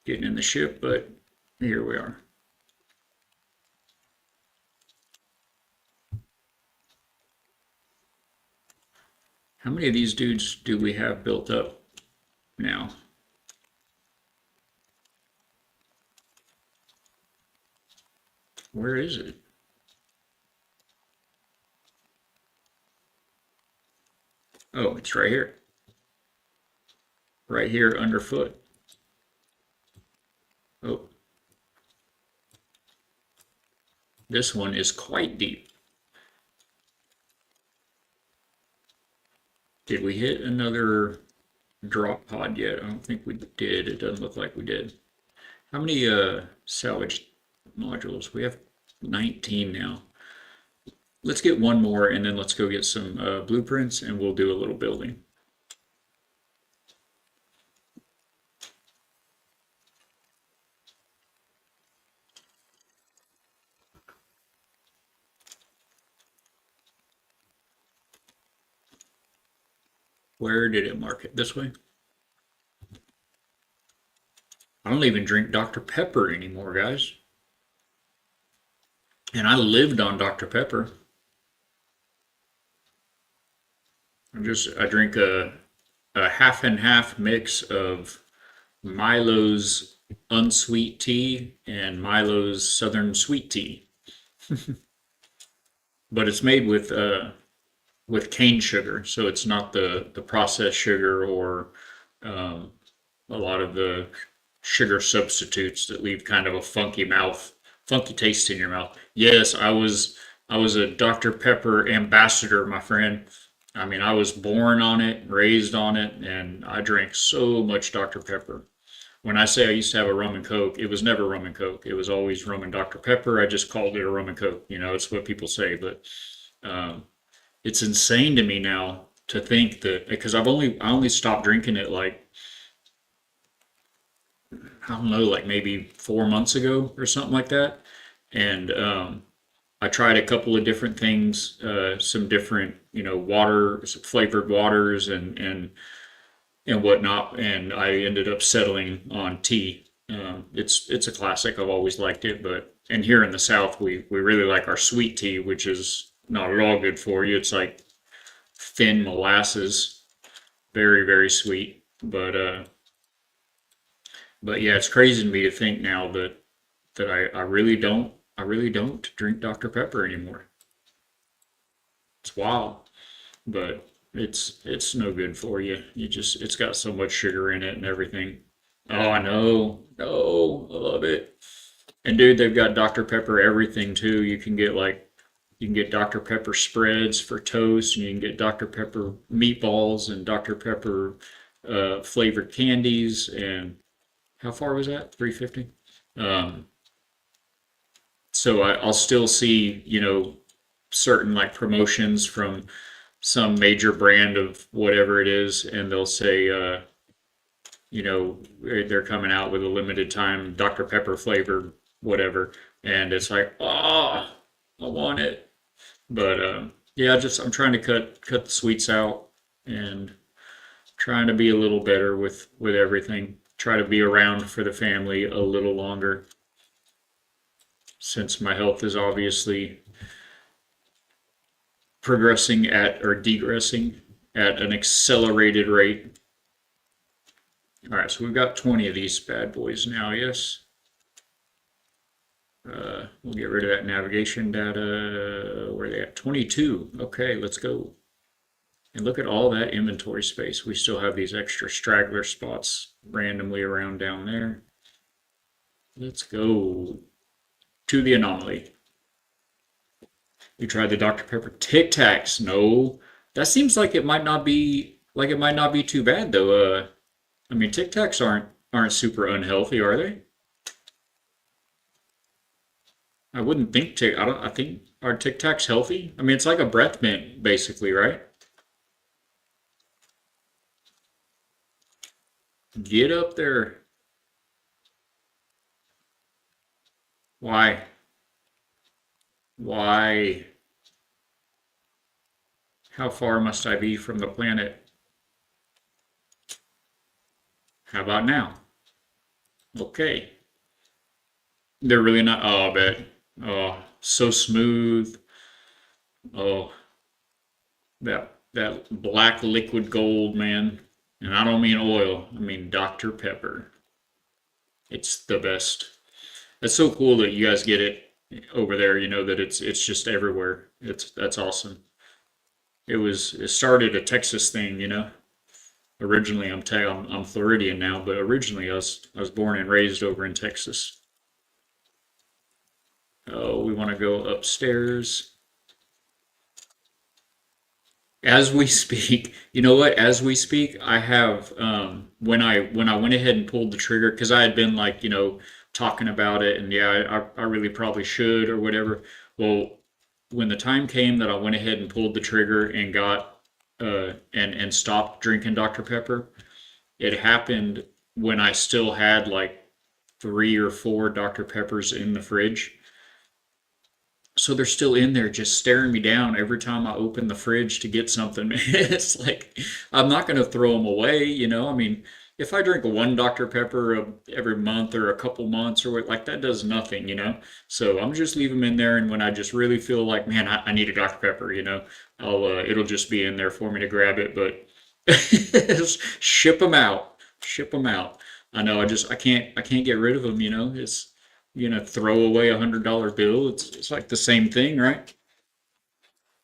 getting in the ship, but here we are. How many of these dudes do we have built up now? Where is it? Oh, it's right here. Right here underfoot. Oh, this one is quite deep. Did we hit another drop pod yet? I don't think we did. It doesn't look like we did. How many salvage modules? We have 19 now. Let's get one more and then let's go get some blueprints and we'll do a little building. Where did it mark it? This way? I don't even drink Dr. Pepper anymore, guys. And I lived on Dr. Pepper. I drink a half and half mix of Milo's unsweet tea and Milo's Southern sweet tea. But it's made with cane sugar, so it's not the processed sugar or um, a lot of the sugar substitutes that leave kind of a funky taste in your mouth. Yes, I was a Dr. Pepper ambassador, my friend. I mean, I was born on it, raised on it, and I drank so much Dr. Pepper. When I say I used to have a rum and coke, it was never rum and coke. It was always rum and Dr. Pepper. I just called it a rum and coke. It's what people say, but um, it's insane to me now to think that because I only stopped drinking it like I don't know, like maybe 4 months ago or something like that. And I tried a couple of different things, some different, water, some flavored waters and whatnot, and I ended up settling on tea. It's a classic. I've always liked it, but and here in the South, we really like our sweet tea, which is not at all good for you. It's like thin molasses, very very sweet. But yeah, it's crazy to me to think now that I really don't drink Dr. Pepper anymore. It's wild, but it's no good for you. It's got so much sugar in it and everything. Oh, I know. No, I love it. And dude, they've got Dr. Pepper everything too. You can get Dr. Pepper spreads for toast, and you can get Dr. Pepper meatballs and Dr. Pepper flavored candies. And how far was that? 350. Um, so I'll still see, certain like promotions from some major brand of whatever it is, and they'll say, they're coming out with a limited time Dr. Pepper flavored whatever, and it's like, oh, I want it. But yeah, just I'm trying to cut the sweets out and trying to be a little better with everything. Try to be around for the family a little longer since my health is obviously progressing at or degressing at an accelerated rate. All right, so we've got 20 of these bad boys now, yes. We'll get rid of that navigation data. Where are they at? 22. Okay, let's go. And look at all that inventory space. We still have these extra straggler spots randomly around down there. Let's go. to the anomaly. You tried the Dr. Pepper Tic Tacs. No, that seems like it might not be too bad though. I mean, Tic Tacs aren't super unhealthy, are they? I wouldn't think Tic. I don't. I think are Tic Tacs healthy? I mean, it's like a breath mint, basically, right? Get up there. Why? Why? How far must I be from the planet? How about now? Okay. They're really not. Oh, I bet. Oh, so smooth. Oh, that black liquid gold, man. And I don't mean oil. I mean Dr. Pepper. It's the best. It's so cool that you guys get it over there. You know that it's just everywhere. It's that's awesome. It started a Texas thing. Originally I'm Floridian now, but originally I was born and raised over in Texas. Oh, we want to go upstairs. As we speak, you know what? As we speak, I have when I went ahead and pulled the trigger because I had been like talking about it and yeah I really probably should or whatever. Well, when the time came that I went ahead and pulled the trigger and got and stopped drinking Dr. Pepper, it happened when I still had like 3 or 4 Dr. Peppers in the fridge. So they're still in there just staring me down every time I open the fridge to get something. It's like I'm not going to throw them away. I mean, if I drink one Dr. Pepper every month or a couple months or what, like that does nothing. So I'm just leave them in there, and when I just really feel like, man, I need a Dr. Pepper, it'll just be in there for me to grab it. But ship them out, ship them out. I know I can't get rid of them. It's throw away $100 bill. It's like the same thing, right?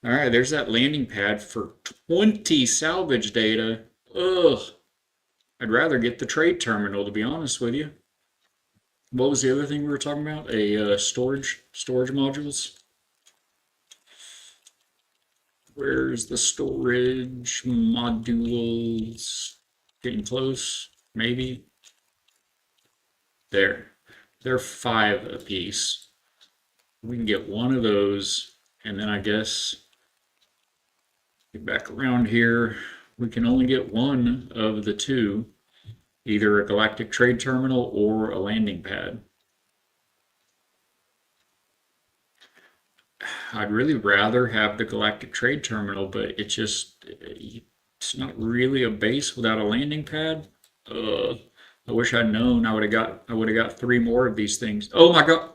All right, there's that landing pad for 20 salvage data. Ugh, I'd rather get the trade terminal to be honest with you. What was the other thing we were talking about? A storage modules. Where's the storage modules? Getting close, maybe. There. They're 5 apiece. We can get one of those, and then I guess get back around here. We can only get one of the two, either a galactic trade terminal or a landing pad. I'd really rather have the galactic trade terminal, but it's not really a base without a landing pad. I wish I'd known. I would have got 3 more of these things. Oh my God.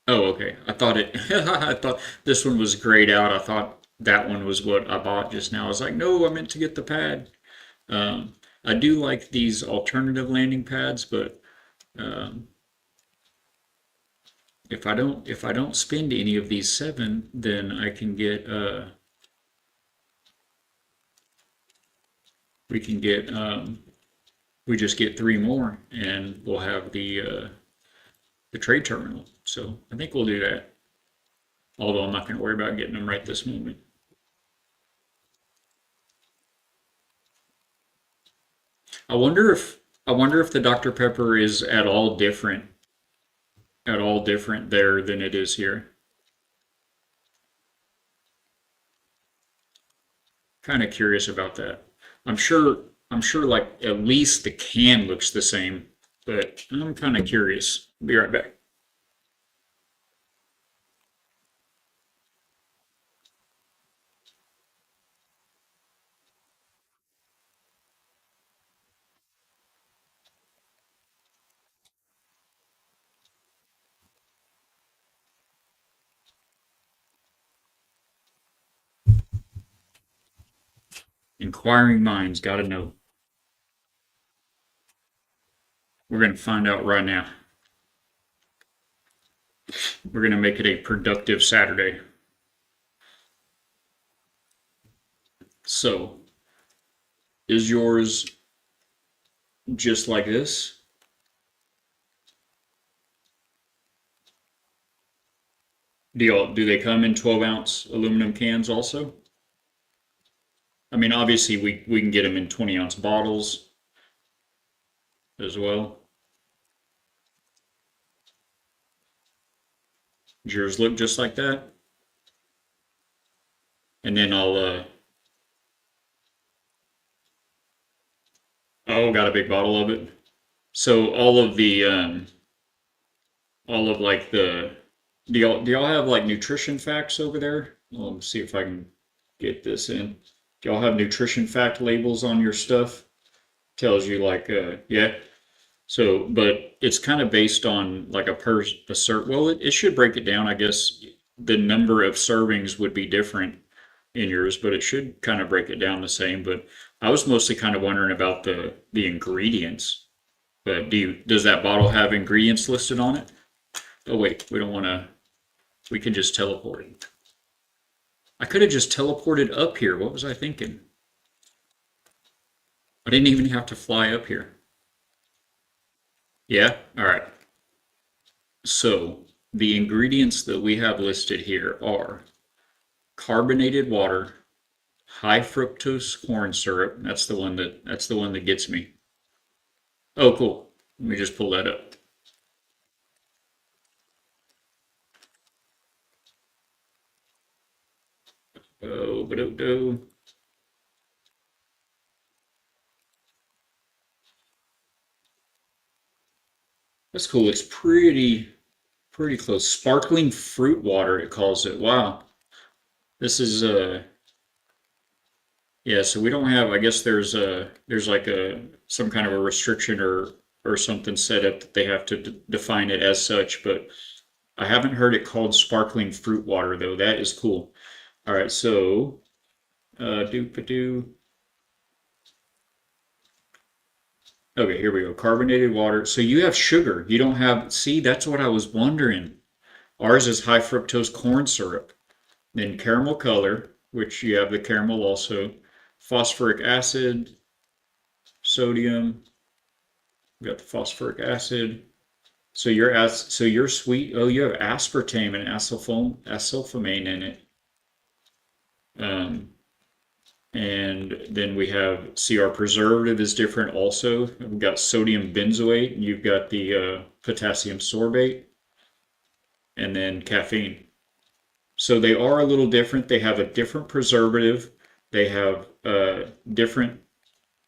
Oh, okay. I thought I thought this one was grayed out. I thought that one was what I bought just now. I was like, no, I meant to get the pad. Um, I do like these alternative landing pads, but um, if I don't spend any of these 7, then I can get we can get we just get 3 more, and we'll have the trade terminal. So I think we'll do that. Although I'm not going to worry about getting them right this moment. I wonder if I wonder if the Dr. Pepper is at all different there than it is here. Kind of curious about that. I'm sure like at least the can looks the same, but I'm kind of curious. Be right back. Inquiring minds got to know. We're going to find out right now. We're going to make it a productive Saturday. So, is yours just like this? Do they come in 12-ounce aluminum cans also? I mean, obviously we can get them in 20-ounce bottles as well. Does yours look just like that? And then oh, got a big bottle of it. So all of like the do y'all have like nutrition facts over there? Well, let me see if I can get this in. Do y'all have nutrition fact labels on your stuff? Tells you like yeah. So, but it's kind of based on like a well, it should break it down. I guess the number of servings would be different in yours, but it should kind of break it down the same. But I was mostly kind of wondering about the ingredients. But does that bottle have ingredients listed on it? Oh wait, we don't want to. We can just teleport it. I could have just teleported up here. What was I thinking? I didn't even have to fly up here. Yeah? All right. So the ingredients that we have listed here are carbonated water, high fructose corn syrup. That's the one that gets me. Oh, cool. Let me just pull that up. Oh, but oh, that's cool. It's pretty close. Sparkling fruit water, it calls it. Wow. This is yeah, so we don't have, I guess there's like a some kind of a restriction or something set up that they have to define it as such, but I haven't heard it called sparkling fruit water though. That is cool. All right, so do. Okay, here we go. Carbonated water. So you have sugar. You don't have, see, that's what I was wondering. Ours is high fructose corn syrup. Then caramel color, which you have the caramel also. Phosphoric acid, sodium. We got the phosphoric acid. So you're sweet. Oh, you have aspartame and acylfamane in it. Um, and then we have, see, our preservative is different also. We've got sodium benzoate, and you've got the potassium sorbate, and then caffeine. So they are a little different. They have a different preservative. They have different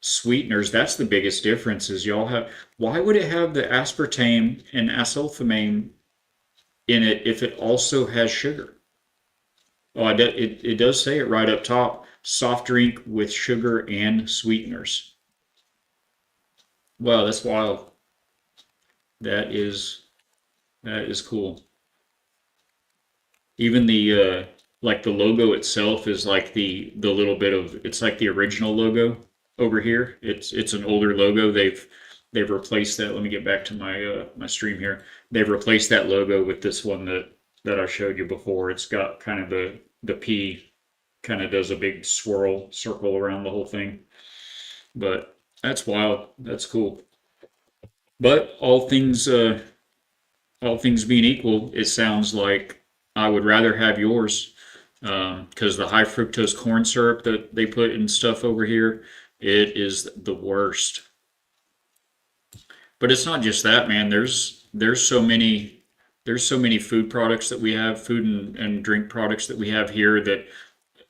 sweeteners. That's the biggest difference is y'all have, why would it have the aspartame and acylfamane in it if it also has sugar? Oh, it does say it right up top. Soft drink with sugar and sweeteners. Wow, that's wild. That is that is cool. Even like the logo itself is like the little bit of it's like the original logo over here. It's an older logo. They've replaced that. Let me get back to my stream here. They've replaced that logo with this one that I showed you before. It's got kind of the P kind of does a big swirl circle around the whole thing. But that's wild. That's cool. But all things being equal, it sounds like I would rather have yours because the high fructose corn syrup that they put in stuff over here, it is the worst. But it's not just that, man. There's so many food products that we have, food and drink products that we have here that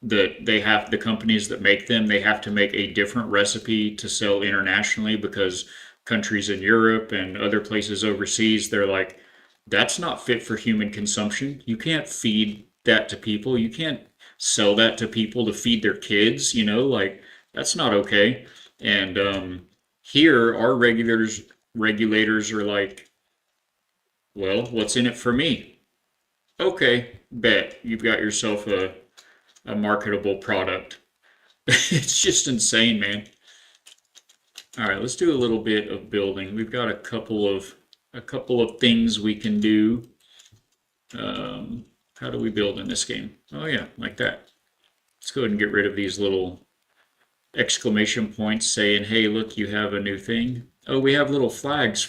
they have the companies that make them, they have to make a different recipe to sell internationally because countries in Europe and other places overseas, they're like, that's not fit for human consumption. You can't feed that to people. You can't sell that to people to feed their kids, you know, like that's not okay. And here our regulators are like, well, what's in it for me? Okay, bet you've got yourself a marketable product. It's just insane, man. All right, let's do a little bit of building. We've got a couple of things we can do. How do we build in this game? Oh yeah, like that. Let's go ahead and get rid of these little exclamation points saying, "Hey, look, you have a new thing." Oh, we have little flags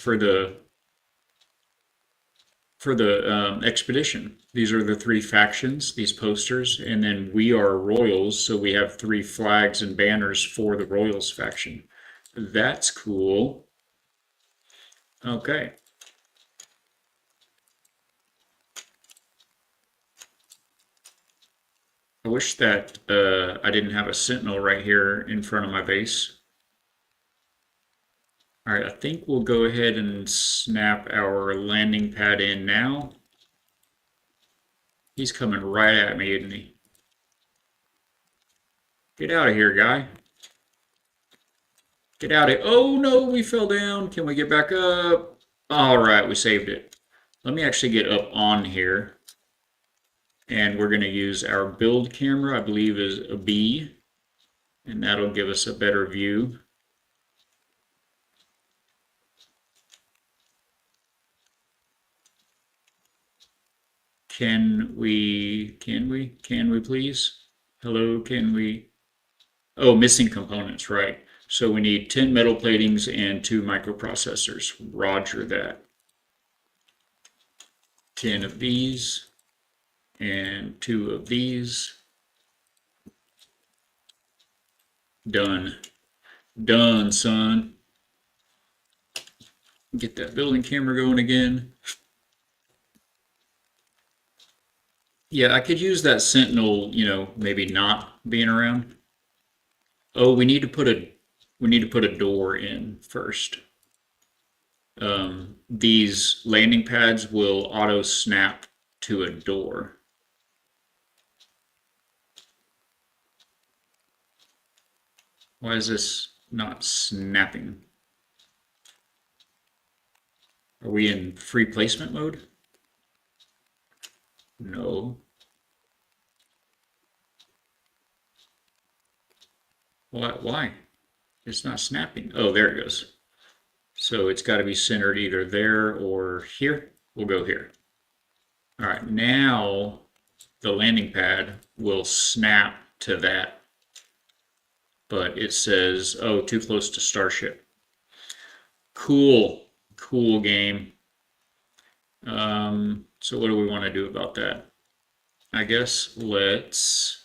for the expedition. These are the three factions, these posters, and then we are royals, so we have three flags and banners for the royals faction. That's cool. Okay. I wish that I didn't have a sentinel right here in front of my base. All right, I think we'll go ahead and snap our landing pad in now. He's coming right at me, isn't he? Get out of here, guy. Get out of here. Oh no, we fell down. Can we get back up? All right, we saved it. Let me actually get up on here. And we're going to use our build camera, I believe is a B. And that'll give us a better view. Can we please? Hello, can we? Oh, missing components, right. So we need 10 metal platings and 2 microprocessors. Roger that. 10 of these and 2 of these. Done. Done, son. Get that building camera going again. Yeah, I could use that sentinel, maybe not being around. Oh, we need to put a door in first. These landing pads will auto snap to a door. Why is this not snapping? Are we in free placement mode? No. Why? It's not snapping. Oh, there it goes. So it's got to be centered either there or here. We'll go here. All right, now the landing pad will snap to that. But it says, oh, too close to Starship. Cool. Cool game. So what do we want to do about that? I guess let's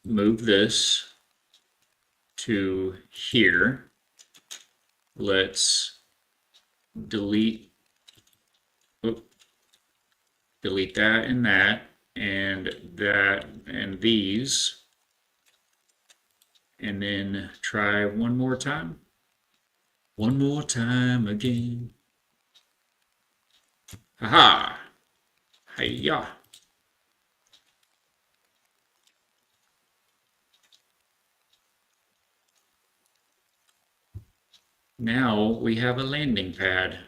move this to here. Let's delete that and that and these, and then try one more time. One more time again. Haha. Hiya. Now we have a landing pad.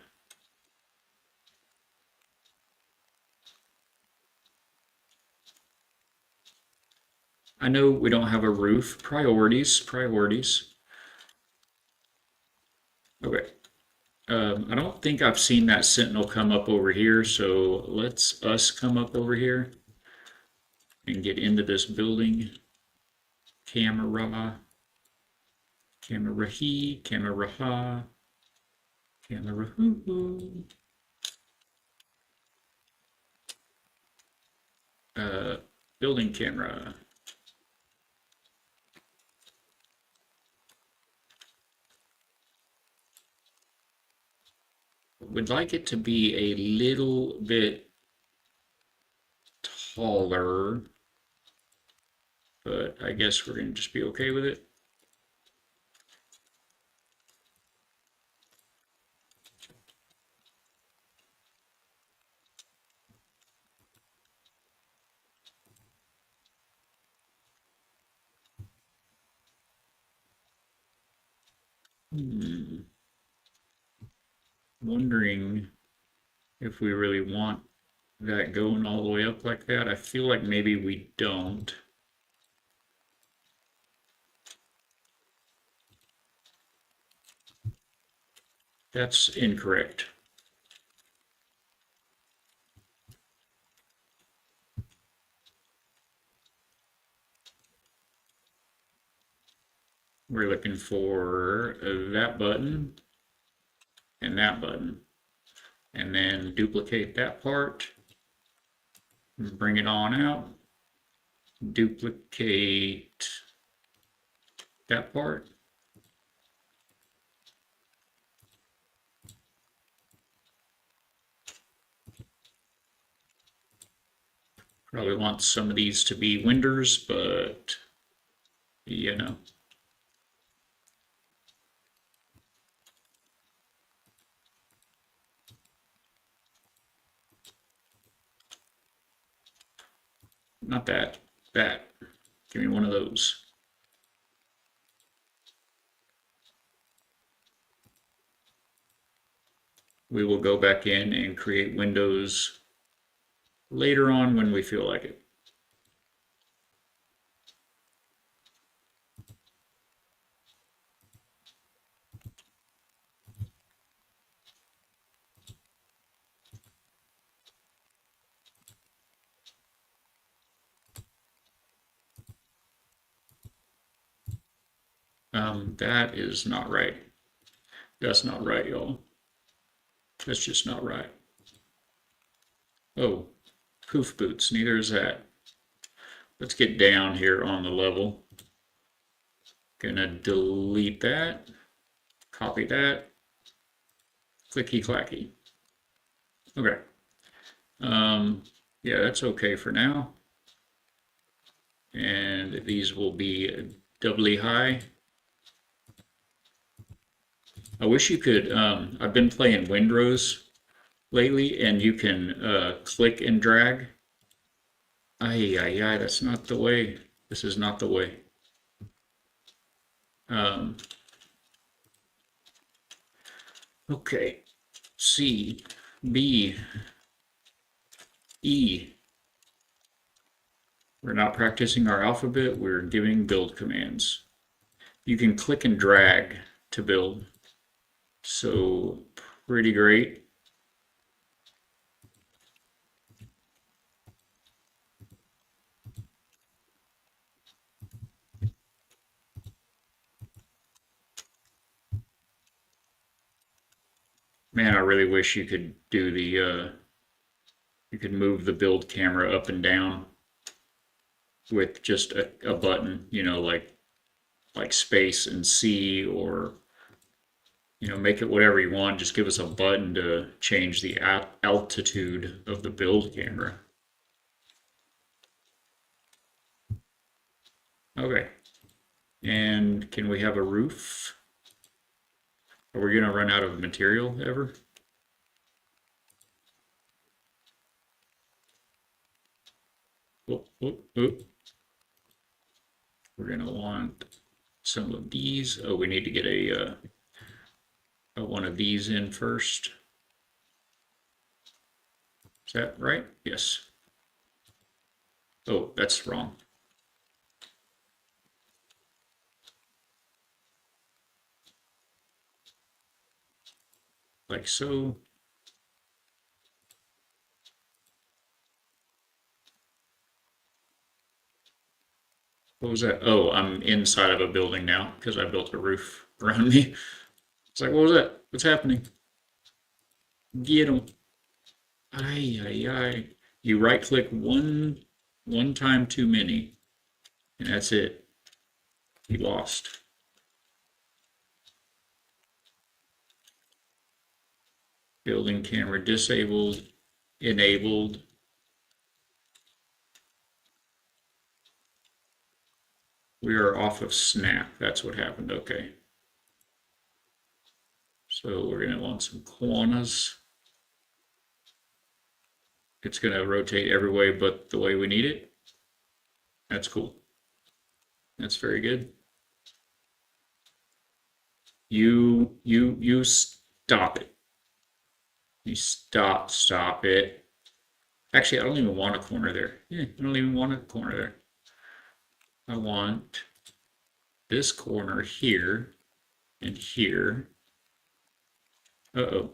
I know we don't have a roof. Priorities. Okay. I don't think I've seen that sentinel come up over here, so let's us come up over here and get into this building. Camera. Camera he, camera ha, camera hoo hoo. Building camera. Would like it to be a little bit taller, but I guess we're going to just be okay with it. Wondering if we really want that going all the way up like that. I feel like maybe we don't. That's incorrect. We're looking for that button. and that button. And then duplicate that part, bring it on out, duplicate that part. Probably want some of these to be winders, but you know. Not that, that. Give me one of those. We will go back in and create windows later on when we feel like it. That is not right. That's not right, y'all. That's just not right. Oh, poof boots, neither is that. Let's get down here on the level. Gonna delete that, copy that, clicky clacky. Okay. Yeah, that's okay for now. And these will be doubly high. I wish you could, I've been playing Windrose lately, and you can click and drag. Ay, ay, ay, that's not the way. This is not the way. Um, okay. C, B, E. We're not practicing our alphabet, we're giving build commands. You can click and drag to build. So, pretty great. Man, I really wish you could do the, you could move the build camera up and down with just a button, you know, like space and C, or make it whatever you want. Just give us a button to change the altitude of the build camera. Okay. And can we have a roof? Are we gonna run out of material ever? Oh, oh, oh. We're gonna want some of these. Oh, we need to get a one of these in first. Is that right? Yes. Oh, that's wrong. Like so. What was that? Oh, I'm inside of a building now because I built a roof around me. It's like, what was that? What's happening? Get them. Ay, ay, ay. You right click one time too many, and that's it. You lost. Building camera disabled, enabled. We are off of snap. That's what happened. Okay. So we're going to want some quantas. It's going to rotate every way but the way we need it. That's cool. That's very good. You stop it. You stop it. Actually, I don't even want a corner there. Yeah, I don't even want a corner there. I want this corner here and here. Uh-oh.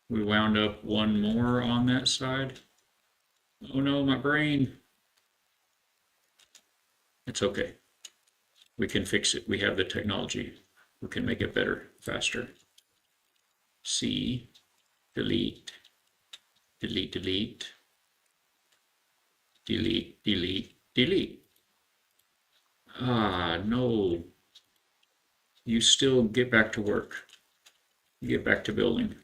We wound up one more on that side. Oh no, my brain. It's okay. We can fix it. We have the technology. We can make it better, faster. C, delete, delete, delete, delete, delete, delete. Ah, no. You still get back to work. You get back to building.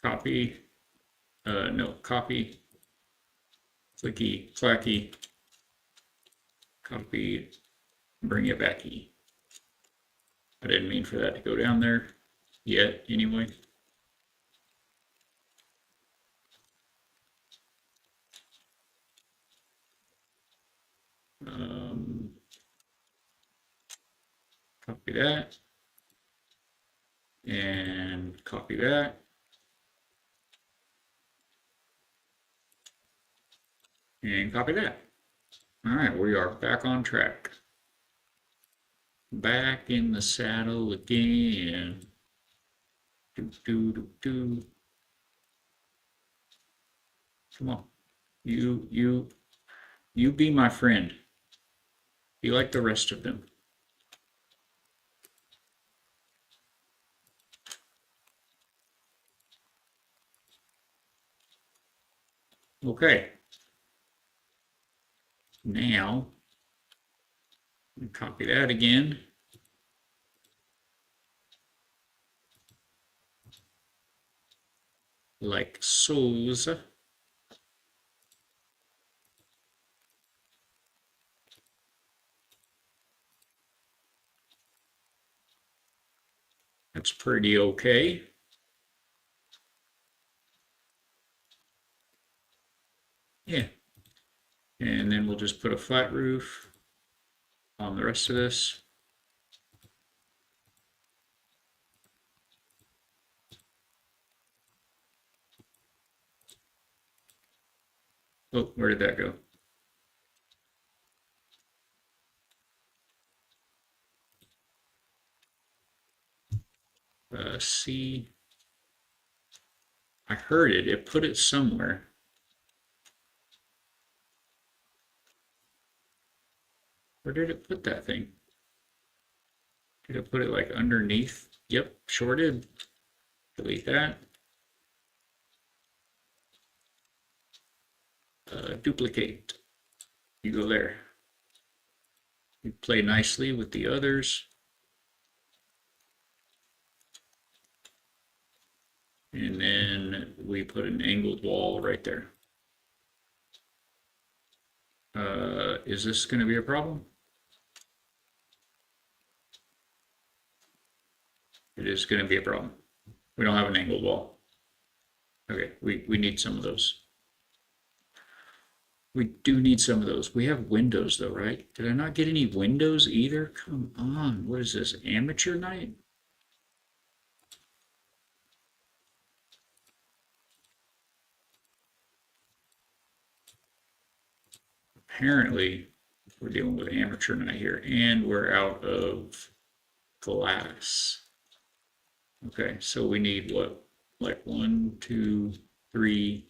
Copy. No, copy. Clicky, clacky. Copy. Bring it backy. I didn't mean for that to go down there yet, anyway. Copy that. And copy that. And copy that. All right, we are back on track. Back in the saddle again. Do, do, do, do. Come on. You be my friend. Be like the rest of them. Okay. Now, copy that again. Like so's. That's pretty okay. Yeah. And then we'll just put a flat roof on the rest of this. Oh, where did that go? C. I heard it. It put it somewhere. Where did it put that thing? Did it put it like underneath? Yep, sure did. Delete that. Duplicate. You go there. You play nicely with the others. And then we put an angled wall right there. Is this going to be a problem? It is going to be a problem. We don't have an angled wall. Okay, we need some of those. We do need some of those. We have windows though, right? Did I not get any windows either? Come on, what is this, amateur night? Apparently, we're dealing with amateur night here, and we're out of glass. Okay, so we need what? Like 1, 2, 3,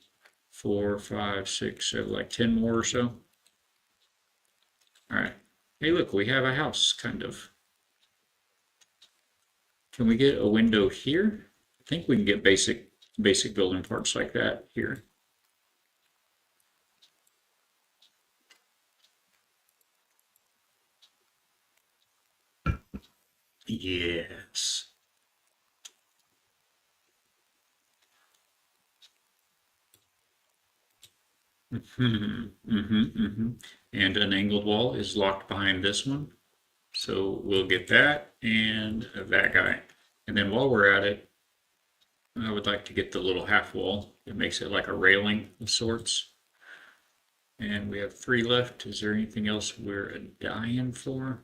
4, 5, 6, 7, like 10 more or so. All right. Hey, look, we have a house, kind of. Can we get a window here? I think we can get basic building parts like that here. Yes. And an angled wall is locked behind this one. So we'll get that and that guy. And then while we're at it, I would like to get the little half wall. It makes it like a railing of sorts. And we have 3 left. Is there anything else we're dying for?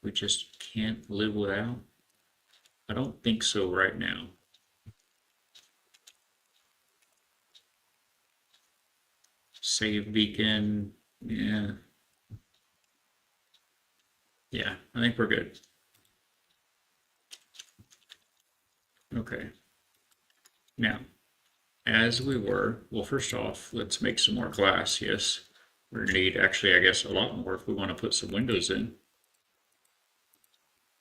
We just can't live without? I don't think so right now. Save beacon. Yeah. Yeah, I think we're good. Okay. Now, as we were, well, first off, let's make some more glass. Yes. We're going to need actually, I guess, a lot more if we want to put some windows in.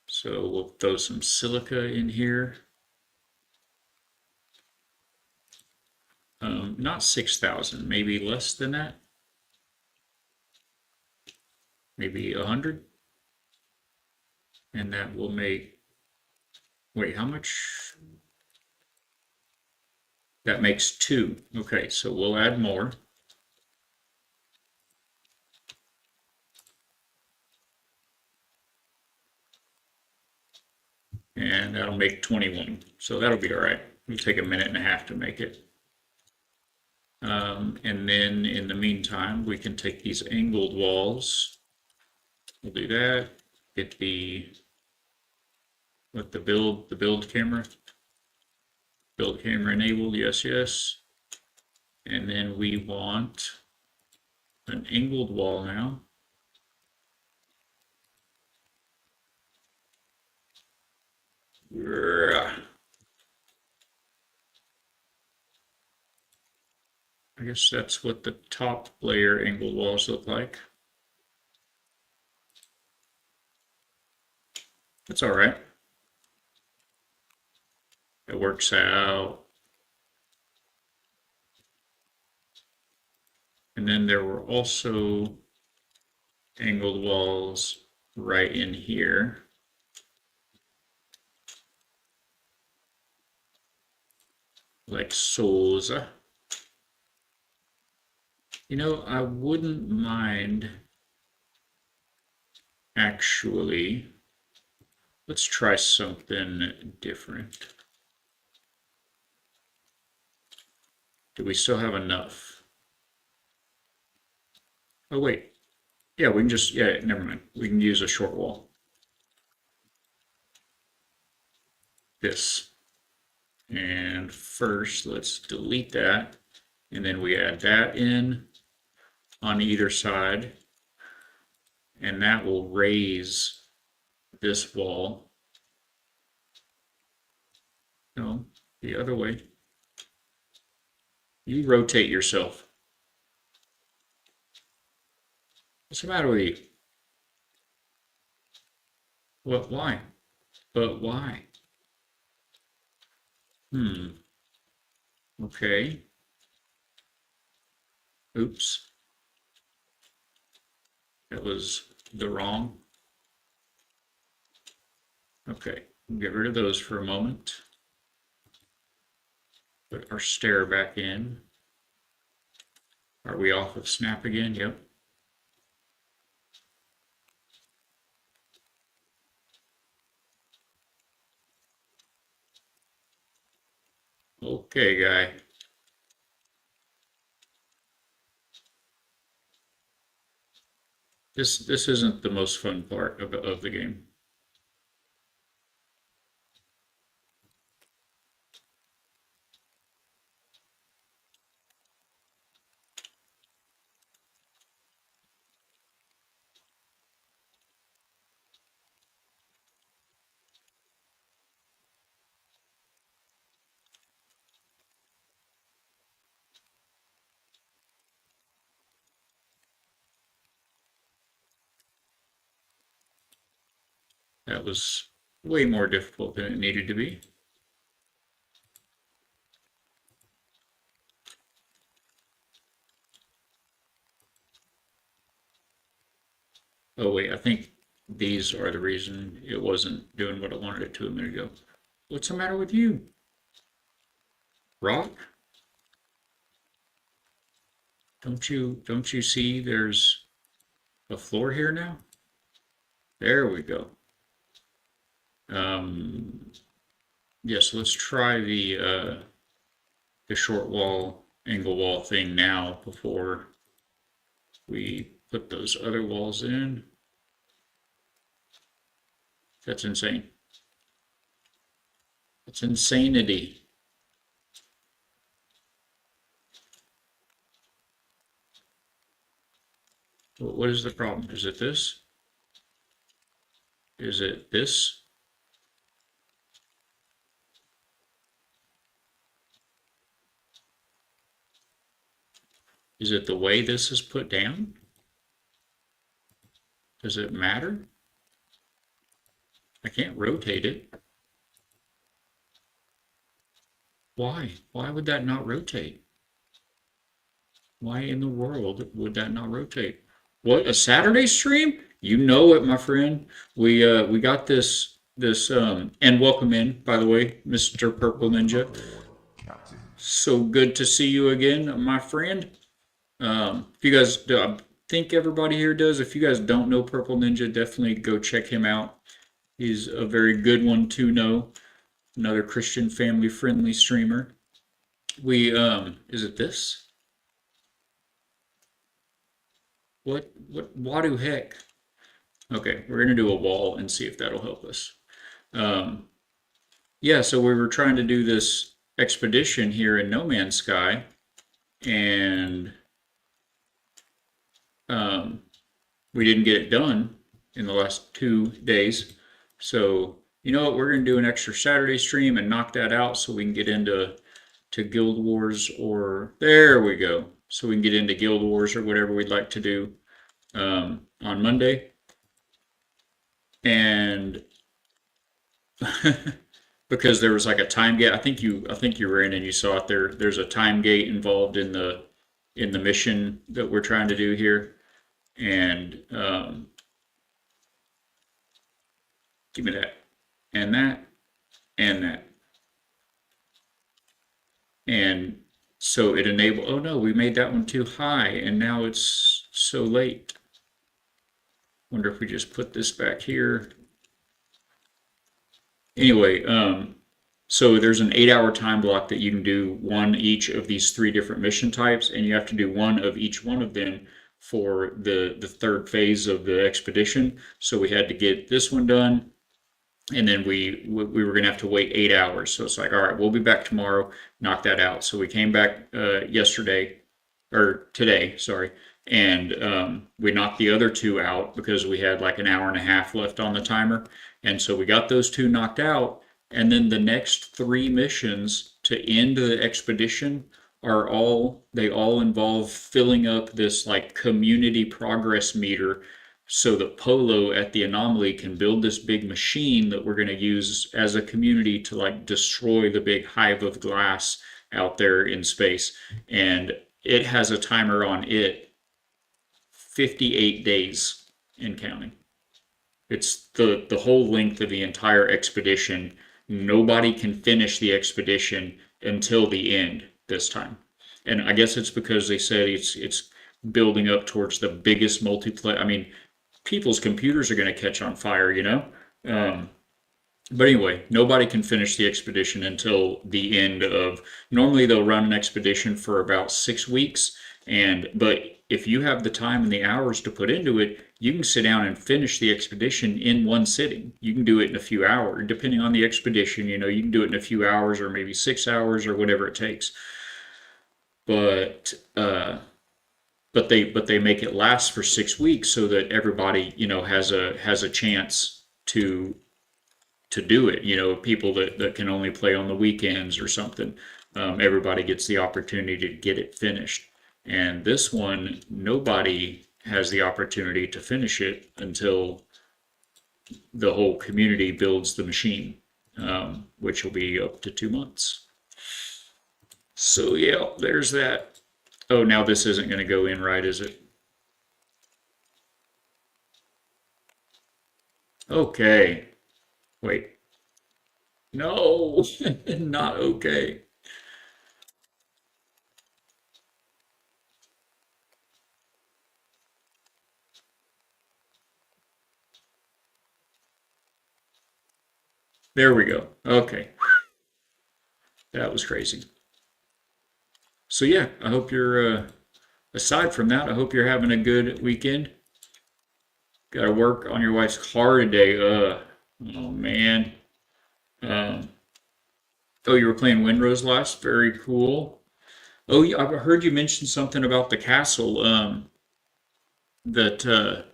So we'll throw some silica in here. Not 6,000, maybe less than that. Maybe 100. And that will make, wait, how much? That makes 2. Okay, so we'll add more. And that'll make 21. So that'll be all right. It'll take a minute and a half to make it. And then in the meantime, we can take these angled walls. We'll do that. Get the, what, the build camera. Build camera enabled, yes, yes. And then we want an angled wall now. I guess that's what the top layer angled walls look like. That's all right. It works out. And then there were also angled walls right in here. Like so. You know, I wouldn't mind actually, let's try something different. Do we still have enough? Oh, wait. Yeah, we can just, yeah, never mind. We can use a short wall. This. And first, let's delete that. And then we add that in on either side. And that will raise this wall. No, the other way. You rotate yourself. What's the matter with you? What? Why? But why? Okay. Oops. That was the wrong. Okay. Get rid of those for a moment. Put our stair back in. Are we off of snap again? Yep. Okay, guy. This isn't the most fun part of the game. That was way more difficult than it needed to be. Oh wait, I think these are the reason it wasn't doing what I wanted it to a minute ago. What's the matter with you? Rock? Don't you see there's a floor here now? There we go. Yes, let's try the short wall, angle wall thing now before we put those other walls in. That's insane. It's insanity. What is the problem? Is it this? Is it this? Is it the way this is put down? Does it matter? I can't rotate it. Why? Why would that not rotate? Why in the world would that not rotate? What, a Saturday stream? You know it, my friend. We got this and welcome in, by the way, Mr. Purple Ninja. So good to see you again, my friend. If you guys do, I think everybody here does. If you guys don't know Purple Ninja, definitely go check him out. He's a very good one to know. Another Christian family friendly streamer. We is it this? What do heck? Okay, we're gonna do a wall and see if that'll help us. Um, yeah, so we were trying to do this expedition here in No Man's Sky, and um, we didn't get it done in the last 2 days. So you know what? We're gonna do an extra Saturday stream and knock that out so we can get into Guild Wars, or there we go. So we can get into Guild Wars or whatever we'd like to do on Monday. And because there was like a time gate. I think you were in and you saw it there. There's a time gate involved in the mission that we're trying to do here. And give me that and that and that. And so it enabled, oh no, we made that one too high and now it's so late. Wonder if we just put this back here. Anyway, so there's an 8 hour time block that you can do one each of these three different mission types, and you have to do one of each one of them for the third phase of the expedition. So we had to get this one done, and then we were gonna have to wait 8 hours. So it's like, all right, we'll be back tomorrow, knock that out. So we came back yesterday or today, sorry, and we knocked the other two out because we had like an hour and a half left on the timer, and so we got those two knocked out. And then the next three missions to end the expedition they all involve filling up this like community progress meter so that Polo at the Anomaly can build this big machine that we're going to use as a community to like destroy the big hive of glass out there in space. And it has a timer on it 58 days and counting. It's the whole length of the entire expedition. Nobody can finish the expedition until the end this time. And I guess it's because they said it's building up towards the biggest multiplayer. I mean, people's computers are going to catch on fire, you know? Um, but anyway, nobody can finish the expedition until the end of. Normally, they'll run an expedition for about 6 weeks, but if you have the time and the hours to put into it, you can sit down and finish the expedition in one sitting. You can do it in a few hours, depending on the expedition. You know, you can do it in a few hours or maybe 6 hours or whatever it takes. But they make it last for 6 weeks so that everybody has a chance to do it. You know, people that can only play on the weekends or something. Everybody gets the opportunity to get it finished. And this one, nobody has the opportunity to finish it until the whole community builds the machine, which will be up to 2 months. So yeah, there's that. Oh, now this isn't going to go in right, is it? Okay. Wait. No, not okay. There we go. Okay. That was crazy. So yeah, I hope aside from that, I hope you're having a good weekend. Got to work on your wife's car today. Oh man. Um, oh, you were playing Windrose last. Very cool. Oh, yeah, I heard you mention something about the castle. That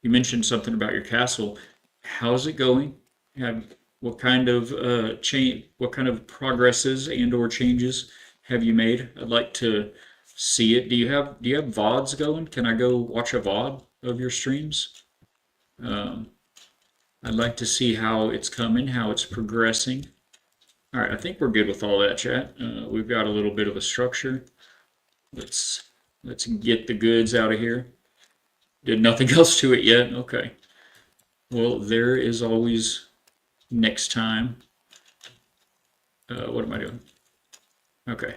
You mentioned something about your castle. How's it going? Have what kind of change? What kind of progresses and or changes have you made? I'd like to see it. Do you have VODs going? Can I go watch a VOD of your streams? Um, I'd like to see how it's coming, how it's progressing. All right, I think we're good with all that, chat. We've got a little bit of a structure. Let's let's get the goods out of here. Did nothing else to it yet? Okay. Well, there is always next time. What am I doing? Okay.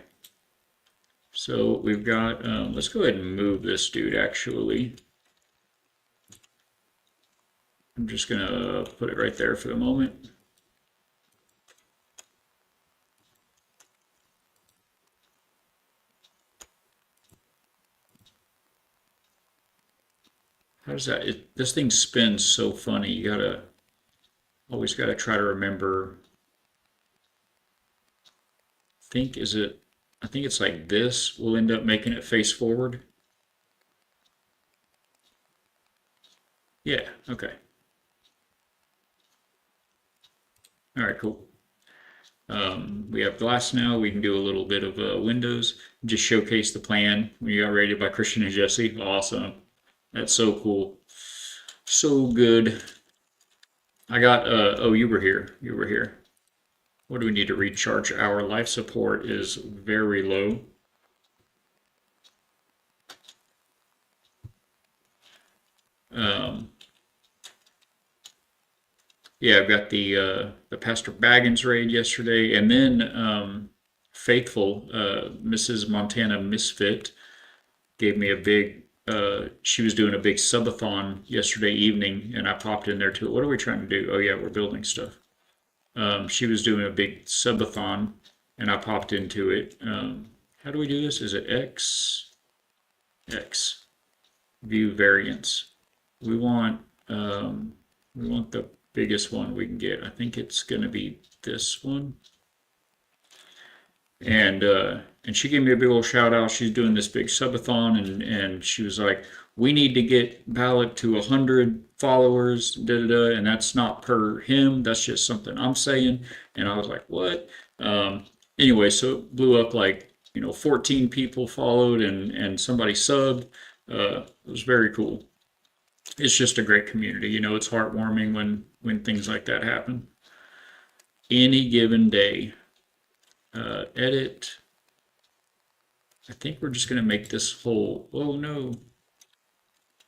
So we've got, let's go ahead and move this dude actually. I'm just gonna put it right there for the moment. How does that, this thing spins so funny. You always gotta try to remember, I think it's like this. We'll end up making it face forward. Yeah, okay. All right, cool. We have glass now. We can do a little bit of windows. Just showcase the plan. We got rated by Christian and Jesse. Awesome. That's so cool. So good. I got, oh, you were here. You were here. What do we need to recharge? Our life support is very low. Um, yeah, I've got the Pastor Baggins raid yesterday, and then Faithful, Mrs. Montana Misfit, gave me a big. She was doing a big subathon yesterday evening, and I popped in there too. What are we trying to do? Oh yeah, we're building stuff. She was doing a big subathon, and I popped into it. How do we do this? Is it X? X. View variants. We want um, we want the biggest one we can get. I think it's going to be this one. And she gave me a big old shout out. She's doing this big subathon, and she was like, "We need to get Balak to 100 followers, da da da." And that's not per him. That's just something I'm saying. And I was like, "What?" Anyway, so it blew up like 14 people followed, and somebody subbed. It was very cool. It's just a great community. It's heartwarming when things like that happen. Any given day. Edit. I think we're just going to make this whole. Oh no.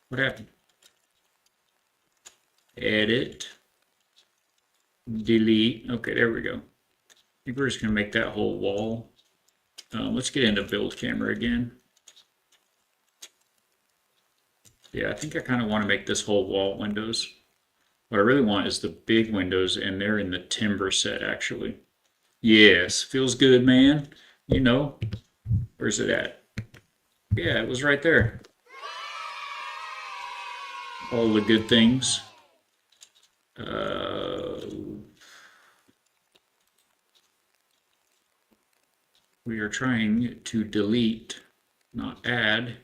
What happened? Edit. Delete. Okay, there we go. I think we're just going to make that whole wall. Let's get into build camera again. Yeah, I think I kind of want to make this whole wall windows. What I really want is the big windows, and they're in the timber set actually. Yes, feels good, man. Where's it at? Yeah, it was right there. All the good things. We are trying to delete, not add.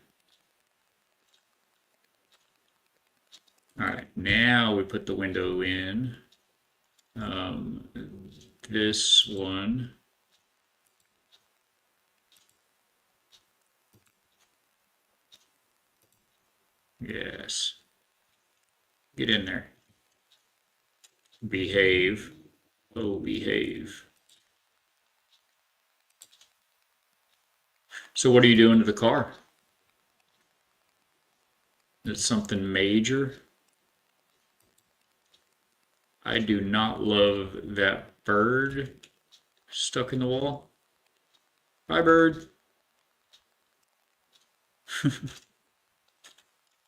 All right, now we put the window in. This one. Yes. Get in there. Behave. Oh, behave. So what are you doing to the car? Is something major? I do not love that bird stuck in the wall. Bye, bird.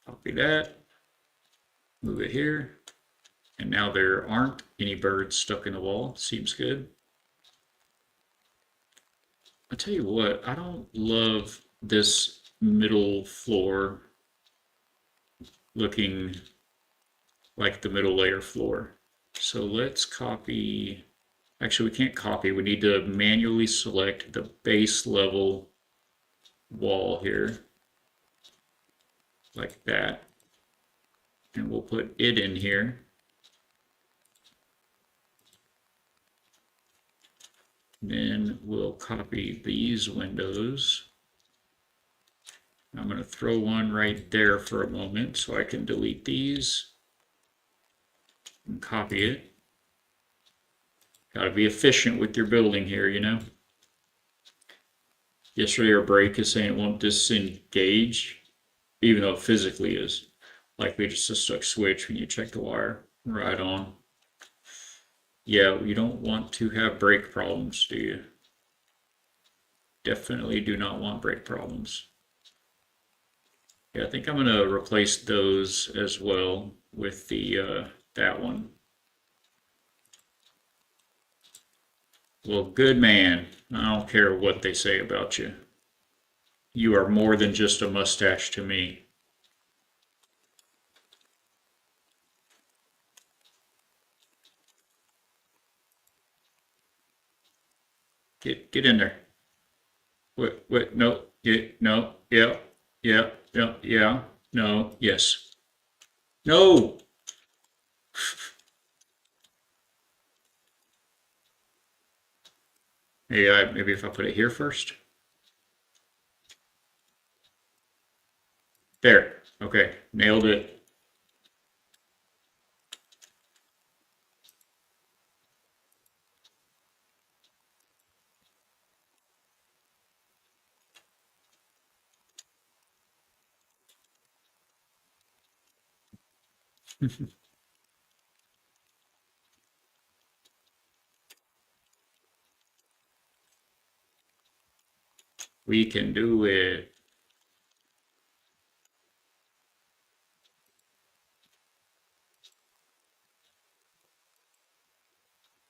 Copy that. Move it here. And now there aren't any birds stuck in the wall. Seems good. I tell you what, I don't love this middle floor looking like the middle layer floor. So let's copy. Actually, we can't copy. We need to manually select the base level wall here, like that. And we'll put it in here. Then we'll copy these windows. I'm going to throw one right there for a moment so I can delete these. and copy it. Got to be efficient with your building here, you know. Yesterday our break is saying it won't disengage, even though it physically is. Likely just a stuck switch when you check the wire. Right on. Yeah, you don't want to have brake problems, do you? Definitely do not want brake problems. Yeah, I think I'm going to replace those as well with the that one. Well, good man. I don't care what they say about you. You are more than just a mustache to me. Get in there. Wait, no, no, yeah, yeah, yeah, yeah, no, yes. No! Maybe if I put it here first. There. Okay, nailed it. We can do it.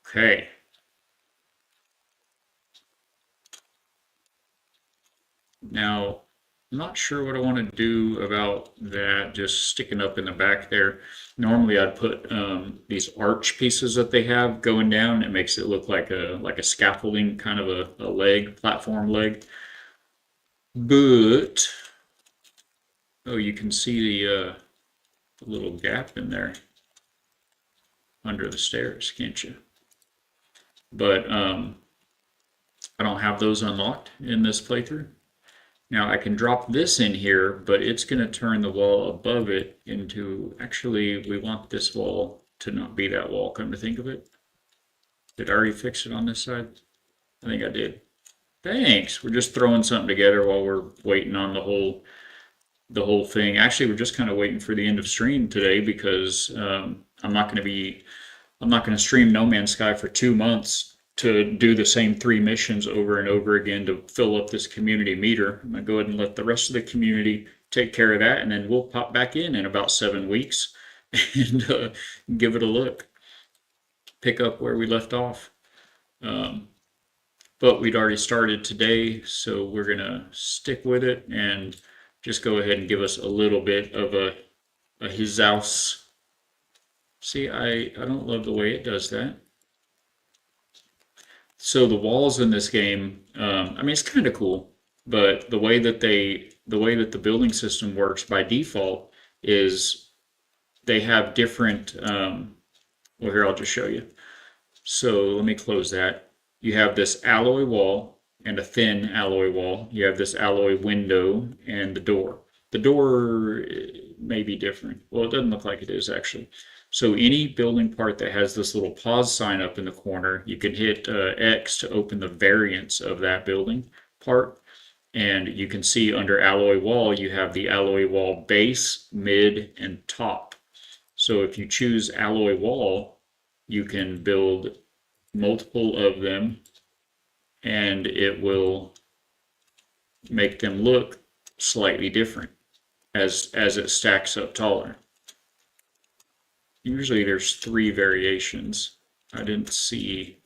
Okay. Now, I'm not sure what I want to do about that just sticking up in the back there. Normally, I'd put these arch pieces that they have going down. It makes it look like a scaffolding kind of a leg, platform leg. But oh, you can see the little gap in there under the stairs, can't you? But I don't have those unlocked in this playthrough. Now I can drop this in here, but it's going to turn the wall above it into, actually, we want this wall to not be that wall, come to think of it. Did I already fix it on this side? I think I did. Thanks. We're just throwing something together while we're waiting on the whole thing. Actually, we're just kind of waiting for the end of stream today because I'm not going to stream No Man's Sky for 2 months to do the same 3 missions over and over again to fill up this community meter. I'm going to go ahead and let the rest of the community take care of that, and then we'll pop back in about 7 weeks and give it a look, pick up where we left off. Um, but we'd already started today, so we're going to stick with it and just go ahead and give us a little bit of a his house. See, I don't love the way it does that. So the walls in this game, I mean, it's kind of cool, but the way that the building system works by default is they have different. Well, here I'll just show you. So let me close that. You have this alloy wall and a thin alloy wall. You have this alloy window and the door. The door may be different. Well, it doesn't look like it is actually. So any building part that has this little pause sign up in the corner, you can hit X to open the variants of that building part. And you can see under alloy wall, you have the alloy wall base, mid, and top. So if you choose alloy wall, you can build multiple of them and it will make them look slightly different as it stacks up taller. Usually there's 3 variations. I didn't see.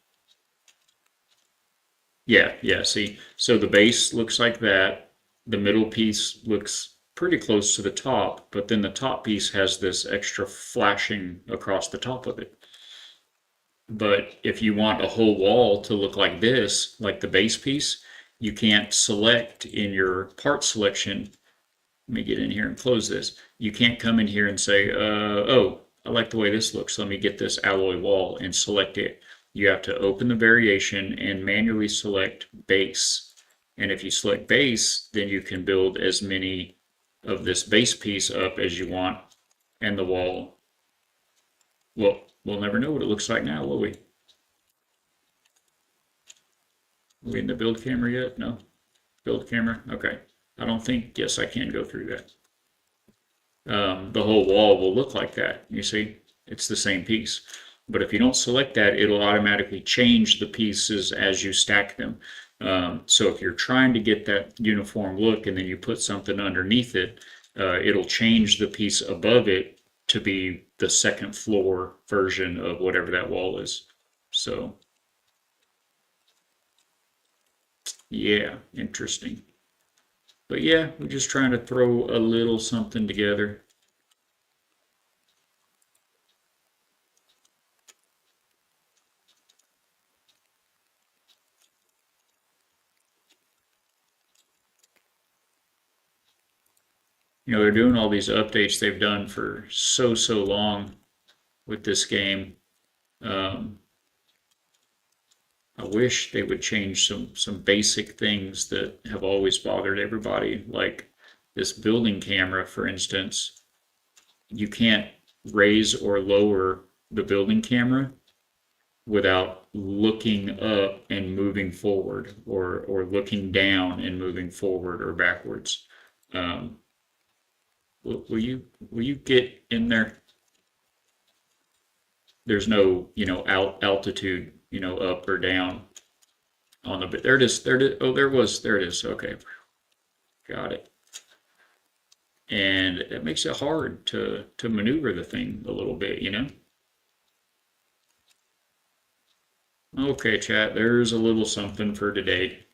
Yeah, see. So the base looks like that. The middle piece looks pretty close to the top, but then the top piece has this extra flashing across the top of it. But if you want a whole wall to look like this, like the base piece, you can't select in your part selection. Let me get in here and close this. You can't come in here and say, oh, I like the way this looks. Let me get this alloy wall and select it. You have to open the variation and manually select base. And if you select base, then you can build as many of this base piece up as you want, and the wall, well, we'll never know what it looks like now, will we? Are we in the build camera yet? No. Build camera? Okay. I don't think, yes, I can go through that. The whole wall will look like that. You see, it's the same piece. But if you don't select that, it'll automatically change the pieces as you stack them. So if you're trying to get that uniform look and then you put something underneath it, it'll change the piece above it to be the second floor version of whatever that wall is. So, yeah, interesting. But yeah, we're just trying to throw a little something together. You know, they're doing all these updates they've done for so long with this game. Um, I wish they would change some basic things that have always bothered everybody, like this building camera, for instance. You can't raise or lower the building camera without looking up and moving forward, or looking down and moving forward or backwards. Um, will you get in there? There's no, altitude, up or down on the bit. There it is. There it is. Oh, there it is. Okay, got it. And it makes it hard to maneuver the thing a little bit. Okay, chat, there's a little something for today.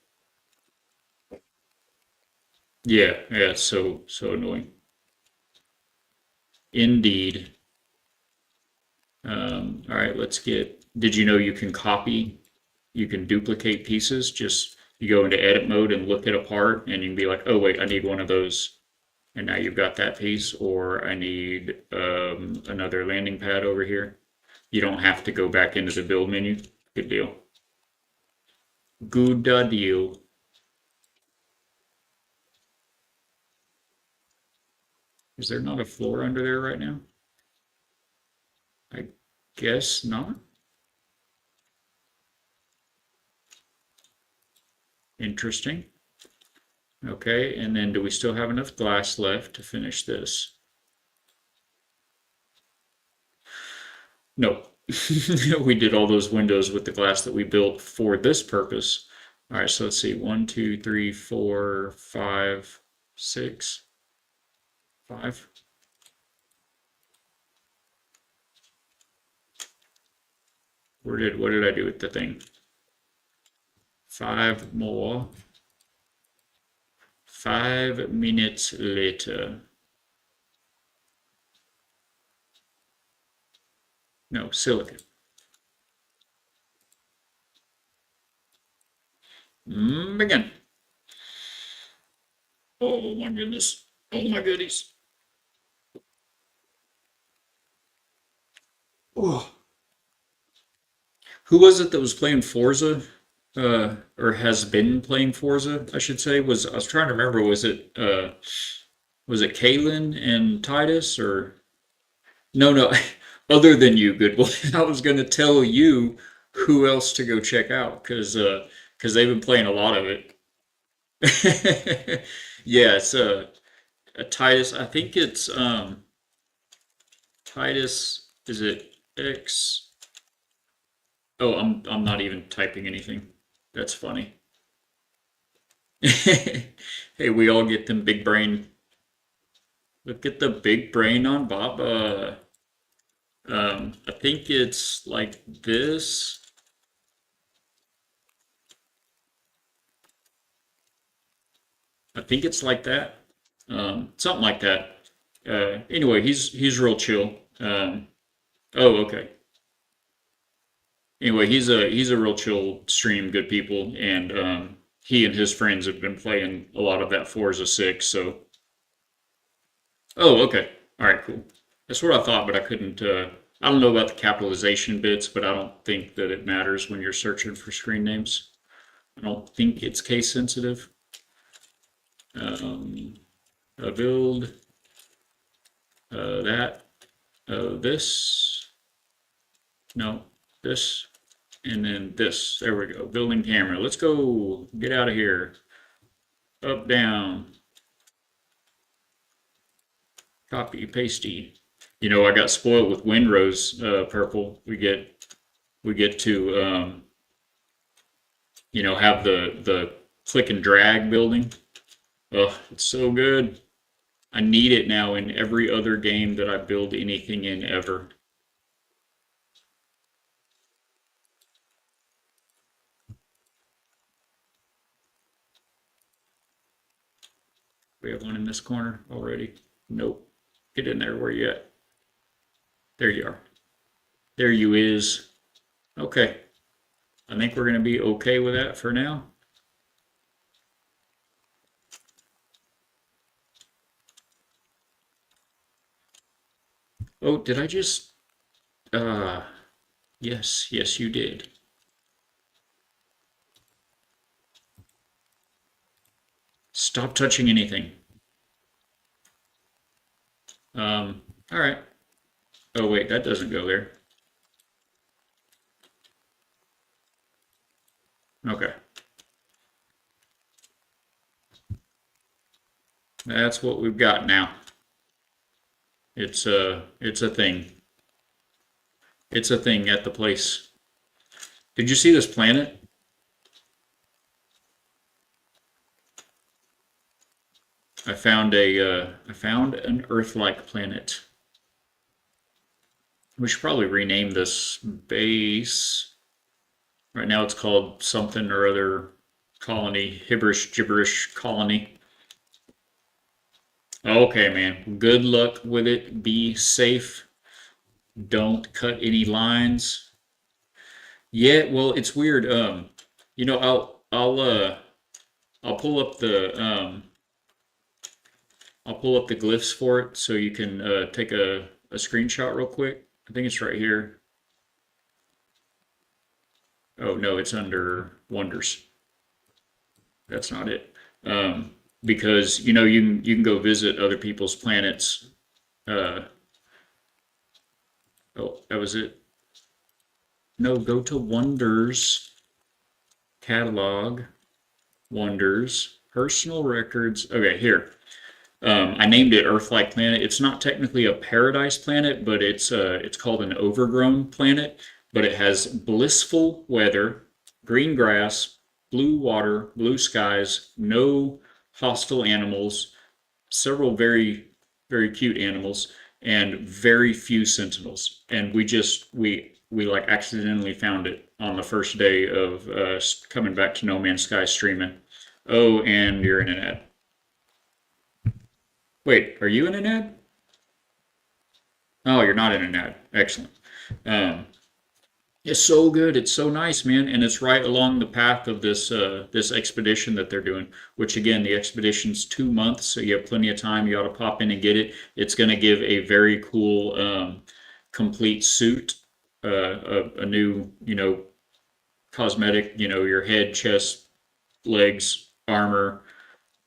Yeah, yeah, so annoying. Indeed. All right, let's get. Did you know you can copy, you can duplicate pieces? Just you go into edit mode and look it apart, and you can be like, oh wait, I need one of those, and now you've got that piece, or I need another landing pad over here. You don't have to go back into the build menu. Good deal. Good deal. Is there not a floor under there right now? I guess not. Interesting. Okay, and then do we still have enough glass left to finish this? No. We did all those windows with the glass that we built for this purpose. All right, so let's see. 1, 2, 3, 4, 5, 6, 5. What did I do with the thing? 5 more. 5 minutes later. No, silicon. Begin. Oh my goodness. Oh my goodies. Oh. Who was it that was playing Forza? Or has been playing Forza, I should say. I was trying to remember, was it Kaylin and Titus, or no, no, other than you, Goodwill. I was gonna tell you who else to go check out, because they've been playing a lot of it. Yeah, it's a Titus. I think it's Titus. Is it X? Oh, I'm not even typing anything. That's funny. Hey, we all get them big brain. Look at the big brain on Baba. I think it's like this. I think it's like that. Something like that. Anyway, he's real chill. Oh, okay. Anyway, he's a real chill stream, good people, and he and his friends have been playing a lot of that Forza 6. So, oh, okay, all right, cool. That's what I thought, but I couldn't. I don't know about the capitalization bits, but I don't think that it matters when you're searching for screen names. I don't think it's case sensitive. Um, a build, that, this. No, this, and then this. There we go. Building camera. Let's go. Get out of here. Up, down. Copy, pasty. You know, I got spoiled with Windrose purple. We get to you know, have the click and drag building. Oh, it's so good. I need it now in every other game that I build anything in ever. We have one in this corner already. Nope. Get in there. Where you at? There you are. There you is. Okay. I think we're going to be okay with that for now. Oh, did I just... Uh, yes, yes, you did. Stop touching anything. All right. Oh, wait, that doesn't go there. Okay. That's what we've got now. It's a thing. It's a thing at the place. Did you see this planet? I found an Earth-like planet. We should probably rename this base. Right now it's called something or other colony, gibberish gibberish colony. Okay, man. Good luck with it. Be safe. Don't cut any lines. Yeah, well, it's weird. You know, I'll pull up the I'll pull up the glyphs for it so you can take a screenshot real quick. I think it's right here. Oh no, it's under wonders. That's not it. Because you know you can go visit other people's planets. Uh, oh, that was it. No, go to wonders catalog, wonders, personal records. Okay, here. I named it Earth-like planet. It's not technically a paradise planet, but it's called an overgrown planet. But it has blissful weather, green grass, blue water, blue skies, no hostile animals, several very cute animals, and very few sentinels. And we like accidentally found it on the first day of coming back to No Man's Sky streaming. Oh, and you're in an ad. Wait, are you in an ad? Oh, you're not in an ad. Excellent. Um, it's so good. It's so nice, man, and it's right along the path of this expedition that they're doing. Which again, the expedition's 2 months, so you have plenty of time. You ought to pop in and get it. It's going to give a very cool complete suit, a new cosmetic. You know, your head, chest, legs, armor,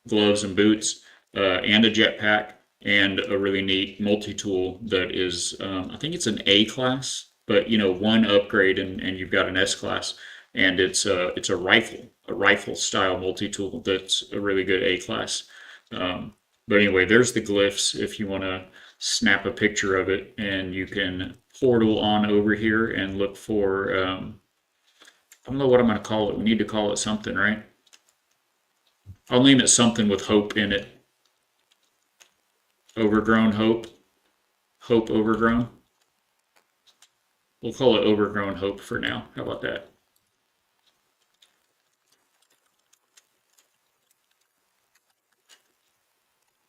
gloves and boots, and a jetpack, and a really neat multi-tool that is, I think it's an A class, but you know, one upgrade and you've got an S class, and it's a rifle style multi-tool that's a really good A class. But anyway, there's the glyphs if you want to snap a picture of it, and you can portal on over here and look for. I don't know what I'm going to call it. We need to call it something, right? I'll name it something with hope in it. Overgrown hope. Hope overgrown. We'll call it overgrown hope for now. How about that?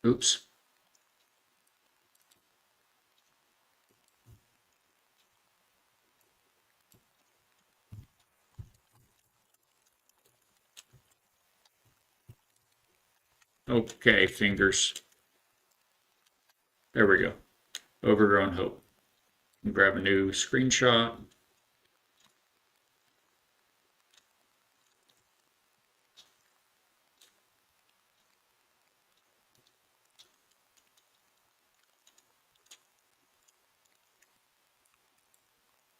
Oops. Okay, fingers. There we go. Overgrown hope. Grab a new screenshot.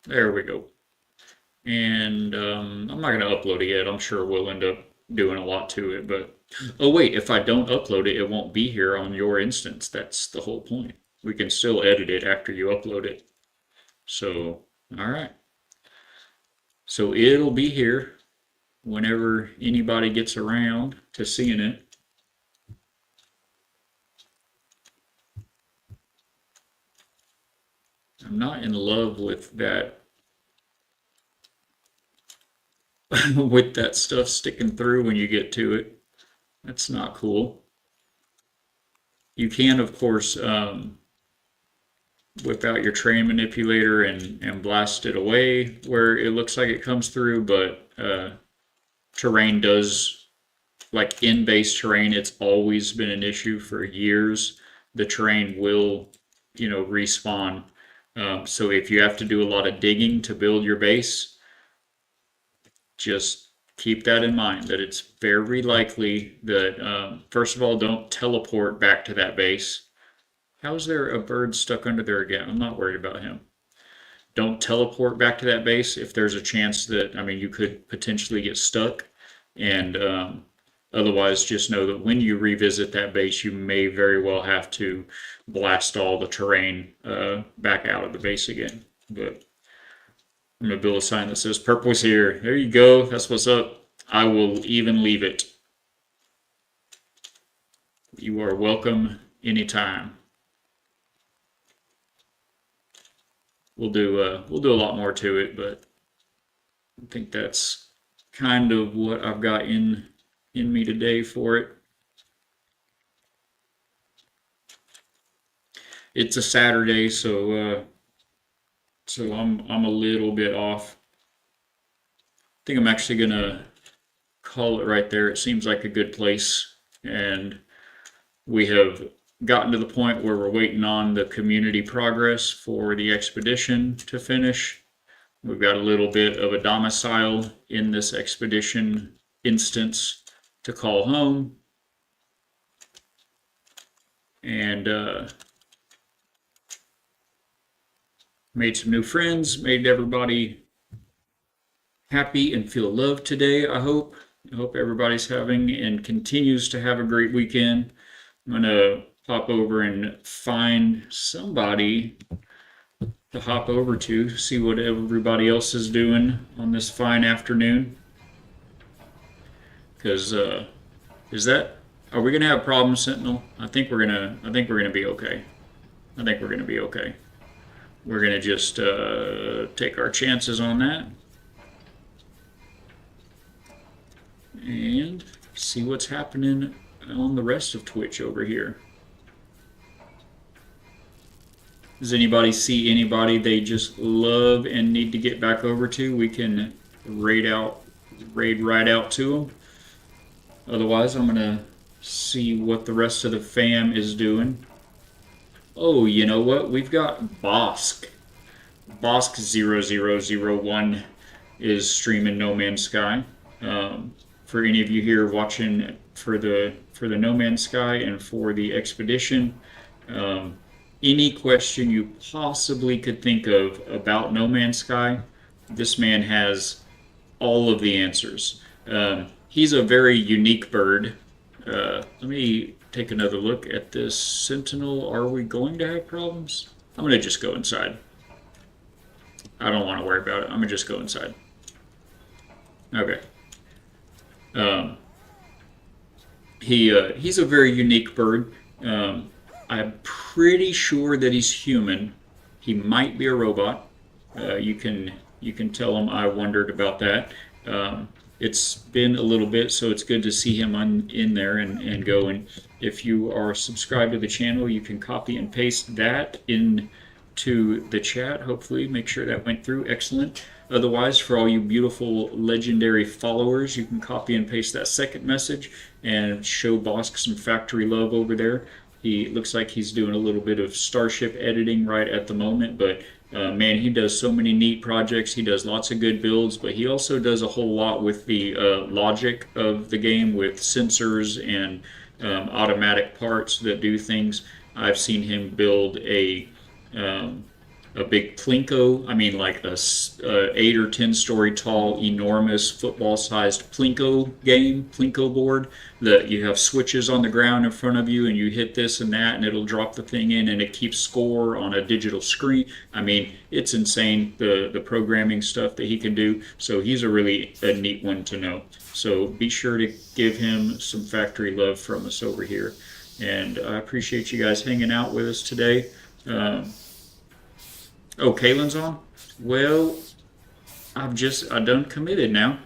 There we go. And I'm not going to upload it yet. I'm sure we'll end up doing a lot to it. But oh wait, if I don't upload it, it won't be here on your instance. That's the whole point. We can still edit it after you upload it. So, all right. So it'll be here whenever anybody gets around to seeing it. I'm not in love with that with that stuff sticking through when you get to it. That's not cool. You can, of course, whip out your terrain manipulator and blast it away where it looks like it comes through, but terrain does, like in base terrain, it's always been an issue for years. The terrain will, respawn. So if you have to do a lot of digging to build your base, just keep that in mind that it's very likely that, first of all, don't teleport back to that base. How is there a bird stuck under there again? I'm not worried about him. Don't teleport back to that base if there's a chance that, I mean, you could potentially get stuck. And otherwise, just know that when you revisit that base, you may very well have to blast all the terrain back out of the base again. But I'm going to build a sign that says purple's here. There you go. That's what's up. I will even leave it. You are welcome anytime. We'll do a lot more to it, but I think that's kind of what I've got in me today for it. It's a Saturday, so I'm a little bit off. I think I'm actually gonna call it right there. It seems like a good place, and we have gotten to the point where we're waiting on the community progress for the expedition to finish. We've got a little bit of a domicile in this expedition instance to call home. And made some new friends, made everybody happy and feel loved today, I hope. I hope everybody's having and continues to have a great weekend. I'm going to pop over and find somebody to hop over to, see what everybody else is doing on this fine afternoon. Because is that, are we gonna have problems, Sentinel? I think we're gonna be okay. I think we're gonna be okay. We're gonna just take our chances on that and see what's happening on the rest of Twitch over here. Does anybody see anybody they just love and need to get back over to? We can raid right out to them. Otherwise, I'm gonna see what the rest of the fam is doing. Oh, you know what? We've got Bosk. Bosk0001 is streaming No Man's Sky. For any of you here watching for the No Man's Sky and for the expedition, any question you possibly could think of about No Man's Sky, this man has all of the answers. He's a very unique bird. Let me take another look at this Sentinel. Are we going to have problems? I'm going to just go inside. I don't want to worry about it. I'm going to just go inside. Okay. He's a very unique bird. I'm pretty sure that he's human. He might be a robot. You can tell him I wondered about that. It's been a little bit, so it's good to see him in there and go. And if you are subscribed to the channel, you can copy and paste that into the chat. Hopefully, make sure that went through. Excellent. Otherwise, for all you beautiful legendary followers, you can copy and paste that second message and show Bosk some factory love over there. He looks like he's doing a little bit of Starship editing right at the moment, but man, he does so many neat projects. He does lots of good builds, but he also does a whole lot with the logic of the game with sensors and automatic parts that do things. I've seen him build a a big plinko. I mean, like a 8 or 10 story tall, enormous football-sized plinko game, plinko board that you have switches on the ground in front of you, and you hit this and that, and it'll drop the thing in, and it keeps score on a digital screen. I mean, it's insane the programming stuff that he can do. So he's a neat one to know. So be sure to give him some factory love from us over here. And I appreciate you guys hanging out with us today. Um, oh, Kaylin's on? Well, I done committed now.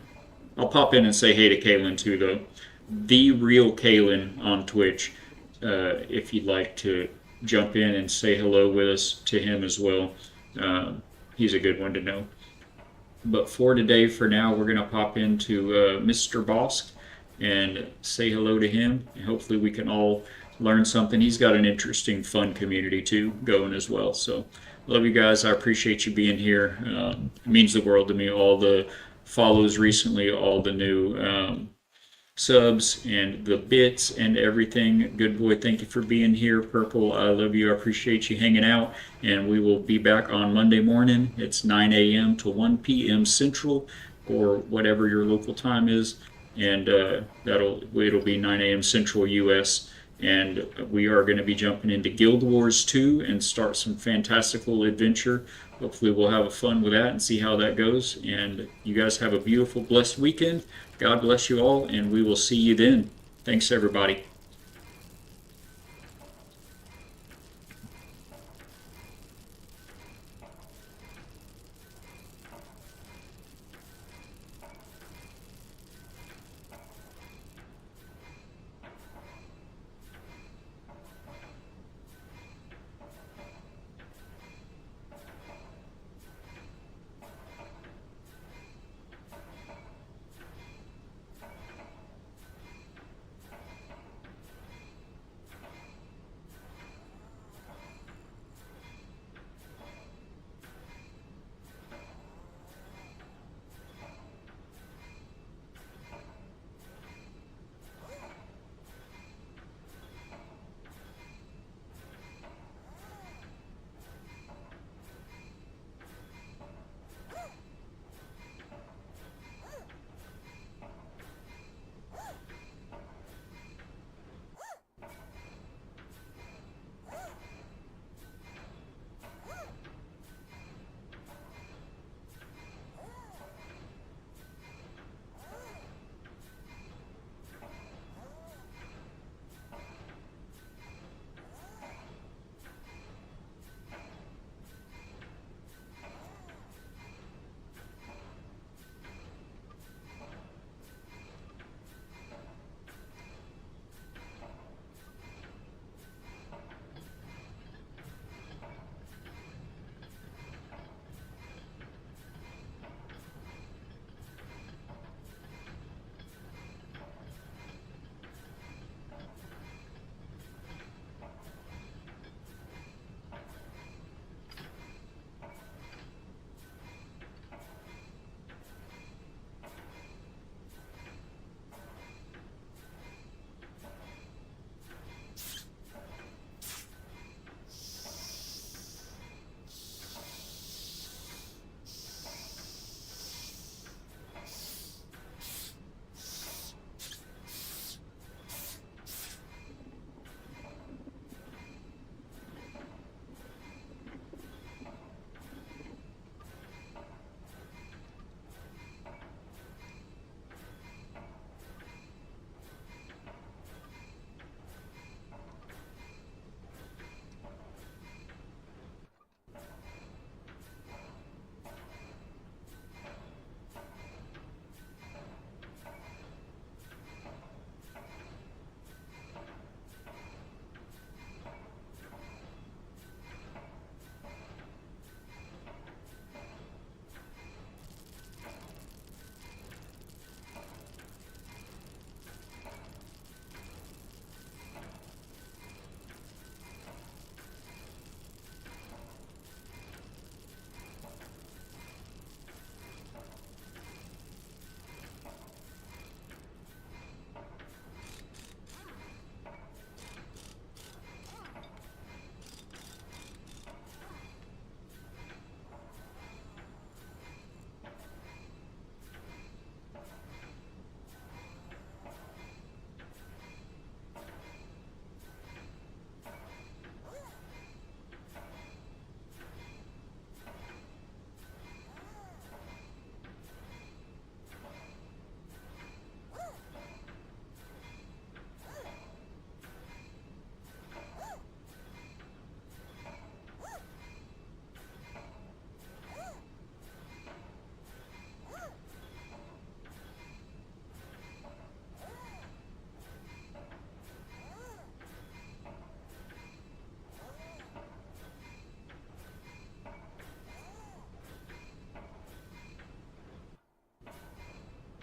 I'll pop in and say hey to Kaylin too, though. The real Kaylin on Twitch. If you'd like to jump in and say hello with us to him as well. He's a good one to know. But for today, for now, we're going to pop into Mr. Bosk and say hello to him. And hopefully, we can all learn something. He's got an interesting, fun community too going as well. So, love you guys. I appreciate you being here. It means the world to me. All the follows recently, all the new subs and the bits and everything. Good boy, thank you for being here. Purple, I love you. I appreciate you hanging out. And we will be back on Monday morning. It's 9 a.m. to 1 p.m. Central, or whatever your local time is. And it'll be 9 a.m. Central US. And we are going to be jumping into Guild Wars 2 and start some fantastical adventure. Hopefully we'll have fun with that and see how that goes. And you guys have a beautiful, blessed weekend. God bless you all, and we will see you then. Thanks, everybody.